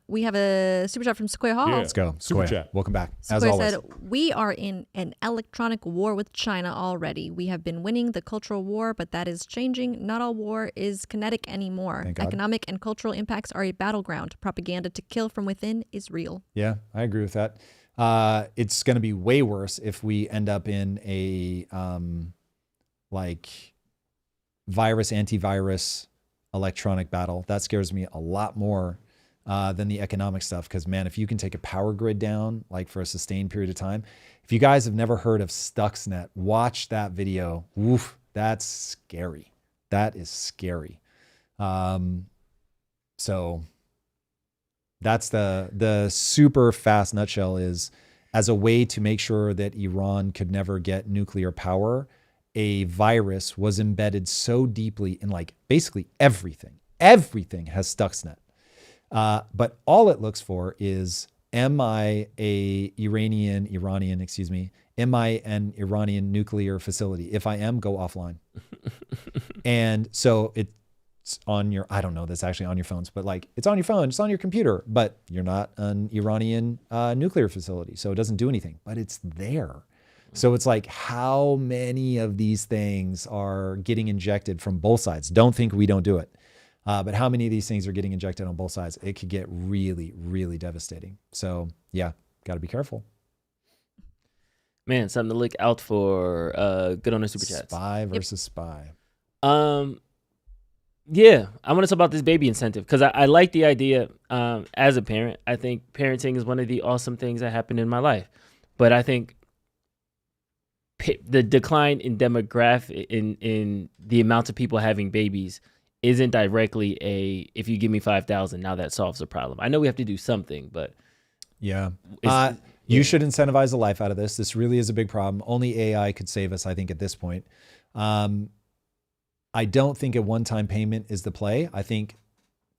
We have a super chat from Sequoia Hall.
Let's go.
Super
Sequoia.
chat.
Welcome back. As
Sequoia
always.
said, we are in an electronic war with China already. We have been winning the cultural war, but that is changing. Not all war is kinetic anymore.
Thank God.
Economic and cultural impacts are a battleground. Propaganda to kill from within is real.
Yeah, I agree with that. It's going to be way worse if we end up in a virus, antivirus, electronic battle. That scares me a lot more than the economic stuff. Because, man, if you can take a power grid down like for a sustained period of time, if you guys have never heard of Stuxnet, watch that video. Woof, that's scary. That is scary. So that's the super fast nutshell is, as a way to make sure that Iran could never get nuclear power, a virus was embedded so deeply in like basically everything. Everything has Stuxnet. But all it looks for is, am I an Iranian nuclear facility? If I am, go offline. And so it's on your, I don't know, that's actually on your phones, but like it's on your phone, it's on your computer, but you're not an Iranian nuclear facility. So it doesn't do anything, but it's there. So it's like, how many of these things are getting injected from both sides? Don't think we don't do it. But how many of these things are getting injected on both sides? It could get really, really devastating. So yeah, got to be careful.
Man, something to look out for. Good on the super chats.
Spy versus spy.
Yeah, I want to talk about this baby incentive because I like the idea. As a parent, I think parenting is one of the awesome things that happened in my life. But I think the decline in demographic in the amount of people having babies isn't directly if you give me 5,000, now that solves the problem. I know we have to do something, but
yeah. You should incentivize the life out of this. This really is a big problem. Only AI could save us, I think, at this point. I don't think a one-time payment is the play. I think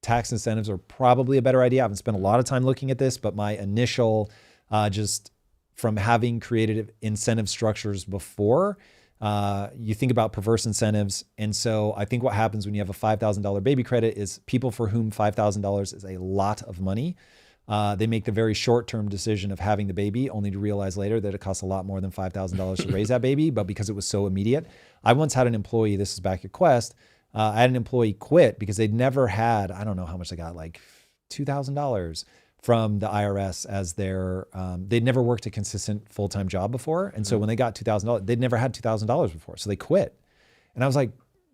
tax incentives are probably a better idea. I haven't spent a lot of time looking at this, but my initial, just from having created incentive structures before, you think about perverse incentives. And so I think what happens when you have a $5,000 baby credit is people for whom $5,000 is a lot of money. They make the very short-term decision of having the baby, only to realize later that it costs a lot more than $5,000 to raise that baby. But because it was so immediate, I once had an employee, this is back at Quest, I had an employee quit because they'd never had, I don't know how much they got, like $2,000 from the IRS as their, they'd never worked a consistent full-time job before. And so when they got $2,000, they'd never had $2,000 before. So they quit. And I was like,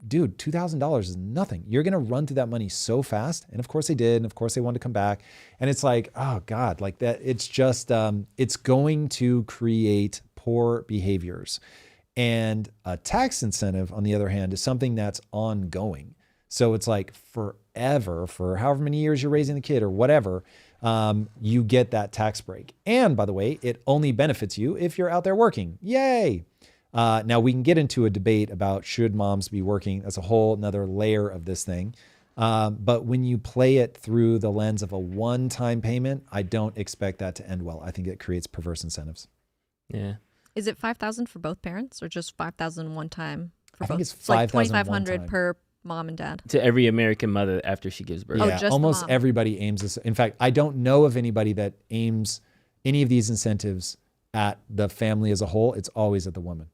dude, $2,000 is nothing. You're going to run through that money so fast. And of course they did. And of course they wanted to come back. And it's like, oh God, like that. It's just, it's going to create poor behaviors. And a tax incentive, on the other hand, is something that's ongoing. So it's like forever, for however many years you're raising the kid or whatever, you get that tax break. And by the way, it only benefits you if you're out there working. Yay. Now we can get into a debate about should moms be working. That's a whole another layer of this thing. But when you play it through the lens of a one-time payment, I don't expect that to end well. I think it creates perverse incentives.
Yeah.
Is it 5,000 for both parents or just 5,000 one time for
I
both?
think it's
like
5,000 one
2,500
time.
per mom and dad.
To every American mother after she gives birth.
Oh,
Yeah,
just
almost
mom.
everybody aims this. In fact, I don't know of anybody that aims any of these incentives at the family as a whole. It's always at the woman.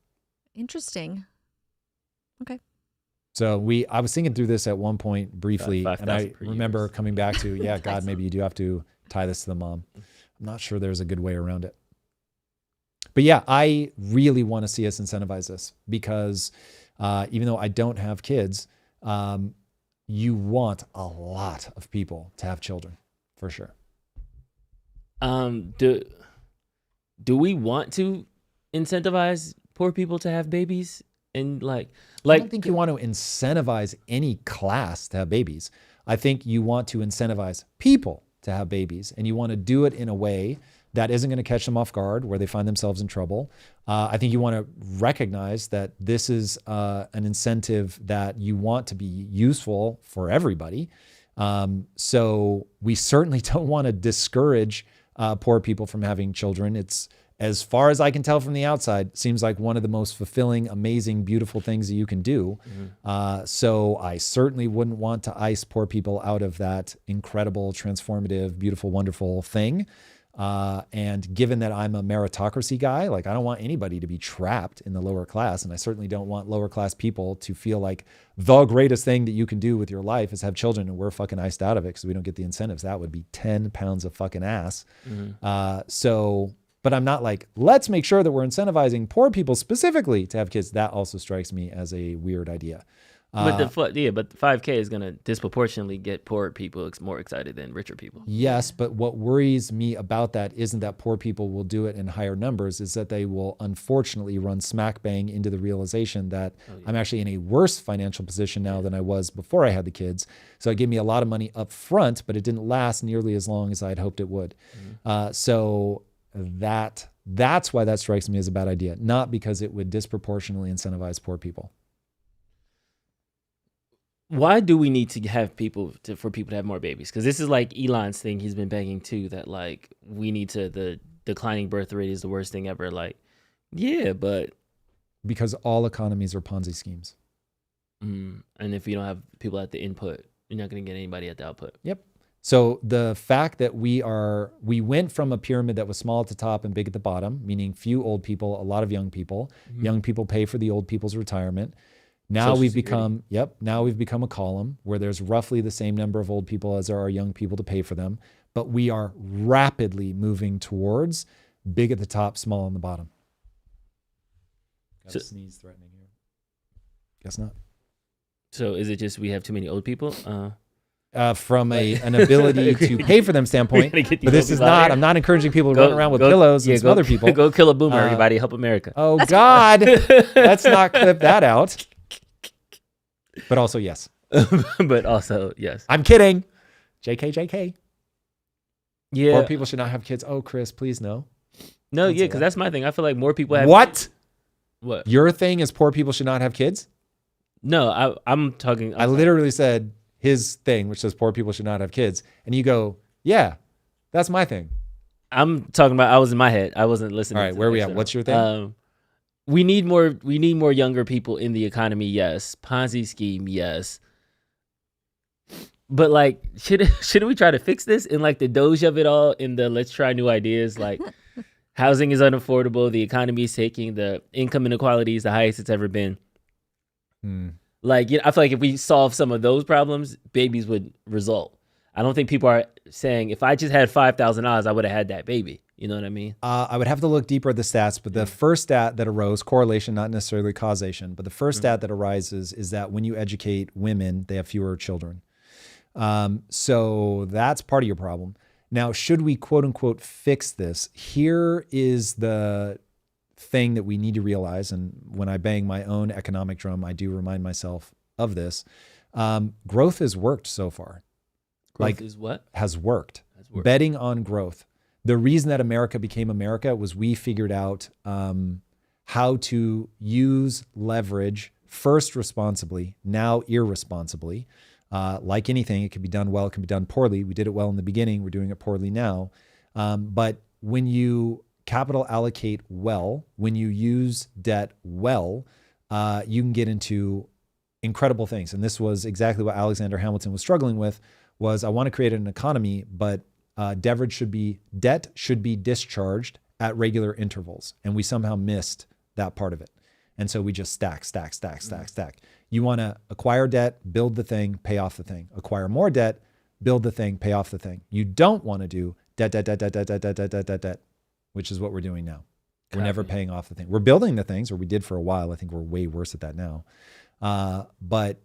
Interesting. Okay.
So I was thinking through this at one point briefly,
About
and I
5,000 per
remember
year.
coming back to, yeah, God, maybe you do have to tie this to the mom. I'm not sure there's a good way around it. But yeah, I really want to see us incentivize this because even though I don't have kids, you want a lot of people to have children, for sure.
Do we want to incentivize poor people to have babies? And
I don't think you want to incentivize any class to have babies. I think you want to incentivize people to have babies, and you want to do it in a way that isn't going to catch them off guard where they find themselves in trouble. I think you want to recognize that this is an incentive that you want to be useful for everybody. So we certainly don't want to discourage poor people from having children. It's, as far as I can tell from the outside, seems like one of the most fulfilling, amazing, beautiful things that you can do. So I certainly wouldn't want to ice poor people out of that incredible, transformative, beautiful, wonderful thing. And given that I'm a meritocracy guy, like I don't want anybody to be trapped in the lower class. And I certainly don't want lower class people to feel like the greatest thing that you can do with your life is have children and we're fucking iced out of it because we don't get the incentives. That would be 10 pounds of fucking ass. But I'm not like, let's make sure that we're incentivizing poor people specifically to have kids. That also strikes me as a weird idea.
But the 5K is going to disproportionately get poor people more excited than richer people.
Yes, but what worries me about that isn't that poor people will do it in higher numbers, is that they will unfortunately run smack bang into the realization that I'm actually in a worse financial position now than I was before I had the kids. So it gave me a lot of money up front, but it didn't last nearly as long as I had hoped it would. So that's why that strikes me as a bad idea, not because it would disproportionately incentivize poor people.
Why do we need to have for people to have more babies? Because this is like Elon's thing. He's been begging too that like we need to, the declining birth rate is the worst thing ever. Like, yeah, but
because all economies are Ponzi schemes.
And if you don't have people at the input, you're not going to get anybody at the output.
Yep. So the fact that we went from a pyramid that was small at the top and big at the bottom, meaning few old people, a lot of young people. Young people pay for the old people's retirement. Now we've become a column where there's roughly the same number of old people as there are young people to pay for them, but we are rapidly moving big at the top, small on the bottom. Got a sneeze threatening here. Guess not.
So is it just we have too many old people?
From an ability to pay for them standpoint, but this is not. I'm not encouraging people to run around with pillows and some other people.
Go kill a boomer, everybody. Help America.
Oh God, let's not clip that out. But also yes.
But also yes.
I'm kidding. JK.
Yeah.
Poor people should not have kids. Oh, Chris, please no.
No, yeah, because that's my thing. I feel like more people have.
What?
What?
Your thing is poor people should not have kids?
No, I'm talking.
I literally said his thing, which says poor people should not have kids, and you go, yeah, that's my thing.
I'm talking about. I was in my head. I wasn't listening.
All right, where are we at? What's your thing?
We need more younger people in the economy, yes. Ponzi scheme, yes. But like, shouldn't we try to fix this in like the Doge of it all? In the let's try new ideas, like housing is unaffordable, the economy is taking, the income inequality is the highest it's ever been. Like, I feel like if we solve some of those problems, babies would result. I don't think people are saying if I just had $5,000, I would have had that baby. You know what I mean?
I would have to look deeper at the stats, but the first stat that arose, correlation, not necessarily causation, but the first stat that arises is that when you educate women, they have fewer children. So that's part of your problem. Now, should we quote unquote fix this? Here is the thing that we need to realize. And when I bang my own economic drum, I do remind myself of this. Growth has worked so far.
Growth is what?
Has worked. Betting on growth. The reason that America became America was we figured out how to use leverage first responsibly, now irresponsibly. Like anything, it can be done well, it can be done poorly. We did it well in the beginning, we're doing it poorly now. But when you capital allocate well, when you use debt well, you can get into incredible things. And this was exactly what Alexander Hamilton was struggling with, was I want to create an economy, but debt should be discharged at regular intervals. And we somehow missed that part of it. And so we just stack. You want to acquire debt, build the thing, pay off the thing. Acquire more debt, build the thing, pay off the thing. You don't want to do debt, which is what we're doing now. We're never paying off the thing. We're building the things, or we did for a while. I think we're way worse at that now. But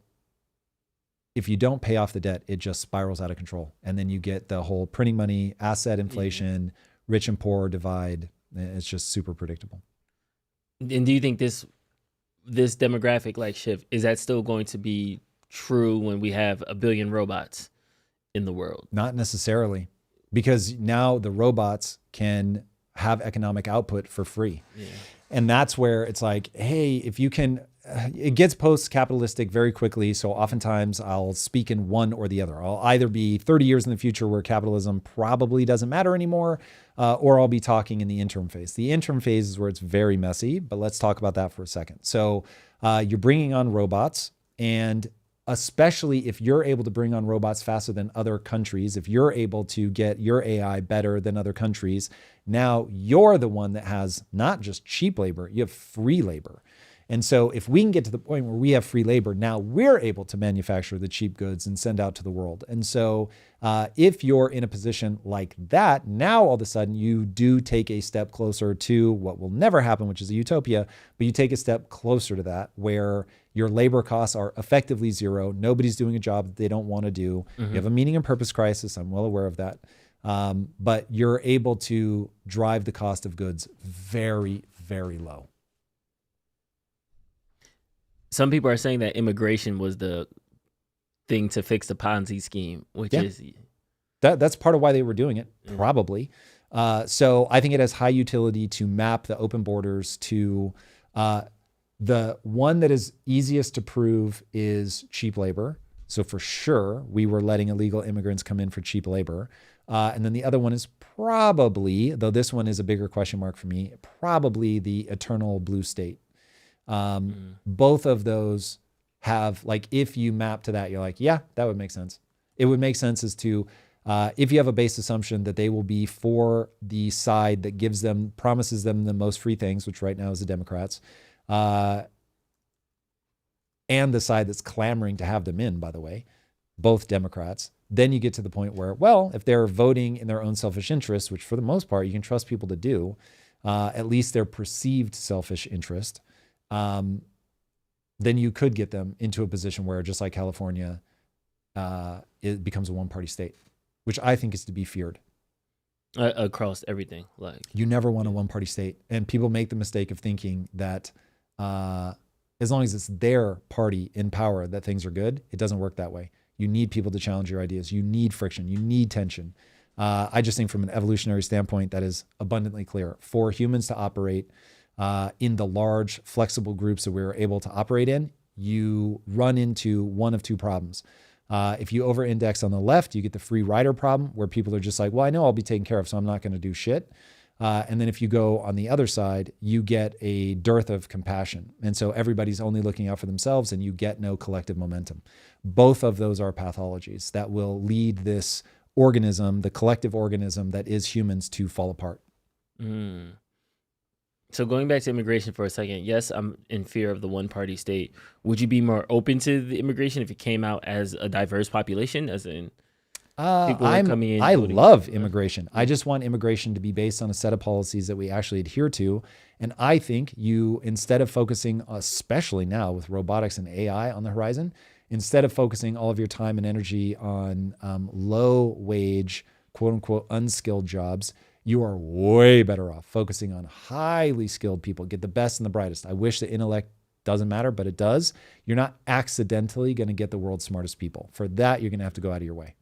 if you don't pay off the debt, it just spirals out of control. And then you get the whole printing money, asset inflation, rich and poor divide. It's just super predictable.
And do you think this demographic like shift, is that still going to be true when we have 1 billion robots in the world? Not
necessarily, because now the robots can have economic output for free. Yeah. And that's where it's like, hey, if you can, it gets post-capitalistic very quickly. So oftentimes I'll speak in one or the other. I'll either be 30 years in the future where capitalism probably doesn't matter anymore, or I'll be talking in the interim phase. The interim phase is where it's very messy, but let's talk about that for a second. So you're bringing on robots, and especially if you're able to bring on robots faster than other countries, if you're able to get your AI better than other countries, now you're the one that has not just cheap labor, you have free labor. And so if we can get to the point where we have free labor, now we're able to manufacture the cheap goods and send out to the world. And so if you're in a position like that, now all of a sudden you do take a step closer to what will never happen, which is a utopia, but you take a step closer to that where your labor costs are effectively zero. Nobody's doing a job that they don't want to do. You have a meaning and purpose crisis. I'm well aware of that. But you're able to drive the cost of goods very, very low.
Some people are saying that immigration was the thing to fix the Ponzi scheme, which is...
That's part of why they were doing it, probably. So I think it has high utility to map the open borders to... the one that is easiest to prove is cheap labor. So for sure, we were letting illegal immigrants come in for cheap labor. And then the other one is probably, though this one is a bigger question mark for me, probably the eternal blue state. Both of those have, like, if you map to that, you're like, yeah, that would make sense. It would make sense as to, if you have a base assumption that they will be for the side that promises them the most free things, which right now is the Democrats, and the side that's clamoring to have them in, by the way, both Democrats, then you get to the point where, well, if they're voting in their own selfish interests, which for the most part, you can trust people to do, at least their perceived selfish interest, then you could get them into a position where, just like California, it becomes a one-party state, which I think is to be feared.
Across everything. Like,
you never want a one-party state. And people make the mistake of thinking that as long as it's their party in power that things are good. It doesn't work that way. You need people to challenge your ideas. You need friction. You need tension. I just think from an evolutionary standpoint, that is abundantly clear. For humans to operate in the large, flexible groups that we're able to operate in, you run into one of two problems. If you over-index on the left, you get the free rider problem where people are just like, well, I know I'll be taken care of, so I'm not going to do shit. And then if you go on the other side, you get a dearth of compassion. And so everybody's only looking out for themselves and you get no collective momentum. Both of those are pathologies that will lead this organism, the collective organism that is humans, to fall apart.
So going back to immigration for a second, yes, I'm in fear of the one-party state. Would you be more open to the immigration if it came out as a diverse population, as in people coming in?
I love immigration. I just want immigration to be based on a set of policies that we actually adhere to. And I think you, instead of focusing, especially now with robotics and AI on the horizon, instead of focusing all of your time and energy on low wage, quote unquote, unskilled jobs, you are way better off focusing on highly skilled people, get the best and the brightest. I wish the intellect doesn't matter, but it does. You're not accidentally going to get the world's smartest people. For that, you're going to have to go out of your way.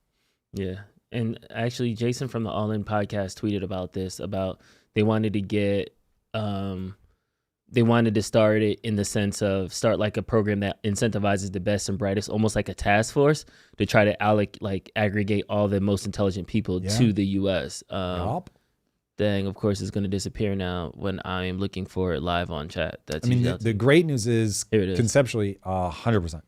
Yeah. And actually, Jason from the All In podcast tweeted about this, about they wanted to get, they wanted to start it in the sense of start like a program that incentivizes the best and brightest, almost like a task force to try to aggregate all the most intelligent people to the U.S. Dang, of course, is going to disappear now when I am looking for it live on chat. That's
the great news is, conceptually 100%.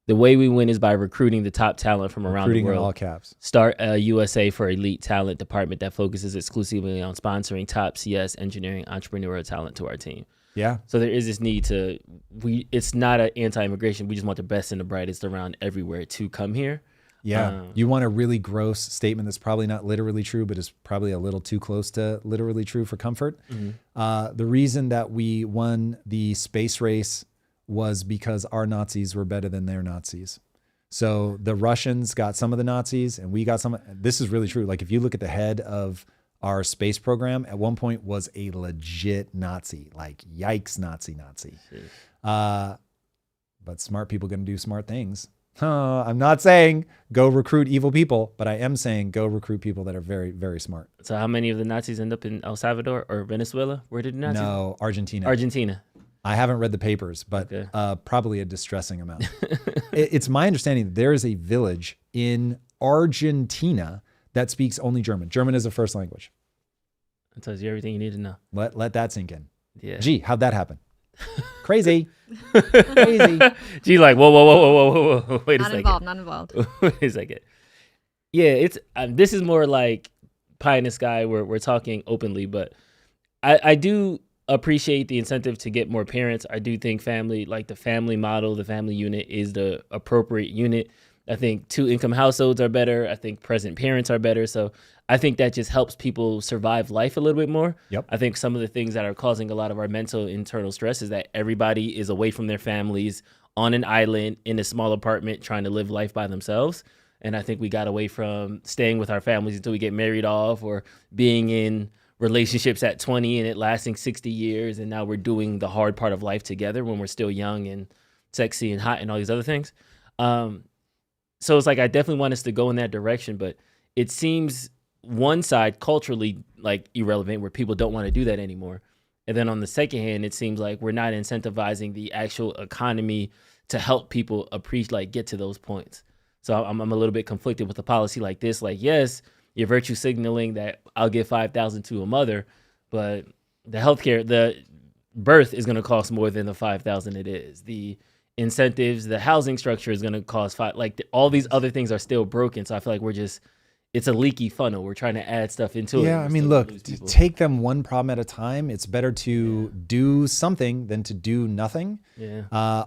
The way we win is by recruiting the top talent from around the world.
In all caps.
Start a USA for Elite Talent department that focuses exclusively on sponsoring top CS engineering entrepreneurial talent to our team.
Yeah.
So there is this need to, it's not an anti-immigration. We just want the best and the brightest around everywhere to come here.
Yeah. You want a really gross statement that's probably not literally true, but is probably a little too close to literally true for comfort. Mm-hmm. The reason that we won the space race was because our Nazis were better than their Nazis. So the Russians got some of the Nazis and we got some. This is really true. Like if you look at the head of our space program, at one point was a legit Nazi, like yikes, Nazi. But smart people going to do smart things. I'm not saying go recruit evil people, but I am saying go recruit people that are very, very smart.
So how many of the Nazis end up in El Salvador or Venezuela? Where did the Nazis?
No, Argentina. I haven't read the papers, but probably a distressing amount. It's my understanding that there is a village in Argentina that speaks only German. German is a first language.
That tells you everything you need to know.
Let that sink in.
Yeah.
Gee, how'd that happen? Crazy. Crazy.
Gee, like, whoa. Wait a second.
Not involved.
Wait a second. Yeah, it's this is more like pie in the sky where we're talking openly, but I do appreciate the incentive to get more parents. I do think family, like the family model, the family unit is the appropriate unit. I think 2-income households are better. I think present parents are better. So I think that just helps people survive life a little bit more.
Yep.
I think some of the things that are causing a lot of our mental internal stress is that everybody is away from their families on an island in a small apartment trying to live life by themselves. And I think we got away from staying with our families until we get married off, or being in relationships at 20 and it lasting 60 years. And now we're doing the hard part of life together when we're still young and sexy and hot and all these other things. So it's like, I definitely want us to go in that direction, but it seems one side culturally like irrelevant where people don't want to do that anymore. And then on the second hand, it seems like we're not incentivizing the actual economy to help people appreciate, like get to those points. So I'm a little bit conflicted with a policy like this. Like, yes, you're virtue signaling that I'll give $5,000 to a mother, but the healthcare, the birth is going to cost more than the $5,000 it is. The incentives, the housing structure is going to cost all these other things are still broken. So I feel like it's a leaky funnel. We're trying to add stuff into it.
Yeah, I mean, look, take them one problem at a time. It's better to do something than to do nothing.
Yeah.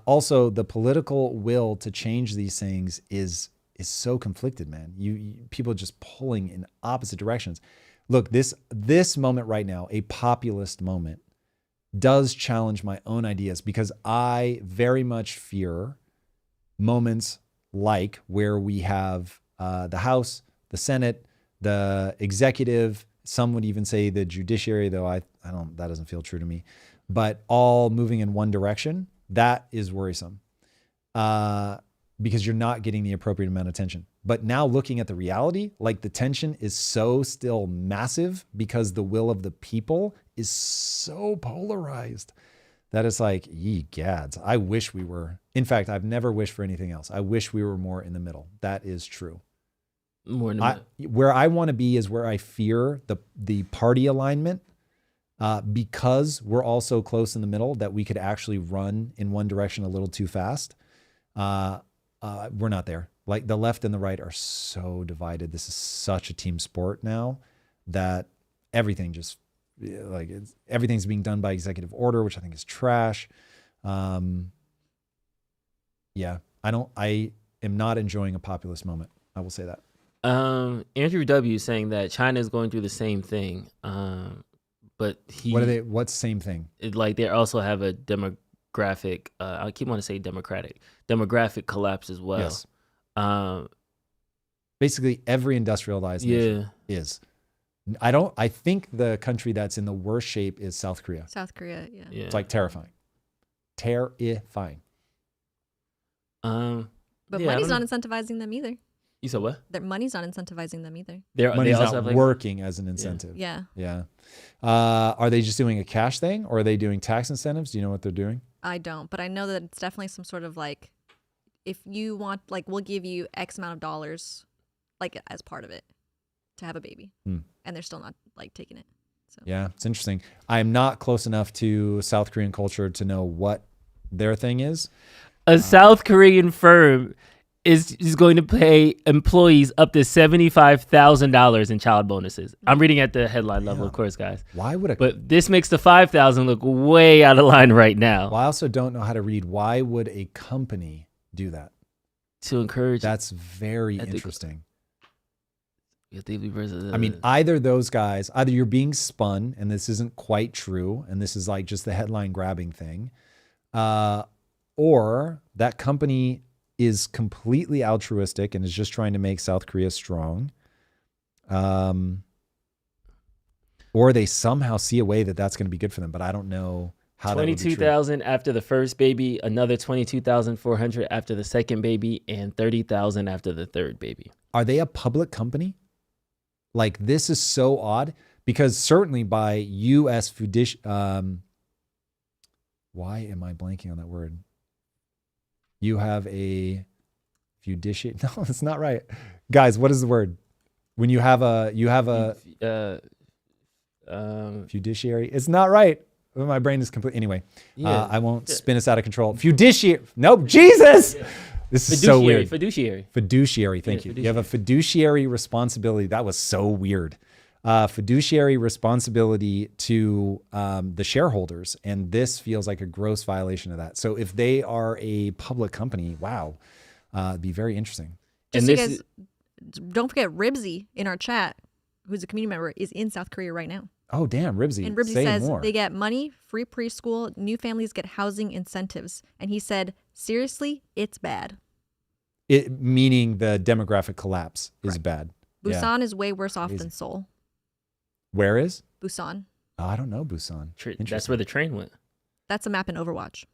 Also, the political will to change these things is so conflicted, man. You people just pulling in opposite directions. Look, this moment right now, a populist moment, does challenge my own ideas, because I very much fear moments like where we have the House, the Senate, the executive, some would even say the judiciary, though that doesn't feel true to me, but all moving in one direction. That is worrisome because you're not getting the appropriate amount of tension. But now looking at the reality, like the tension is so still massive because the will of the people is so polarized that it's like, ye gads, I wish we were. In fact, I've never wished for anything else. I wish we were more in the middle. That is true.
More in the middle.
Where I want to be is where I fear the party alignment, because we're all so close in the middle that we could actually run in one direction a little too fast. We're not there. Like the left and the right are so divided. This is such a team sport now that everything just like everything's being done by executive order, which I think is trash. Yeah, I am not enjoying a populist moment. I will say that.
Andrew W. saying that China is going through the same thing. But
what's same thing?
Like they also have a demographic, I keep wanting to say demographic collapse as well.
Yes. Basically every industrialized nation is. I think the country that's in the worst shape is South Korea.
South Korea, yeah.
It's like terrifying. Terrifying.
But money's not incentivizing them either.
You said what?
Their money's not incentivizing them either.
Money's not working as an incentive.
Yeah.
Are they just doing a cash thing, or are they doing tax incentives? Do you know what they're doing?
I don't, but I know that it's definitely some sort of like, if you want, like, we'll give you X amount of dollars, like as part of it, to have a baby, and they're still not like taking it. So. Yeah,
it's interesting. I am not close enough to South Korean culture to know what their thing is.
A South Korean firm is going to pay employees up to $75,000 in child bonuses. I'm reading at the headline level, of course, guys.
Why would
But this makes the $5,000 look way out of line right now.
Well, I also don't know how to read. Why would a company do that?
To encourage.
That's very interesting.
I
mean, either those guys, either you're being spun and this isn't quite true, and this is like just the headline grabbing thing, or that company is completely altruistic and is just trying to make South Korea strong, or they somehow see a way that that's going to be good for them. But I don't know how.
22,000 after the first baby, another 22,400 after the second baby, and 30,000 after the third baby.
Are they a public company? Like, this is so odd, because certainly by U.S. why am I blanking on that word? You have a fiduciary. No, it's not right. Guys, what is the word? When you have a fiduciary. It's not right. My brain is complete. Anyway, I won't spin us out of control. Fiduciary. Nope. Jesus. Yeah. This is so weird.
Fiduciary.
Thank you. You have a fiduciary responsibility. That was so weird. Fiduciary responsibility to the shareholders. And this feels like a gross violation of that. So if they are a public company, wow, it'd be very interesting.
Just and so guys, don't forget Ribsy in our chat, who's a community member, is in South Korea right now.
Oh, damn, Ribsy.
And Ribsy says they get money, free preschool, new families get housing incentives. And he said, seriously, it's bad.
Meaning the demographic collapse is bad.
Busan is way worse off than Seoul.
Where is?
Busan.
Oh, I don't know Busan.
That's where the train went.
That's a map in Overwatch.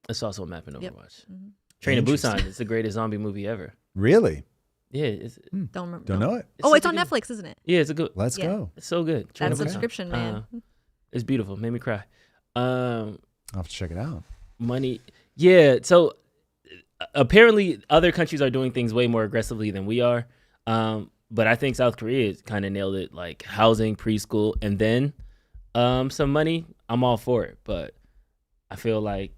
It's also a map in Overwatch. Mm-hmm. Train to Busan. It's the greatest zombie movie ever.
Really?
Yeah. It's,
don't remember.
Don't know it.
It's on Netflix, isn't it?
Yeah, it's a good.
Let's go.
It's so good.
That subscription, man.
It's beautiful. Made me cry.
I'll have to check it out.
Money. Yeah. So apparently other countries are doing things way more aggressively than we are. But I think South Korea kind of nailed it, like housing, preschool, and then some money. I'm all for it, but I feel like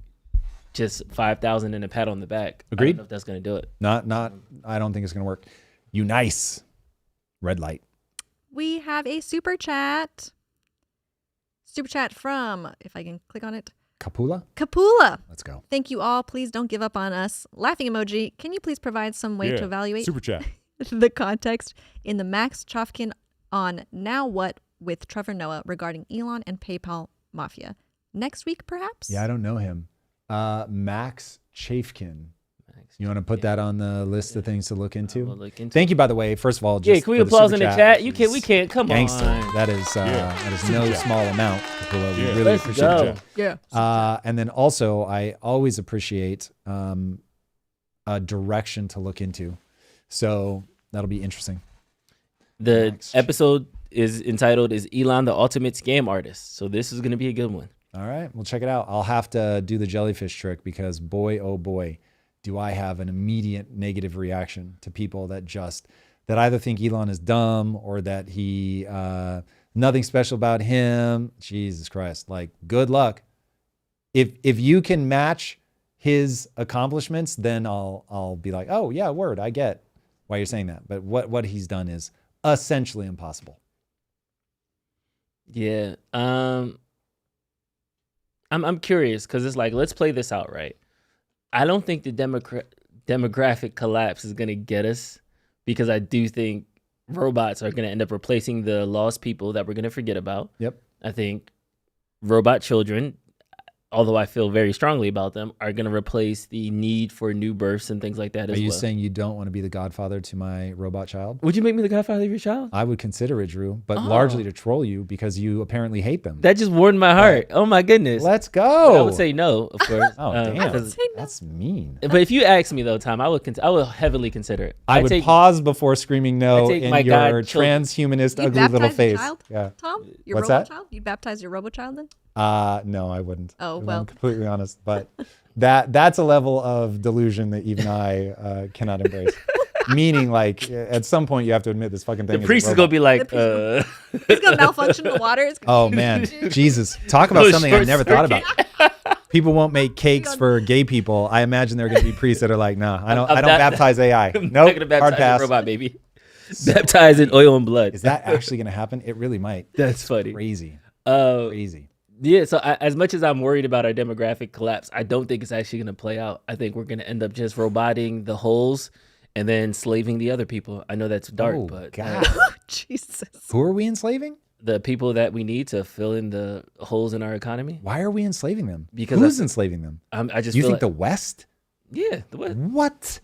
just 5,000 and a pat on the back.
Agreed.
I don't know if that's gonna do it.
Not. I don't think it's gonna work. You nice. Red light.
We have a super chat. Super chat from, if I can click on it. Kapula.
Let's go.
Thank you all. Please don't give up on us. Laughing emoji. Can you please provide some way to evaluate
super chat
the context in the Max Chafkin on Now What with Trevor Noah regarding Elon and PayPal Mafia? Next week, perhaps?
Yeah, I don't know him. Max Chafkin. You want to put that on the list of things to look into? Thank you, by the way. First of all, just
can we applause in the chat? We can't. Come
gangster.
on.
That is no small amount. We really appreciate it.
Yeah.
And then also, I always appreciate a direction to look into. So that'll be interesting.
The episode is entitled "Is Elon the Ultimate Scam Artist?" So this is going to be a good one.
All right, we'll check it out. I'll have to do the jellyfish trick because boy, oh boy, do I have an immediate negative reaction to people that either think Elon is dumb or that he nothing special about him. Jesus Christ, like good luck. If you can match his accomplishments, then I'll be like, oh yeah, word, I get why you're saying that. But what he's done is essentially impossible.
Yeah. I'm curious because it's like, let's play this out, right? I don't think the demographic collapse is gonna get us, because I do think robots are gonna end up replacing the lost people that we're gonna forget about.
Yep.
I think robot children, although I feel very strongly about them, are going to replace the need for new births and things like that as
Are
well.
you saying you don't want to be the godfather to my robot child?
Would you make me the godfather of your child?
I would consider it, Drew, but largely to troll you because you apparently hate them.
That just warmed my heart. Oh my goodness.
Let's go.
But I would say no, of course.
Oh, damn.
I would say no.
That's mean.
But if you ask me though, Tom, I would heavily consider it.
I would pause before screaming no
take
in
my
your
godchildren.
transhumanist
You'd
ugly little
baptize your
face.
child,
Yeah.
Tom? Your
What's
robo
that?
child? You'd baptize your robo child then?
No, I wouldn't.
Oh,
If
well.
I'm completely honest, but that's a level of delusion that even I cannot embrace. Meaning, like, at some point you have to admit this fucking thing.
The priest is gonna be like,
He's gonna malfunction in the water. It's gonna
Oh man, Jesus! Talk about
Oh,
something I
short
never thought about. People won't make cakes for gay people. I imagine there are going to be priests that are like, nah, I don't baptize AI.
I'm
Nope,
not gonna baptize
hard
a
pass.
robot baby. Baptize in oil and blood.
Is that actually going to happen? It really might.
That's funny.
Crazy.
Uh,
Crazy.
Yeah, so as much as I'm worried about our demographic collapse, I don't think it's actually going to play out. I think we're going to end up just roboting the holes and then slaving the other people. I know that's dark,
Oh,
but
God.
Jesus.
Who are we enslaving?
the people that we need to fill in the holes in our economy.
Why are we enslaving them?
Because
Who's enslaving them?
I just
You
feel
think
like,
the West?
yeah, the West.
What?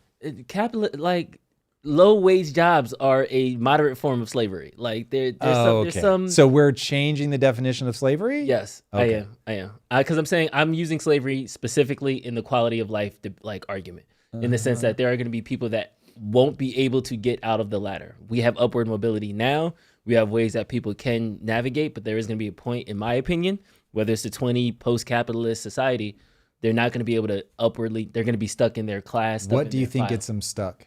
Like low wage jobs are a moderate form of slavery. Like there's some.
So we're changing the definition of slavery?
Yes,
Okay.
I am. Because I'm saying I'm using slavery specifically in the quality of life argument, in the sense that there are going to be people that won't be able to get out of the ladder. We have upward mobility now. We have ways that people can navigate, but there is going to be a point, in my opinion, whether it's the 20 post-capitalist society, they're not going to be able to upwardly. They're going to be stuck in their class.
What do you think gets them stuck?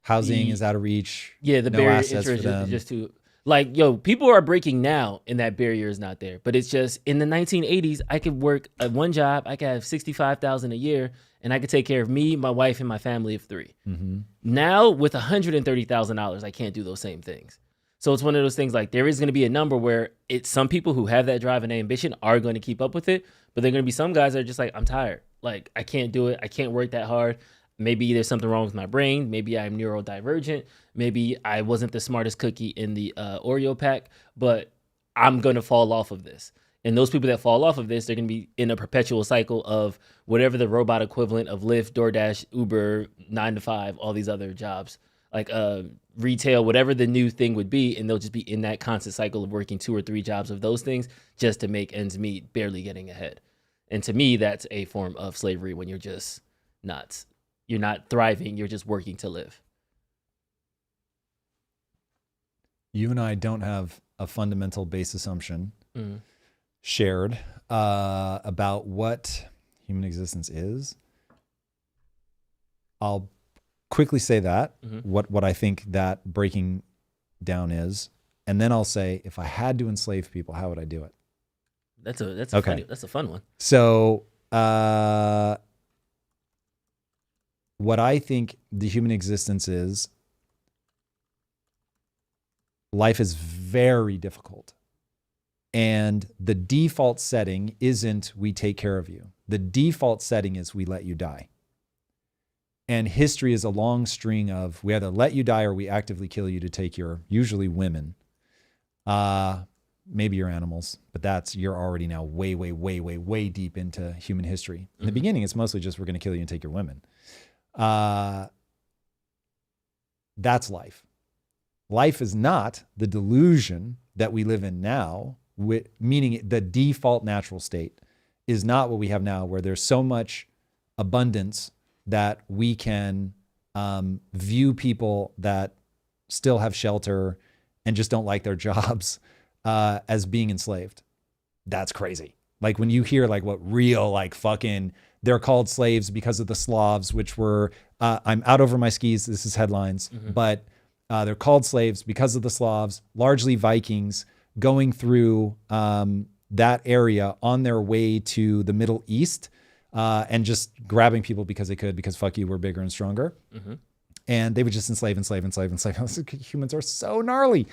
Housing is out of reach.
Yeah, the
no
barrier
assets
to
for them.
entry is just too. Like, yo, people are breaking now, and that barrier is not there. But it's just in the 1980s, I could work at one job, I could have $65,000 a year, and I could take care of me, my wife, and my family of 3.
Mm-hmm.
Now, with $130,000, I can't do those same things. So it's one of those things, like, there is going to be a number where it's some people who have that drive and ambition are going to keep up with it, but there are going to be some guys that are just like, I'm tired. Like, I can't do it. I can't work that hard. Maybe there's something wrong with my brain. Maybe I'm neurodivergent. Maybe I wasn't the smartest cookie in the Oreo pack, but I'm going to fall off of this. And those people that fall off of this, they're going to be in a perpetual cycle of whatever the robot equivalent of Lyft, DoorDash, Uber, 9 to 5, all these other jobs, like retail, whatever the new thing would be. And they'll just be in that constant cycle of working 2 or 3 jobs of those things just to make ends meet, barely getting ahead. And to me, that's a form of slavery when you're just not. You're not thriving. You're just working to live.
You and I don't have a fundamental base assumption shared about what human existence is. I'll quickly say that, what I think that breaking down is. And then I'll say, if I had to enslave people, how would I do it?
That's a
Okay.
that's a fun one.
So what I think the human existence is, life is very difficult. And the default setting isn't we take care of you. The default setting is we let you die. And history is a long string of we either let you die or we actively kill you to take your, usually women, maybe your animals, but you're already now way deep into human history. In the beginning, it's mostly just we're going to kill you and take your women. That's life. Life is not the delusion that we live in now, meaning the default natural state is not what we have now, where there's so much abundance that we can view people that still have shelter and just don't like their jobs as being enslaved. That's crazy. Like when you hear like what real like fucking, they're called slaves because of the Slavs, which were, I'm out over my skis, this is headlines, but they're called slaves because of the Slavs, largely Vikings, going through that area on their way to the Middle East and just grabbing people because they could, because fuck you, we're bigger and stronger. And they would just enslave. Humans are so gnarly.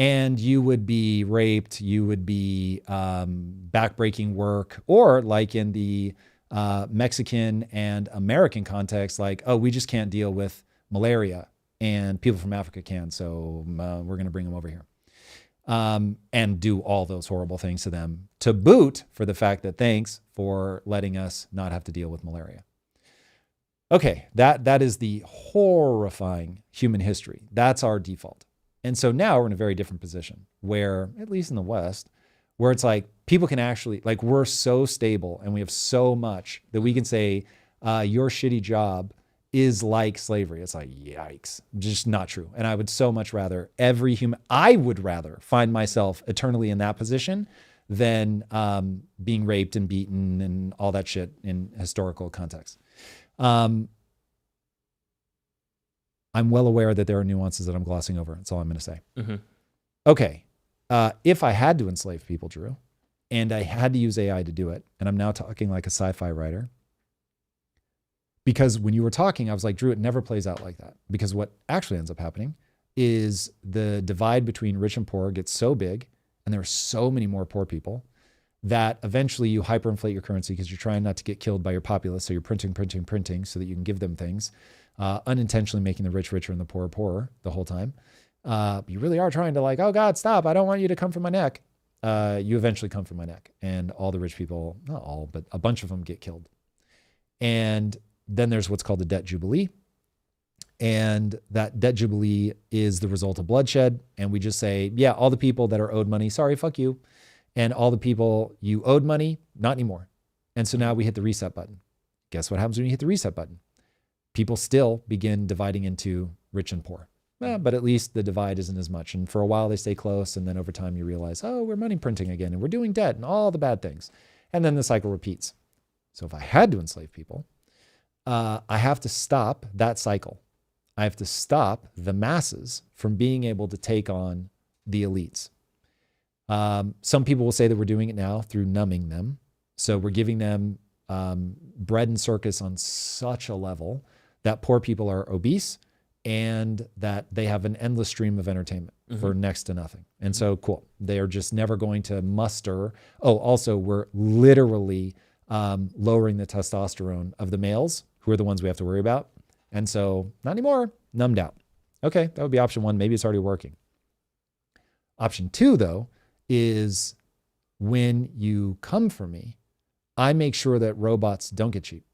and you would be raped, you would be backbreaking work, or like in the Mexican and American context, like, oh, we just can't deal with malaria and people from Africa can, so we're going to bring them over here. And do all those horrible things to them, to boot for the fact that thanks for letting us not have to deal with malaria. Okay, that is the horrifying human history. That's our default. And so now we're in a very different position where, at least in the West, where it's like people can actually, like, we're so stable and we have so much that we can say, your shitty job is like slavery. It's like, yikes, just not true. And I would so much rather I would rather find myself eternally in that position than being raped and beaten and all that shit in historical context. I'm well aware that there are nuances that I'm glossing over. That's all I'm going to say.
Mm-hmm.
Okay. If I had to enslave people, Drew, and I had to use AI to do it, and I'm now talking like a sci-fi writer, because when you were talking, I was like, Drew, it never plays out like that. Because what actually ends up happening is the divide between rich and poor gets so big, and there are so many more poor people, that eventually you hyperinflate your currency because you're trying not to get killed by your populace. So you're printing so that you can give them things, unintentionally making the rich richer and the poor poorer the whole time. You really are trying to, like, oh God, stop. I don't want you to come for my neck. You eventually come for my neck, and all the rich people, not all, but a bunch of them get killed. And then there's what's called the debt jubilee. And that debt jubilee is the result of bloodshed. And we just say, yeah, all the people that are owed money, sorry, fuck you. And all the people you owed money, not anymore. And so now we hit the reset button. Guess what happens when you hit the reset button? People still begin dividing into rich and poor. But at least the divide isn't as much. And for a while they stay close. And then over time you realize, oh, we're money printing again, and we're doing debt and all the bad things. And then the cycle repeats. So if I had to enslave people, I have to stop that cycle. I have to stop the masses from being able to take on the elites. Some people will say that we're doing it now through numbing them. So we're giving them bread and circus on such a level that poor people are obese and that they have an endless stream of entertainment for next to nothing. And so, cool. They are just never going to muster. Oh, also, we're literally lowering the testosterone of the males, who are the ones we have to worry about. And so, not anymore, numbed out. Okay, that would be option one. Maybe it's already working. Option two, though, is when you come for me, I make sure that robots don't get cheap,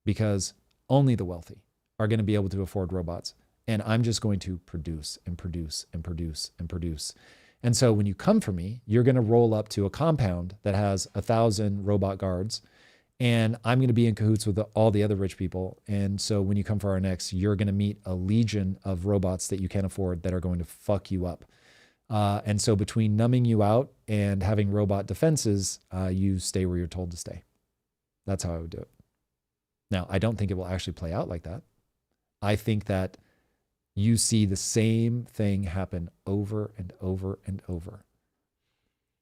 because only the wealthy are going to be able to afford robots. And I'm just going to produce and produce and produce and produce. And so when you come for me, you're going to roll up to a compound that has 1,000 robot guards, and I'm going to be in cahoots with all the other rich people. And so when you come for our necks, you're going to meet a legion of robots that you can't afford that are going to fuck you up. And so between numbing you out and having robot defenses, you stay where you're told to stay. That's how I would do it. Now, I don't think it will actually play out like that. I think that you see the same thing happen over and over and over.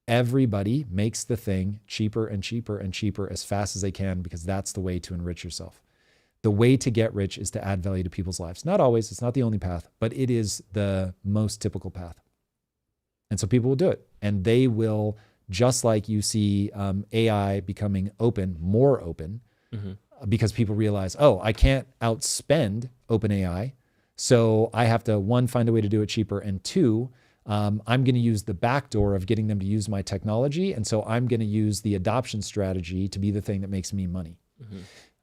Everybody makes the thing cheaper and cheaper and cheaper as fast as they can, because that's the way to enrich yourself. The way to get rich is to add value to people's lives. Not always, it's not the only path, but it is the most typical path. And so people will do it. And they will, just like you see AI becoming open, more open, because people realize, oh, I can't outspend OpenAI. So I have to, one, find a way to do it cheaper, and two, I'm going to use the back door of getting them to use my technology. And so I'm going to use the adoption strategy to be the thing that makes me money.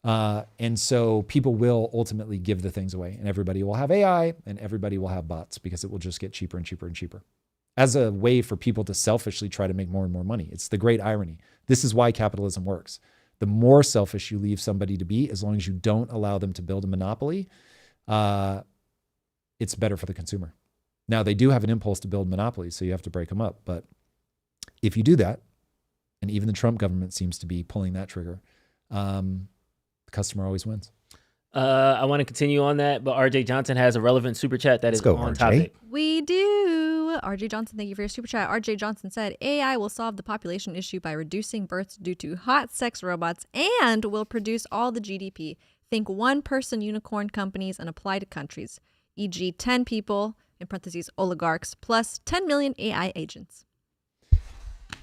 And so people will ultimately give the things away, and everybody will have AI and everybody will have bots, because it will just get cheaper and cheaper and cheaper, as a way for people to selfishly try to make more and more money. It's the great irony. This is why capitalism works. The more selfish you leave somebody to be, as long as you don't allow them to build a monopoly, it's better for the consumer. Now, they do have an impulse to build monopolies, so you have to break them up. But if you do that, and even the Trump government seems to be pulling that trigger, the customer always wins.
I want to continue on that, but RJ Johnson has a relevant super chat that is on topic.
We do. RJ Johnson, thank you for your super chat. RJ Johnson said, AI will solve the population issue by reducing births due to hot sex robots and will produce all the GDP. Think one-person unicorn companies and apply to countries, e.g. 10 people in parentheses, oligarchs, plus 10 million AI agents.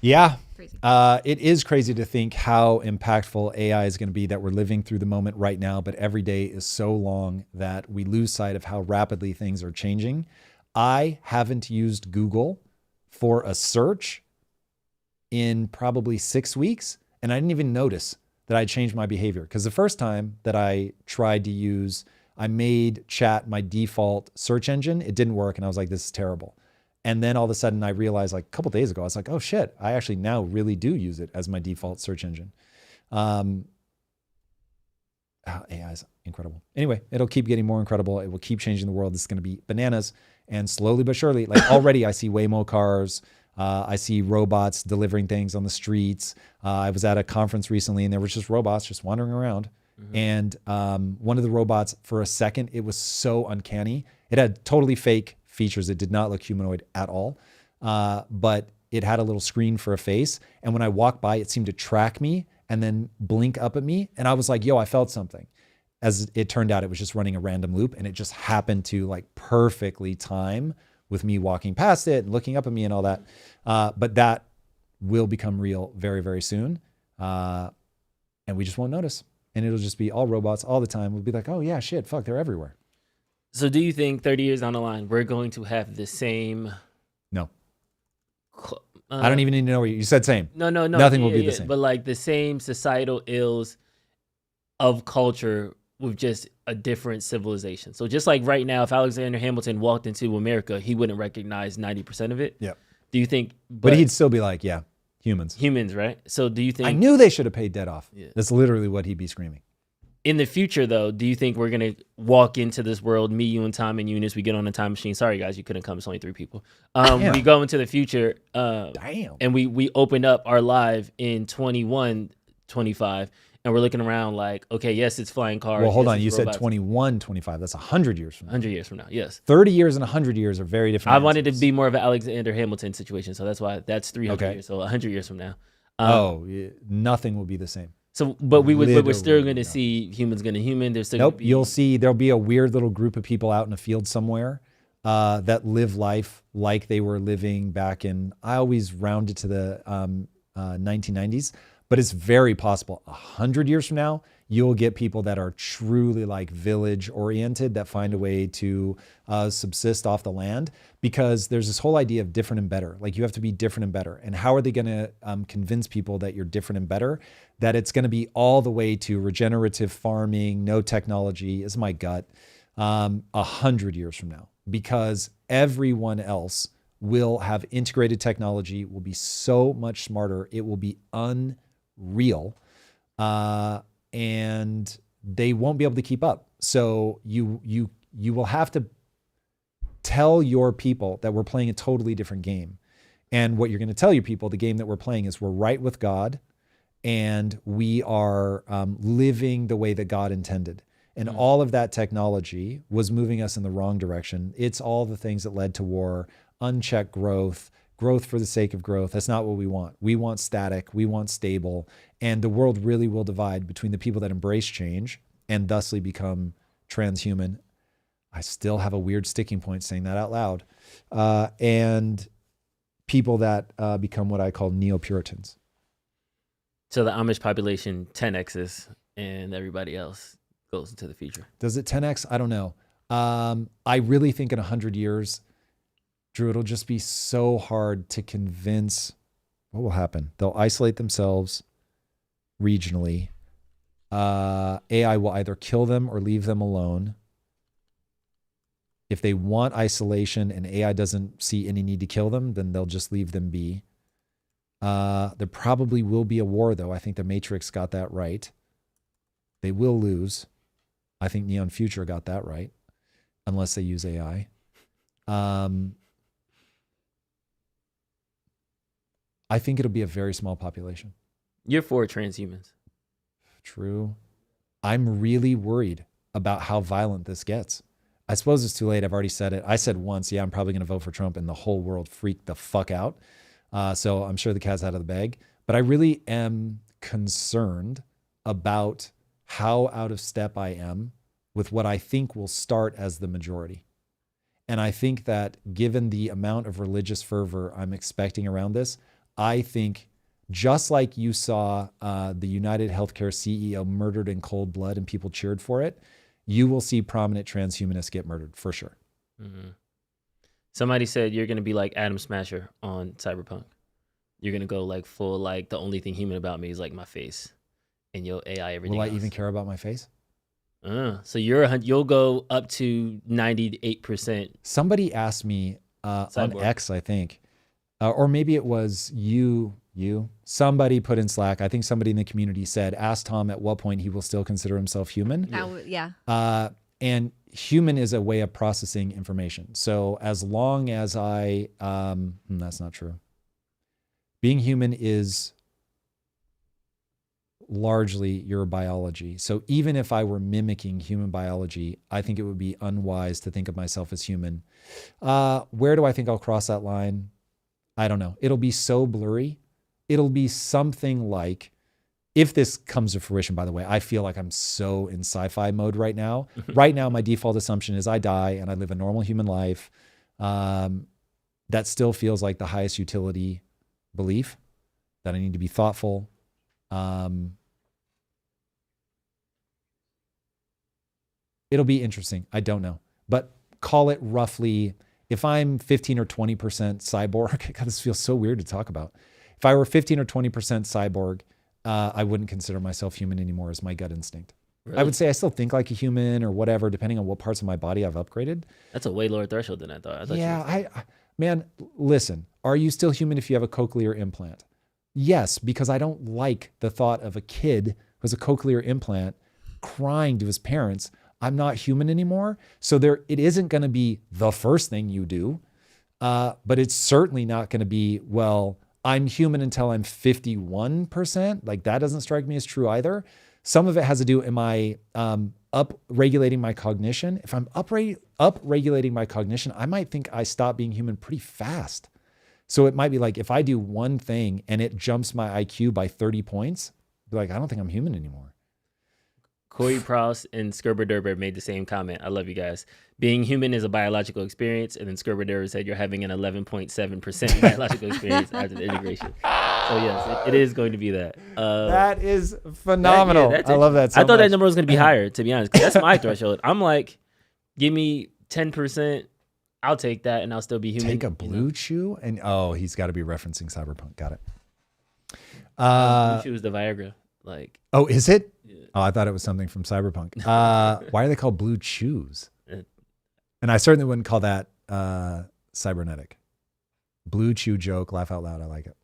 Yeah.
Crazy.
It is crazy to think how impactful AI is going to be, that we're living through the moment right now, but every day is so long that we lose sight of how rapidly things are changing. I haven't used Google for a search in probably 6 weeks, and I didn't even notice that I changed my behavior. Because the first time that I tried to use, I made chat my default search engine. It didn't work, and I was like, this is terrible. And then all of a sudden I realized, like a couple days ago, I was like, oh shit, I actually now really do use it as my default search engine. AI is incredible. Anyway, it'll keep getting more incredible. It will keep changing the world. This is going to be bananas. And slowly but surely, like already I see Waymo cars. I see robots delivering things on the streets. I was at a conference recently and there was just robots just wandering around. Mm-hmm. And one of the robots, for a second, it was so uncanny. It had totally fake features. It did not look humanoid at all. But it had a little screen for a face. And when I walked by, it seemed to track me and then blink up at me. And I was like, yo, I felt something. As it turned out, it was just running a random loop. And it just happened to like perfectly time with me walking past it and looking up at me and all that. But that will become real very, very soon. And we just won't notice. And it'll just be all robots all the time. We'll be like, oh yeah, shit, fuck, they're everywhere.
So do you think 30 years down the line, we're going to have the same?
No. I don't even need to know what you said. Same.
No.
Nothing will be the same.
But like the same societal ills of culture with just a different civilization. So just like right now, if Alexander Hamilton walked into America, he wouldn't recognize 90% of it.
Yeah.
Do you think?
But he'd still be like, yeah, humans.
Humans, right? So do you think?
I knew they should have paid debt off.
Yeah.
That's literally what he'd be screaming.
In the future, though, do you think we're going to walk into this world, me, you, and Tom and Eunice, we get on a time machine. Sorry, guys, you couldn't come. It's only 3 people. We go into the future. And we open up our live in 2125, and we're looking around like, okay, yes, it's flying cars.
Well, hold
yes,
on. You
robots.
said 2125. That's 100 years from now.
100 years from now, yes.
30 years and 100 years are very different.
I wanted to be more of an Alexander Hamilton situation, so that's why that's 300 years. So 100 years from now.
Nothing will be the same.
So, but we're still going to see humans going to human. There's still
You'll see there'll be a weird little group of people out in a field somewhere that live life like they were living back in, I always round it to the 1990s, but it's very possible 100 years from now, you'll get people that are truly like village oriented that find a way to subsist off the land, because there's this whole idea of different and better. Like you have to be different and better. And how are they going to convince people that you're different and better? That it's going to be all the way to regenerative farming, no technology is my gut, 100 years from now, because everyone else will have integrated technology, will be so much smarter. It will be unreal. And they won't be able to keep up. So you will have to tell your people that we're playing a totally different game. And what you're going to tell your people, the game that we're playing is we're right with God, and we are living the way that God intended. And all of that technology was moving us in the wrong direction. It's all the things that led to war, unchecked growth for the sake of growth. That's not what we want. We want static, we want stable. And the world really will divide between the people that embrace change and thusly become transhuman. I still have a weird sticking point saying that out loud. And people that become what I call neo-Puritans.
So the Amish population 10x's and everybody else goes into the future.
Does it 10x? I don't know. I really think in 100 years, Drew, it'll just be so hard to convince. What will happen? They'll isolate themselves regionally. AI will either kill them or leave them alone. If they want isolation and AI doesn't see any need to kill them, then they'll just leave them be. There probably will be a war, though. I think the Matrix got that right. They will lose. I think Neon Future got that right, unless they use AI. I think it'll be a very small population.
You're for transhumans.
True. I'm really worried about how violent this gets. I suppose it's too late. I've already said it. I said once, yeah, I'm probably going to vote for Trump, and the whole world freaked the fuck out. So I'm sure the cat's out of the bag. But I really am concerned about how out of step I am with what I think will start as the majority. And I think that given the amount of religious fervor I'm expecting around this, I think just like you saw the United Healthcare CEO murdered in cold blood and people cheered for it, you will see prominent transhumanists get murdered for sure.
Mm-hmm. Somebody said you're going to be like Adam Smasher on Cyberpunk. You're going to go like full, like the only thing human about me is like my face and you'll AI everything
Will I
else.
even care about my face?
So you'll go up to 98%.
Somebody asked me on X, I think, or maybe it was you, somebody put in Slack. I think somebody in the community said, ask Tom at what point he will still consider himself human.
Yeah.
And human is a way of processing information. So as long as that's not true. Being human is largely your biology. So even if I were mimicking human biology, I think it would be unwise to think of myself as human. Where do I think I'll cross that line? I don't know. It'll be so blurry. It'll be something like, if this comes to fruition, by the way, I feel like I'm so in sci-fi mode right now. Right now, my default assumption is I die and I live a normal human life. That still feels like the highest utility belief, that I need to be thoughtful. It'll be interesting. I don't know. But call it roughly, if I'm 15 or 20% cyborg, God, this feels so weird to talk about. If I were 15 or 20% cyborg, I wouldn't consider myself human anymore as my gut instinct. Really? I would say I still think like a human or whatever, depending on what parts of my body I've upgraded.
That's a way lower threshold than I thought.
Man, listen, are you still human if you have a cochlear implant? Yes, because I don't like the thought of a kid who has a cochlear implant crying to his parents, I'm not human anymore. So it isn't going to be the first thing you do, but it's certainly not going to be, well, I'm human until I'm 51%. Like that doesn't strike me as true either. Some of it has to do, am I up-regulating my cognition? If I'm up-regulating my cognition, I might think I stop being human pretty fast. So it might be like, if I do one thing and it jumps my IQ by 30 points, be like, I don't think I'm human anymore.
Corey Prouse and Skurber made the same comment. I love you guys. Being human is a biological experience. And then Skurber said you're having an 11.7% biological experience after the integration. So yes, it is going to be that.
That is phenomenal. I love that so
I thought
much.
that number was going to be higher, to be honest, because that's my threshold. I'm like, give me 10%. I'll take that and I'll still be human.
Take a blue chew? And he's got to be referencing Cyberpunk. Got it.
Blue chew is the Viagra. Like,
oh, is it? Yeah. Oh, I thought it was something from Cyberpunk. Why are they called blue chews? And I certainly wouldn't call that cybernetic. Blue chew joke, laugh out loud. I like it.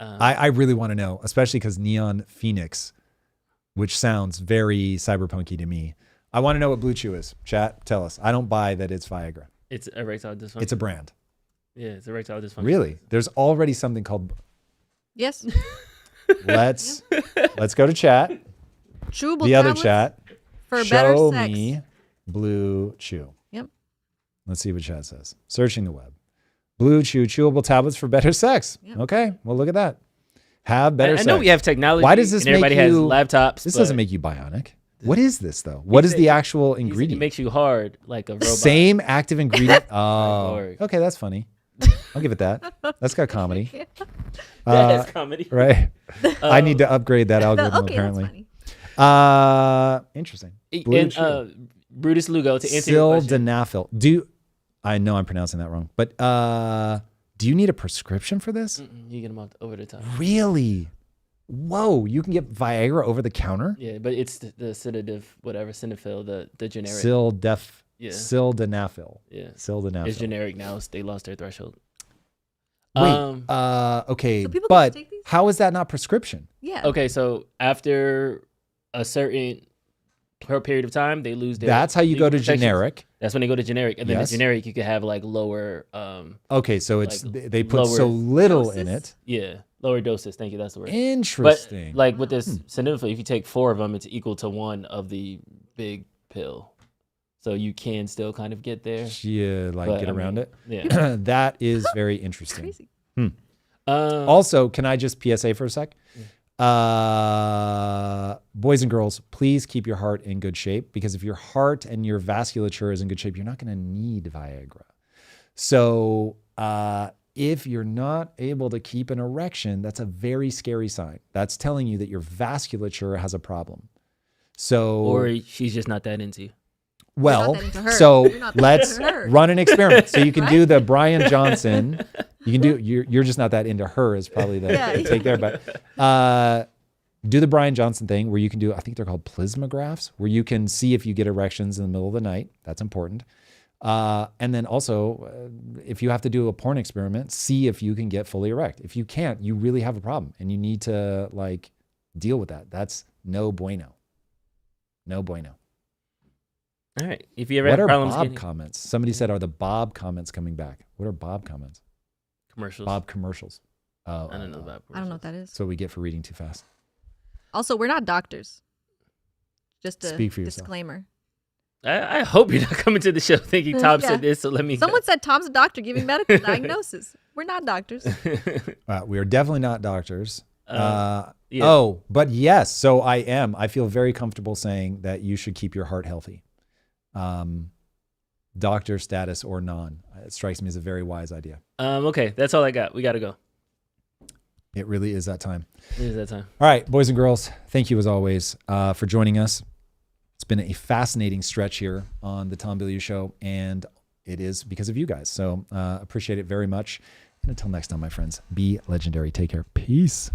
I really want to know, especially because Neon Phoenix, which sounds very cyberpunky to me. I want to know what blue chew is. Chat, tell us. I don't buy that it's Viagra.
It's erectile dysfunction.
It's a brand.
Yeah, it's erectile dysfunction.
Really? There's already something called.
Yes.
Let's go to chat.
Chewable
the other
tablets
chat.
for
Show
better sex.
me blue chew.
Yep.
Let's see what chat says. Searching the web. Blue chew, chewable tablets for better sex. Yep. Okay, well look at that. Have better sex.
I know we have technology.
Why does this
and everybody
make you,
has laptops?
This doesn't make you bionic. What is this though? What is the actual ingredient?
It makes you hard like a robot.
Same active ingredient. Oh, okay, that's funny. I'll give it that. That's got comedy.
That is comedy,
right? I need to upgrade that algorithm apparently. Interesting.
And Brutus Lugo to answer your question.
Sildenafil. I know I'm pronouncing that wrong, but do you need a prescription for this?
You get them over the top.
Really? Whoa! You can get Viagra over the counter?
Yeah, but it's the sedative, whatever, Sildenafil, the generic.
Sildenafil.
Yeah.
Sildenafil.
It's generic now. They lost their threshold.
Wait. Okay, so but how is that not prescription?
Yeah.
Okay, so after a certain period of time, they lose their.
That's how you go to generic.
That's when they go to generic, and then the generic you could have like lower.
Okay, so it's they put so little
doses
in it.
Yeah, lower doses. Thank you. That's the word.
Interesting.
But like with this Sildenafil, if you take 4 of them, it's equal to 1 of the big pill. So you can still kind of get there.
Yeah, get around it.
Yeah,
that is very interesting.
Crazy.
Also, can I just PSA for a sec? Boys and girls, please keep your heart in good shape, because if your heart and your vasculature is in good shape, you're not going to need Viagra. So if you're not able to keep an erection, that's a very scary sign. That's telling you that your vasculature has a problem. So,
or she's just not that into you.
well,
that into her.
so
You're not that
let's
into her.
run an experiment. So you can
Right?
do the Brian Johnson. You can do, you're just not that into her is probably the
Yeah.
take there. But do the Brian Johnson thing where you can do, I think they're called plasmographs, where you can see if you get erections in the middle of the night. That's important. And then also, if you have to do a porn experiment, see if you can get fully erect. If you can't, you really have a problem and you need to like deal with that. That's no bueno. No bueno.
All right. If you ever
What
have
are
problems
Bob
getting
comments? Somebody said, are the Bob comments coming back? What are Bob comments?
commercials,
Bob commercials. Oh,
I don't know about.
I don't know what that is.
That's what we get for reading too fast.
Also, we're not doctors. Just a
Speak for yourself.
disclaimer.
I hope you're not coming to the show thinking Tom
Yeah.
said this, so let me.
Someone said Tom's a doctor giving medical diagnosis. We're not doctors.
We are definitely not doctors.
Yeah.
Oh, but yes. So I am. I feel very comfortable saying that you should keep your heart healthy. Doctor status or non. It strikes me as a very wise idea.
Okay, that's all I got. We got to go.
It really is that time.
It is that time.
All right, boys and girls, thank you as always for joining us. It's been a fascinating stretch here on the Tom Bilyeu Show, and it is because of you guys. So appreciate it very much. And until next time, my friends, be legendary. Take care. Peace.